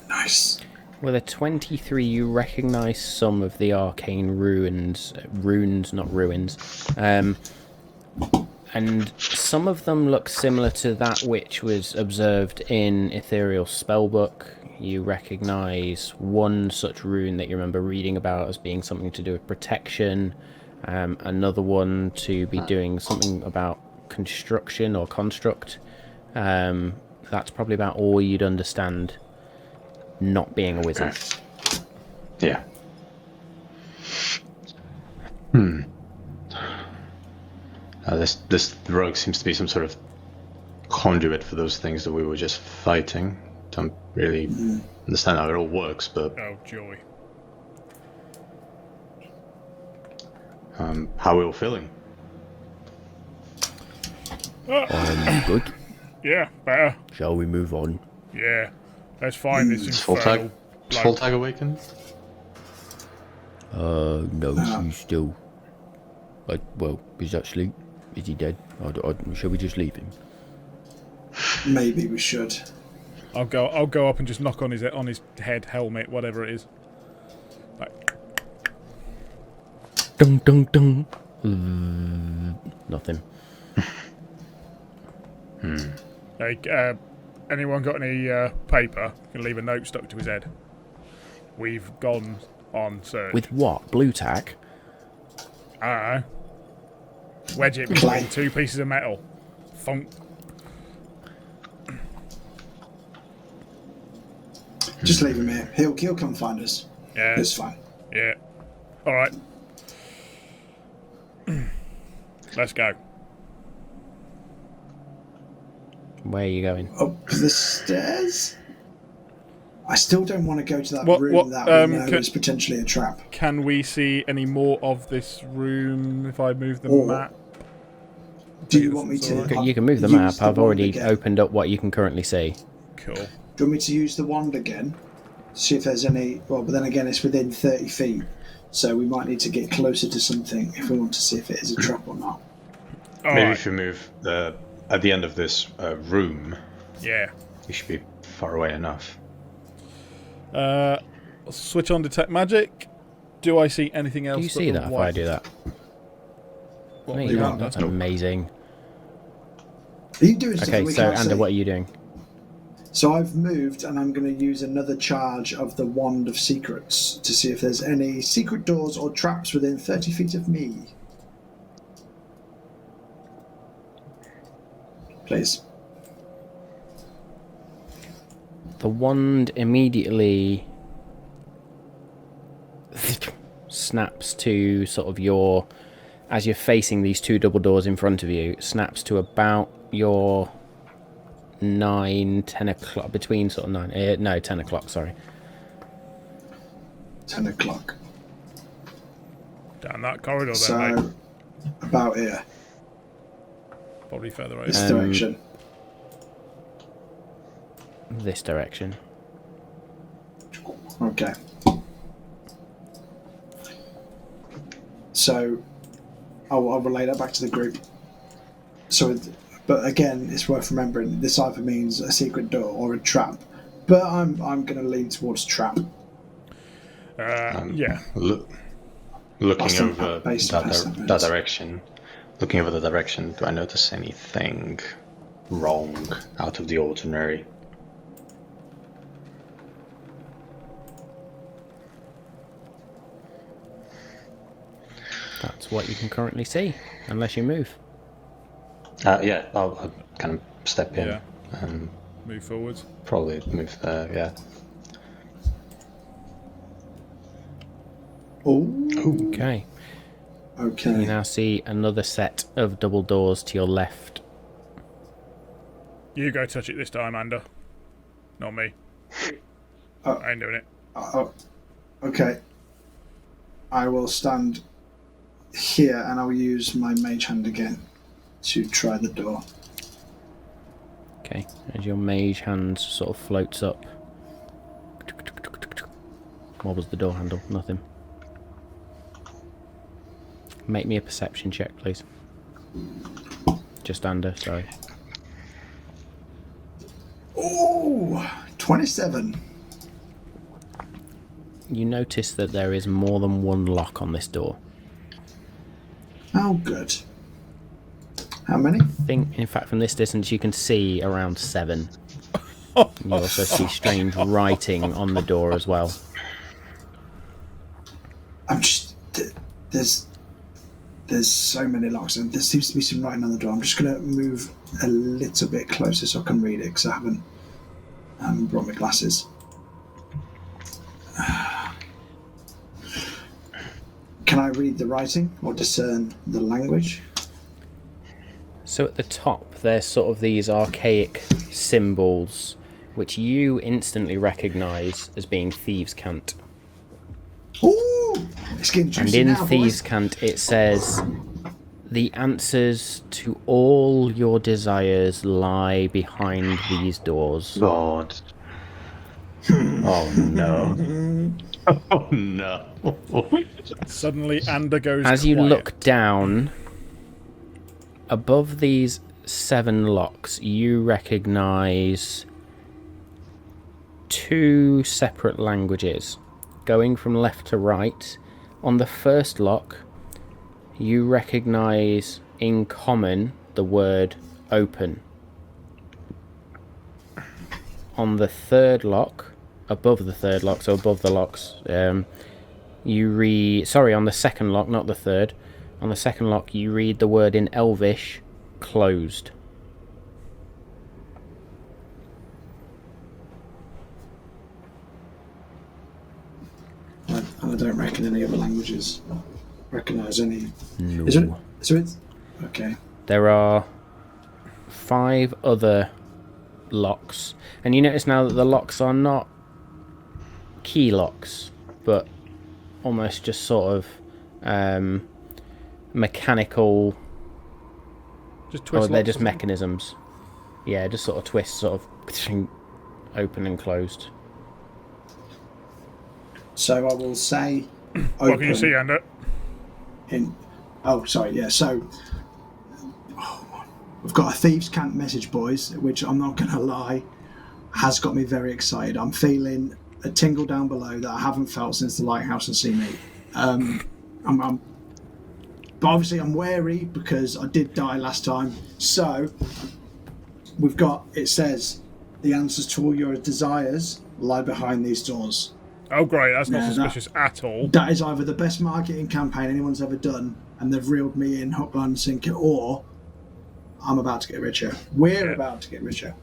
Nice. With a 23, you recognise some of the arcane runes, not ruins, And some of them look similar to that which was observed in Ethereal Spellbook. You recognise one such rune that you remember reading about as being something to do with protection. Another one to be doing something about construction or construct. That's probably about all you'd understand, not being a wizard. Yeah. This rogue seems to be some sort of conduit for those things that we were just fighting. Don't really understand how it all works, but Oh, joy. how are we all feeling? Good. Yeah, better. Shall we move on? Yeah. Let's find this Is infernal bloke. Voltag awakened? No, he's still... well, he's actually... Is he dead? Shall we just leave him? Maybe we should. I'll go up and just knock on his head, helmet, whatever it is. Like, Dung, dung, dung. Nothing. hey, anyone got any paper? Can leave a note stuck to his head. We've gone on search. With what? Blue tack? I don't know. Wedge it between two pieces of metal. Thunk. Just leave him here. He'll come find us. Yeah. It's fine. Yeah. All right. Let's go. Where are you going? Up the stairs? I still don't want to go to that What- room what, that we know can- is potentially a trap. Can we see any more of this room if I move the Or- map? Do you want me to? You can move the use map. I've wand already again? opened up what you can currently see. Cool. Do you want me to use the wand again? See if there's any. Well, but then again, it's within 30 feet, so we might need to get closer to something if we want to see if it is a trap or not. All Maybe right. if you move at the end of this room, Yeah. you should be far away enough. Switch on detect magic. Do I see anything else? Do you but see the that if I white- do that? What, No, the you white can't. That's dot? amazing. Are you doing stuff that Okay, we so can't Ander, see? what are you doing? So I've moved, and I'm going to use another charge of the Wand of Secrets to see if there's any secret doors or traps within 30 feet of me. Please. The wand immediately snaps to sort of your, as you're facing these two double doors in front of you, snaps to about your 10 o'clock, between sort of 10 o'clock, sorry. 10 o'clock. Down that corridor then, mate. So, about here. Probably further over. This direction. This direction. Okay. So, I'll relay that back to the group. So, but again, it's worth remembering this either means a secret door or a trap. But I'm going to lean towards trap. Yeah. Looking Boston, over based that, on past that direction, looking over the direction, do I notice anything wrong, out of the ordinary? That's what you can currently see, unless you move. Yeah, I'll kind of step in Yeah. and Move forwards. probably move there, yeah. Oh, Okay. You okay. now see another set of double doors to your left. You go touch it this time, Ander. Not me. Oh. I ain't doing it. Okay. I will stand here and I'll use my mage hand again to try the door. Okay, as your mage hand sort of floats up. What was the door handle? Nothing. Make me a perception check, please. Just under, sorry. Oh, 27. You notice that there is more than one lock on this door. Oh, good. How many? I think, in fact, from this distance, you can see around 7. You also see strange writing on the door as well. I'm just there's so many locks, and there seems to be some writing on the door. I'm just going to move a little bit closer so I can read it because I haven't brought my glasses. Can I read the writing or discern the language? So at the top, there's sort of these archaic symbols, which you instantly recognise as being thieves' cant. Ooh, it's getting And juicy in now, thieves' boys. cant, it says, "The answers to all your desires lie behind these doors." God. Oh no. Oh no. Suddenly, Ander goes As you quiet. look down, above these 7 locks, you recognise 2 separate languages. Going from left to right, on the first lock, you recognise in common the word open. On the third lock, above the third lock, so above the locks, you read... Sorry, on the second lock, not the third. On the second lock, you read the word in Elvish, closed. I don't reckon any other languages recognise any. No. Is it? So it's okay. There are 5 other locks, and you notice now that the locks are not key locks, but almost just sort of mechanical. Just twist They're locks just or something? mechanisms. Yeah, just sort of twists, sort of open and closed. So I will say. What can you see, Ander? So we've got a thieves' cant message, boys, which I'm not going to lie, has got me very excited. I'm feeling a tingle down below that I haven't felt since the lighthouse and sea meat. But obviously I'm wary because I did die last time. So we've got, it says, the answers to all your desires lie behind these doors. Oh, great. That's not Yeah, suspicious at all. That is either the best marketing campaign anyone's ever done, and they've reeled me in hook, line, and sinker, or I'm about to get richer. We're about to get richer.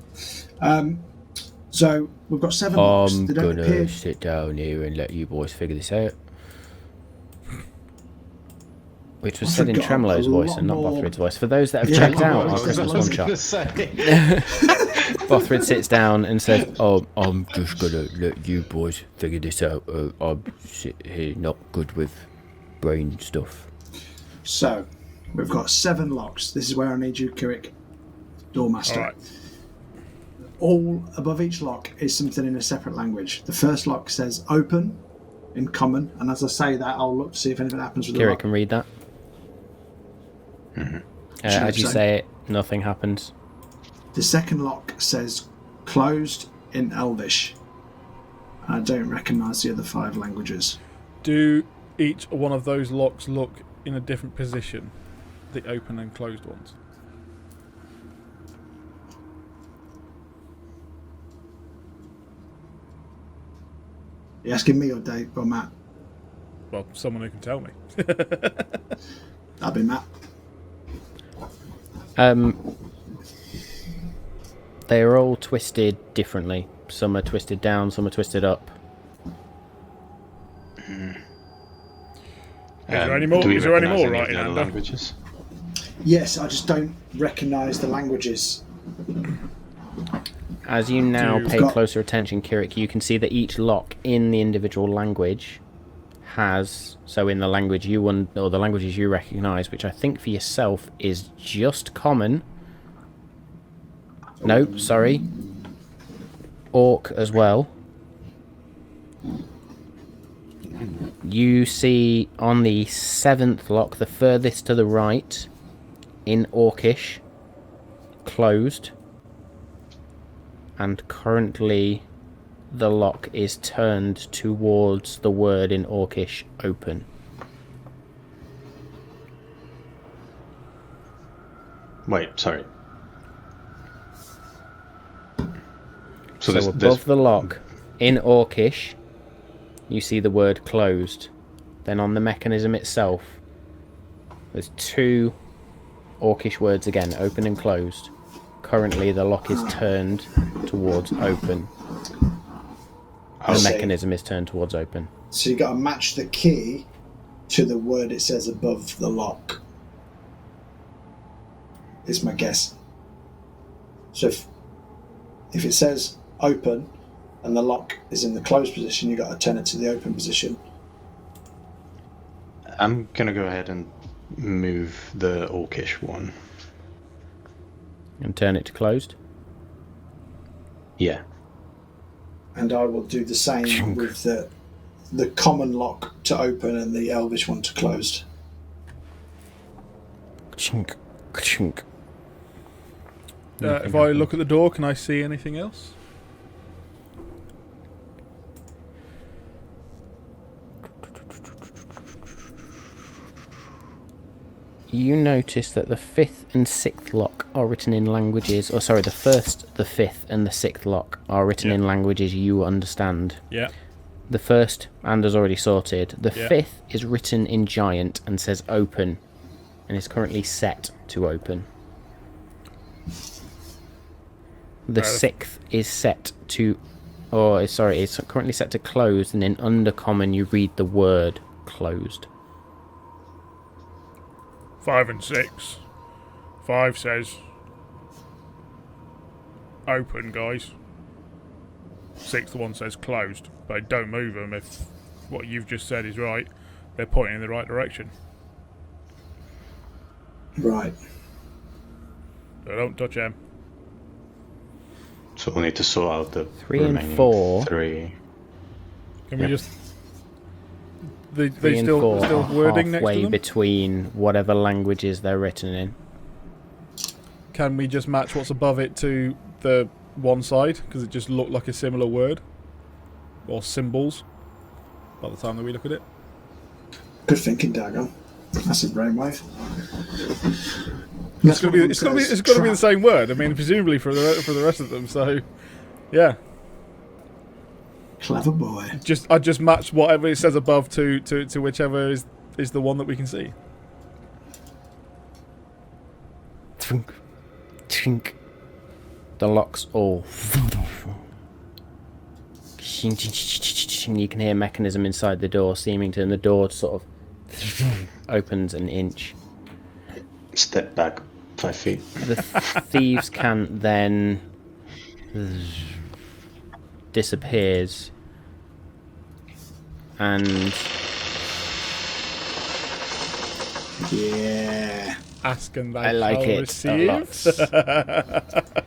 So we've got 7 locks. I'm They don't gonna appear. sit down here and let you boys figure this out. Which was I said in forgot Tremolo's a voice lot and not more. Bothrid's voice. For those that have Yeah, checked out I our was Christmas gonna one shot, say. Bothrid sits down and says, "Oh, I'm just gonna let you boys figure this out. I'm sitting here not good with brain stuff." So we've got 7 locks. This is where I need you, Kirik, Doormaster. All right. All above each lock is something in a separate language. The first lock says open in common, and as I say that, I'll look to see if anything happens with the Kira lock. can read that. As you say it, nothing happens. The second lock says closed in Elvish. I don't recognise the other 5 languages. Do each one of those locks look in a different position? The open and closed ones? You asking me or Dave or Matt? Well, someone who can tell me. That'd be Matt. They are all twisted differently. Some are twisted down, some are twisted up. Is there any more? Do we Is there any recognise more of writing, the other Ander? languages? Yes, I just don't recognise the languages. As you now You've pay got- closer attention, Kirik, you can see that each lock in the individual language has, so in the language you want, or the languages you recognise, which I think for yourself is just common. No, sorry. Orc as well. You see on the 7th lock, the furthest to the right, in Orcish, closed. And currently the lock is turned towards the word in Orcish, open. Wait, sorry. So there's above the lock, in Orcish, you see the word closed. Then on the mechanism itself, there's 2 Orcish words again, open and closed. Currently, the lock is turned towards open. The mechanism is turned towards open. So you got to match the key to the word it says above the lock. Is my guess. So if it says open and the lock is in the closed position, you got to turn it to the open position. I'm gonna go ahead and move the Orcish one. And turn it to closed? Yeah. And I will do the same with the common lock to open and the Elvish one to closed. Chink, chink. If I look at the door, can I see anything else? You notice that the 5th and 6th lock are written in languages... Oh, sorry, the 1st, the 5th and the 6th lock are written in languages you understand. Yeah. The 1st, Anders already sorted. The Yeah. 5th is written in Giant and says open, and is currently set to open. The 6th is set to... Oh, sorry, it's currently set to closed, and in Undercommon you read the word closed. 5 and 6. 5 says open, guys. 6th one says closed, but don't move them if what you've just said is right. They're pointing in the right direction. Right. So don't touch them. So we'll need to sort out the 3 and remaining 4. 3. Can we just... 3 They and still 4 still are wording next to halfway them? between whatever languages they're written in. Can we just match what's above it to the one side? Because it just looked like a similar word. Or symbols. By the time that we look at it. Good thinking, Dagon. That's a brainwave. It's got to be the same word. I mean, presumably for the rest of them. So, yeah. Clever boy. I just match whatever it says above to whichever is the one that we can see. Trink, trink. The locks all. You can hear mechanism inside the door seeming to, and the door sort of opens an inch. Step back 5 feet. The thieves' cant then disappears, and Yeah. Ask and I they like shall it receive. a lot.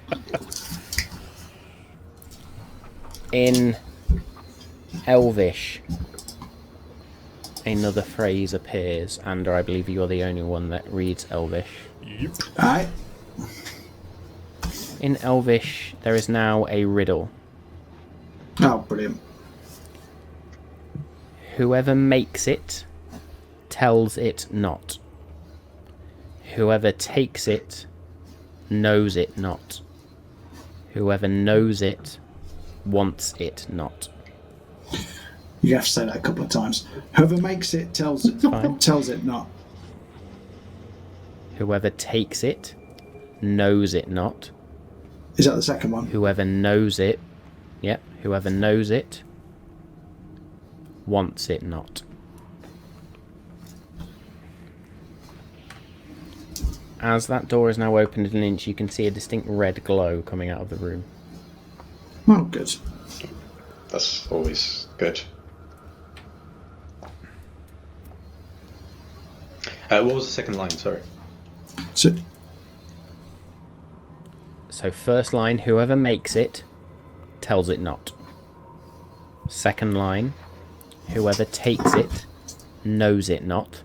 In Elvish, another phrase appears, and I believe you're the only one that reads Elvish. Yep. Alright. In Elvish, there is now a riddle. Oh, brilliant. Whoever makes it tells it not. Whoever takes it knows it not. Whoever knows it wants it not. You have to say that a couple of times. Whoever makes it tells it Fine. tells it not. Whoever takes it knows it not. Is that the second one? Whoever knows it, yep, whoever knows it wants it not. As that door is now opened an inch, you can see a distinct red glow coming out of the room. Oh, good. That's always good. What was the second line? Sorry. So, So first line, whoever makes it tells it not. Second line, whoever takes it knows it not.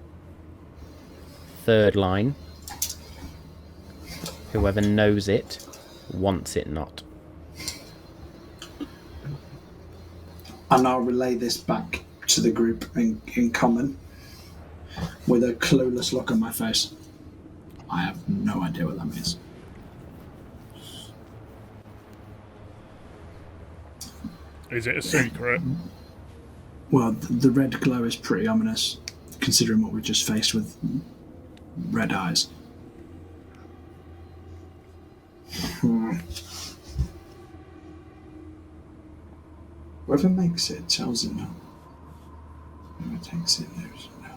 Third line, whoever knows it wants it not. and I'll relay this back to the group in common with a clueless look on my face. I have no idea what that means. Is it a secret? Well, the red glow is pretty ominous, considering what we just faced with red eyes. Whoever makes it tells him no. Whoever takes it knows no.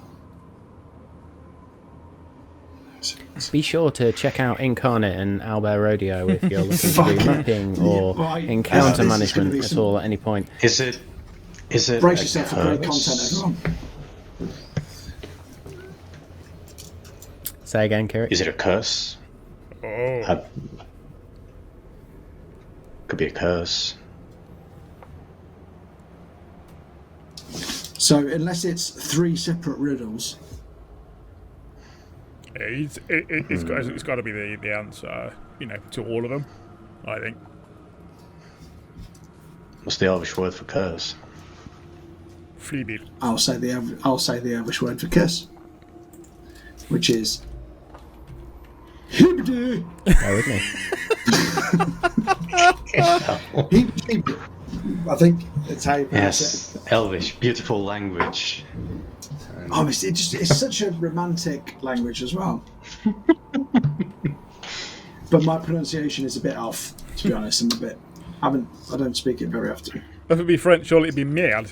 Be sure to check out Incarnate and Albert Rodeo if you're looking to do mapping or encounter management at all at any point. Is it Brace yourself for great content, everyone. Say again, Kirik. Is it a curse? Oh. Could be a curse. So, unless it's 3 separate riddles, It's got to be the answer, to all of them, I think. What's the Elvish word for curse? Fleabir. I'll say the Elvish word for kiss, which is Hibdu. Bear with me. Hibdu. I think that's how you pronounce Yes, it. Elvish, beautiful language. Oh, it's such a romantic language as well. But my pronunciation is a bit off, to be honest. I don't speak it very often. If it'd be French, surely it'd be merde.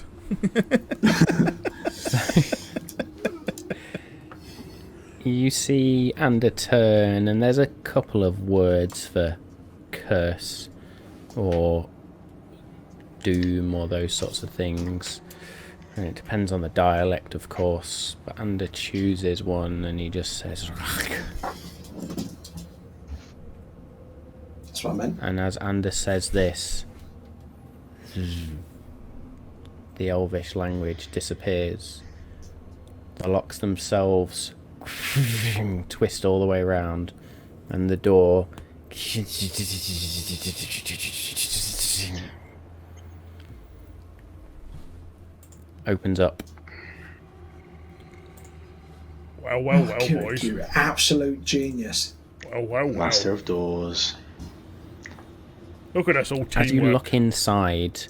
You see Ander turn, and there's a couple of words for curse or doom or those sorts of things. And it depends on the dialect, of course. But Ander chooses one, and he just says, That's what I meant. and as Ander says this, the Elvish language disappears. The locks themselves twist all the way around, and the door opens up. Well, Kirik, boys. you absolute genius. Well. Master of doors. Look at us all As you teamwork. look inside,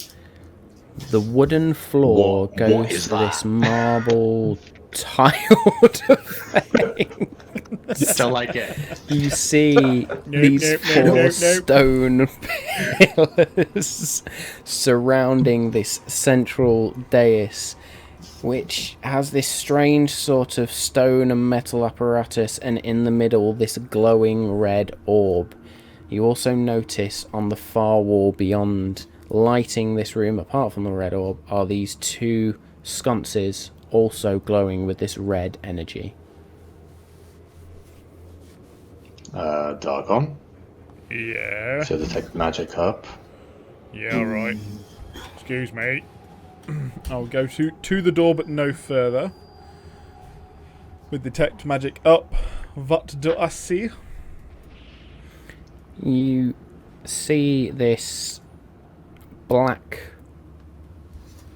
the wooden floor What goes is for this that? marble tiled thing. Don't like it. You see these nope, four nope. stone pillars surrounding this central dais, which has this strange sort of stone and metal apparatus, and in the middle this glowing red orb. You also notice on the far wall beyond, lighting this room apart from the red orb, are these 2 sconces also glowing with this red energy. Dargon. Yeah. So detect magic up. Yeah, right. Excuse me. I'll go to the door, but no further. With detect magic up. What do I see? You see this black,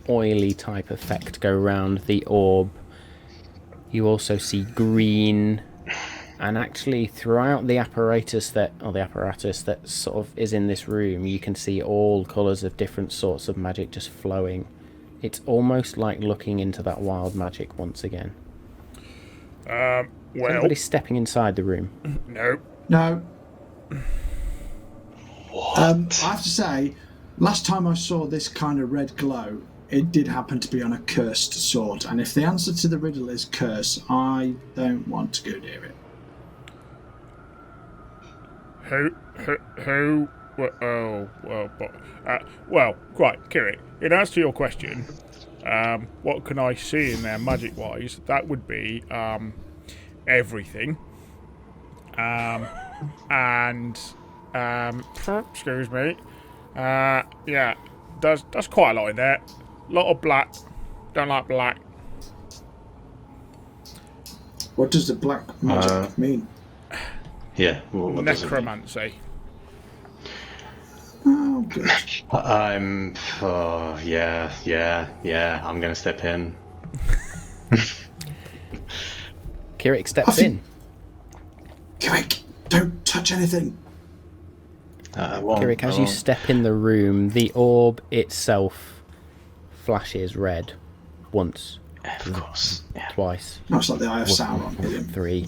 oily type effect go round the orb. You also see green, and actually throughout the apparatus that sort of is in this room, you can see all colours of different sorts of magic just flowing. It's almost like looking into that wild magic once again. Well, Somebody's stepping inside the room. no. No. I have to say, last time I saw this kind of red glow, it did happen to be on a cursed sword. And if the answer to the riddle is curse, I don't want to go near it. Who? Well, right, Kirik. In answer to your question, what can I see in there magic-wise? That would be everything. Excuse me. Yeah, that's quite a lot in there. A lot of black. Don't like black. What does the black magic mean? Yeah. What does it mean? Necromancy. Oh, good. I'm. Oh, yeah. I'm gonna step in. Kirik steps in. Quick, don't touch anything. Kirik, as you step in the room, the orb itself flashes red once, Of course. Yeah. twice, Much like the Eye of Sauron. Brilliant. 3,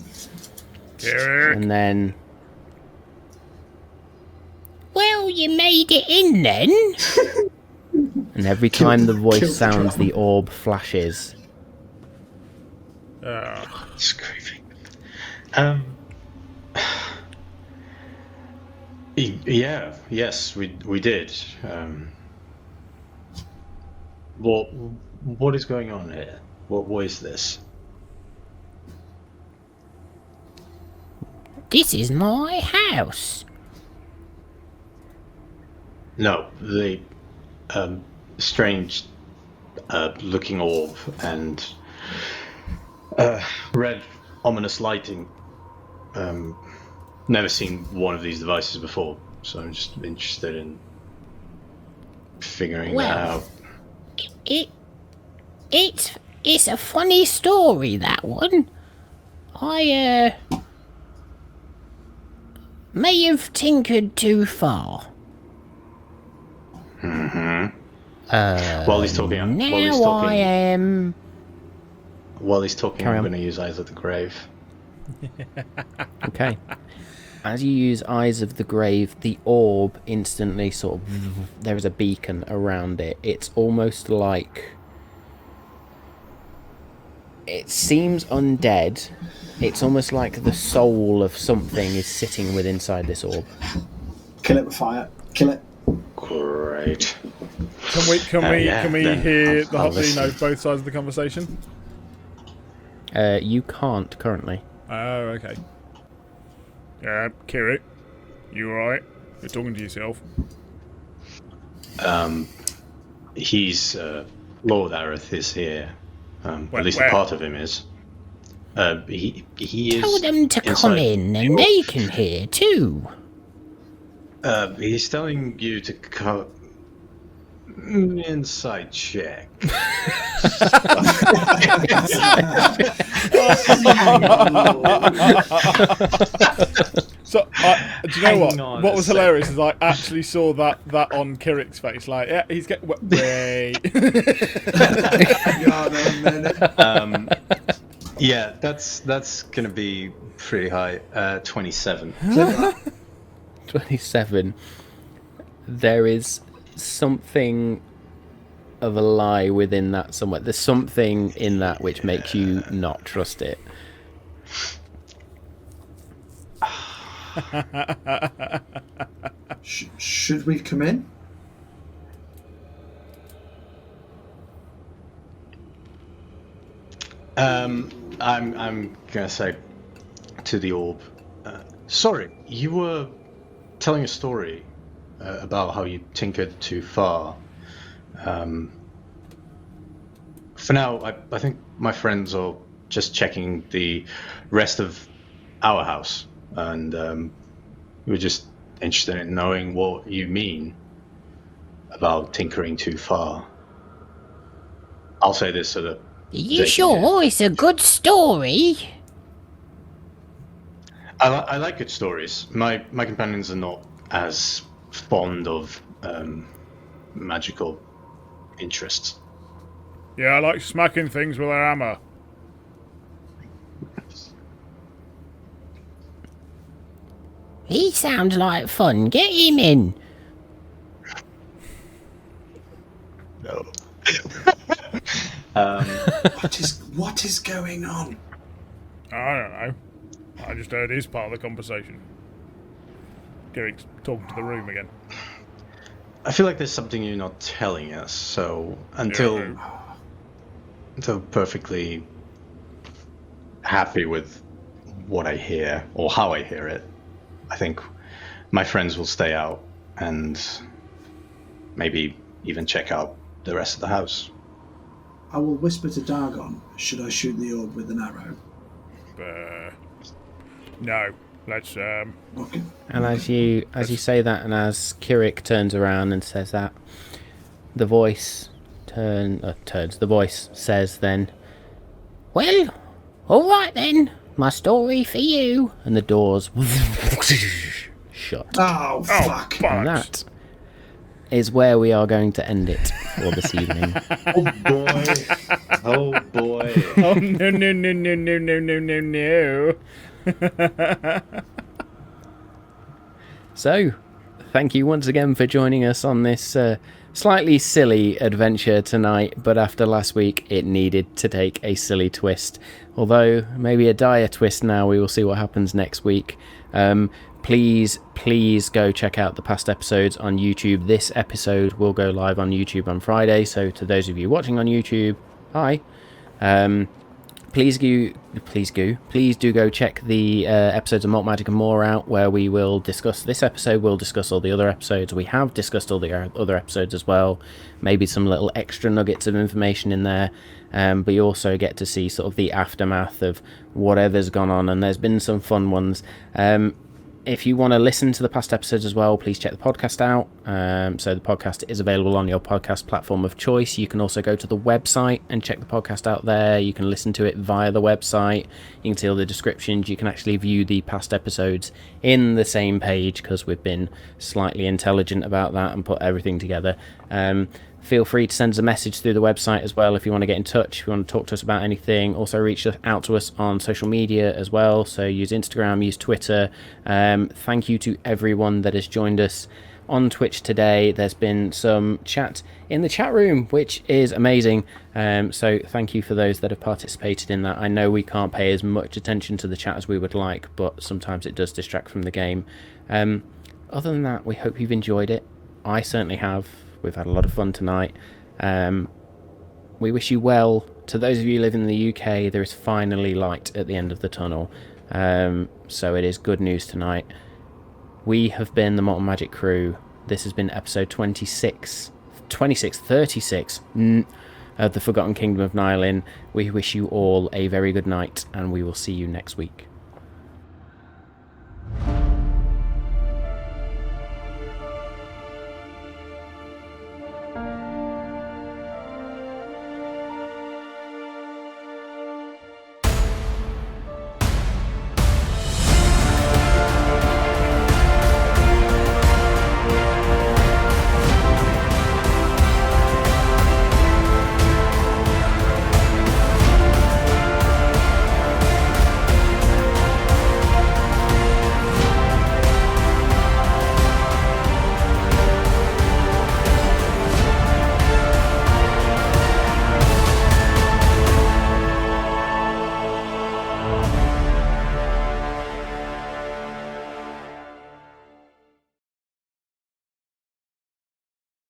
Kirik. and then Well, you made it in then. and every time the kill voice the sounds, drum. the orb flashes. It's creepy. Yeah. Yes, we did. What is going on here? What is this? This is my house. No, the strange looking orb and red ominous lighting. Never seen one of these devices before, so I'm just interested in figuring that Well, out. It's a funny story, that one. I may have tinkered too far. While he's talking, Now I am. while he's talking, Carry I'm on. going to use Eyes of the Grave. Okay. As you use Eyes of the Grave, the orb instantly sort of... There is a beacon around it. It's almost like... It seems undead. It's almost like the soul of something is sitting within inside this orb. Kill it with fire. Kill it. Great. Can we then hear I'll the listen. both sides of the conversation? You can't currently. Oh, okay. Kirik, you alright? You're talking to yourself. He's Lord Aerith is here. At least where? a part of him is. He is. Tell them to come inside in the and orb. they can hear too. He's telling you to come. Inside check. So, do you know Hang what? on What a was second. hilarious is I actually saw that on Kirik's face. Like, yeah, he's getting. Wait. Hang on a minute. Yeah, that's gonna be pretty high. 27. 27. There is something of a lie within that somewhere. There's something in that which makes you not trust it. Should we come in? I'm gonna say to the orb. Sorry, you were telling a story about how you tinkered too far. For now, I think my friends are just checking the rest of our house, and we were just interested in knowing what you mean about tinkering too far. I'll say this so that Are they you can sure hear. it's a good story? I like good stories. My companions are not as fond of magical interests. Yeah, I like smacking things with a hammer. He sounds like fun. Get him in. No. What is going on? I don't know. I just heard his part of the conversation. Kirik's talking to the room again. I feel like there's something you're not telling us. So until perfectly happy with what I hear or how I hear it, I think my friends will stay out and maybe even check out the rest of the house. I will whisper to Dargon. Should I shoot the orb with an arrow? No. Let's Okay. And as you say that, and as Kirik turns around and says that, the voice turns. The voice says then, Well, all right then. My story for you. And the doors shut. Oh, fuck. And that is where we are going to end it for this evening. Oh boy. Oh boy. Oh, no, no, no, no, no, no, no, no, no. So, thank you once again for joining us on this slightly silly adventure tonight, but after last week it needed to take a silly twist. Although, maybe a dire twist now. We will see what happens next week. Please go check out the past episodes on YouTube. This episode will go live on YouTube on Friday, so to those of you watching on YouTube, hi. Please do go check the episodes of Malt, Magic and More out, where we will discuss this episode. We'll discuss all the other episodes. We have discussed all the other episodes as well. Maybe some little extra nuggets of information in there. But you also get to see sort of the aftermath of whatever's gone on, and there's been some fun ones. If you want to listen to the past episodes as well, please check the podcast out. So the podcast is available on your podcast platform of choice. You can also go to the website and check the podcast out there. You can listen to it via the website. You can see all the descriptions. You can actually view the past episodes in the same page, because we've been slightly intelligent about that and put everything together. Feel free to send us a message through the website as well if you want to get in touch, if you want to talk to us about anything. Also reach out to us on social media as well, so use Instagram, use Twitter. Thank you to everyone that has joined us on Twitch today. There's been some chat in the chat room, which is amazing. So thank you for those that have participated in that. I know we can't pay as much attention to the chat as we would like, but sometimes it does distract from the game. Other than that, we hope you've enjoyed it. I certainly have. We've had a lot of fun tonight. We wish you well. To those of you who live in the UK, there is finally light at the end of the tunnel. So it is good news tonight. We have been the Malt and Magic crew. This has been episode 36 of the Forgotten Kingdom of Nylin. We wish you all a very good night, and we will see you next week.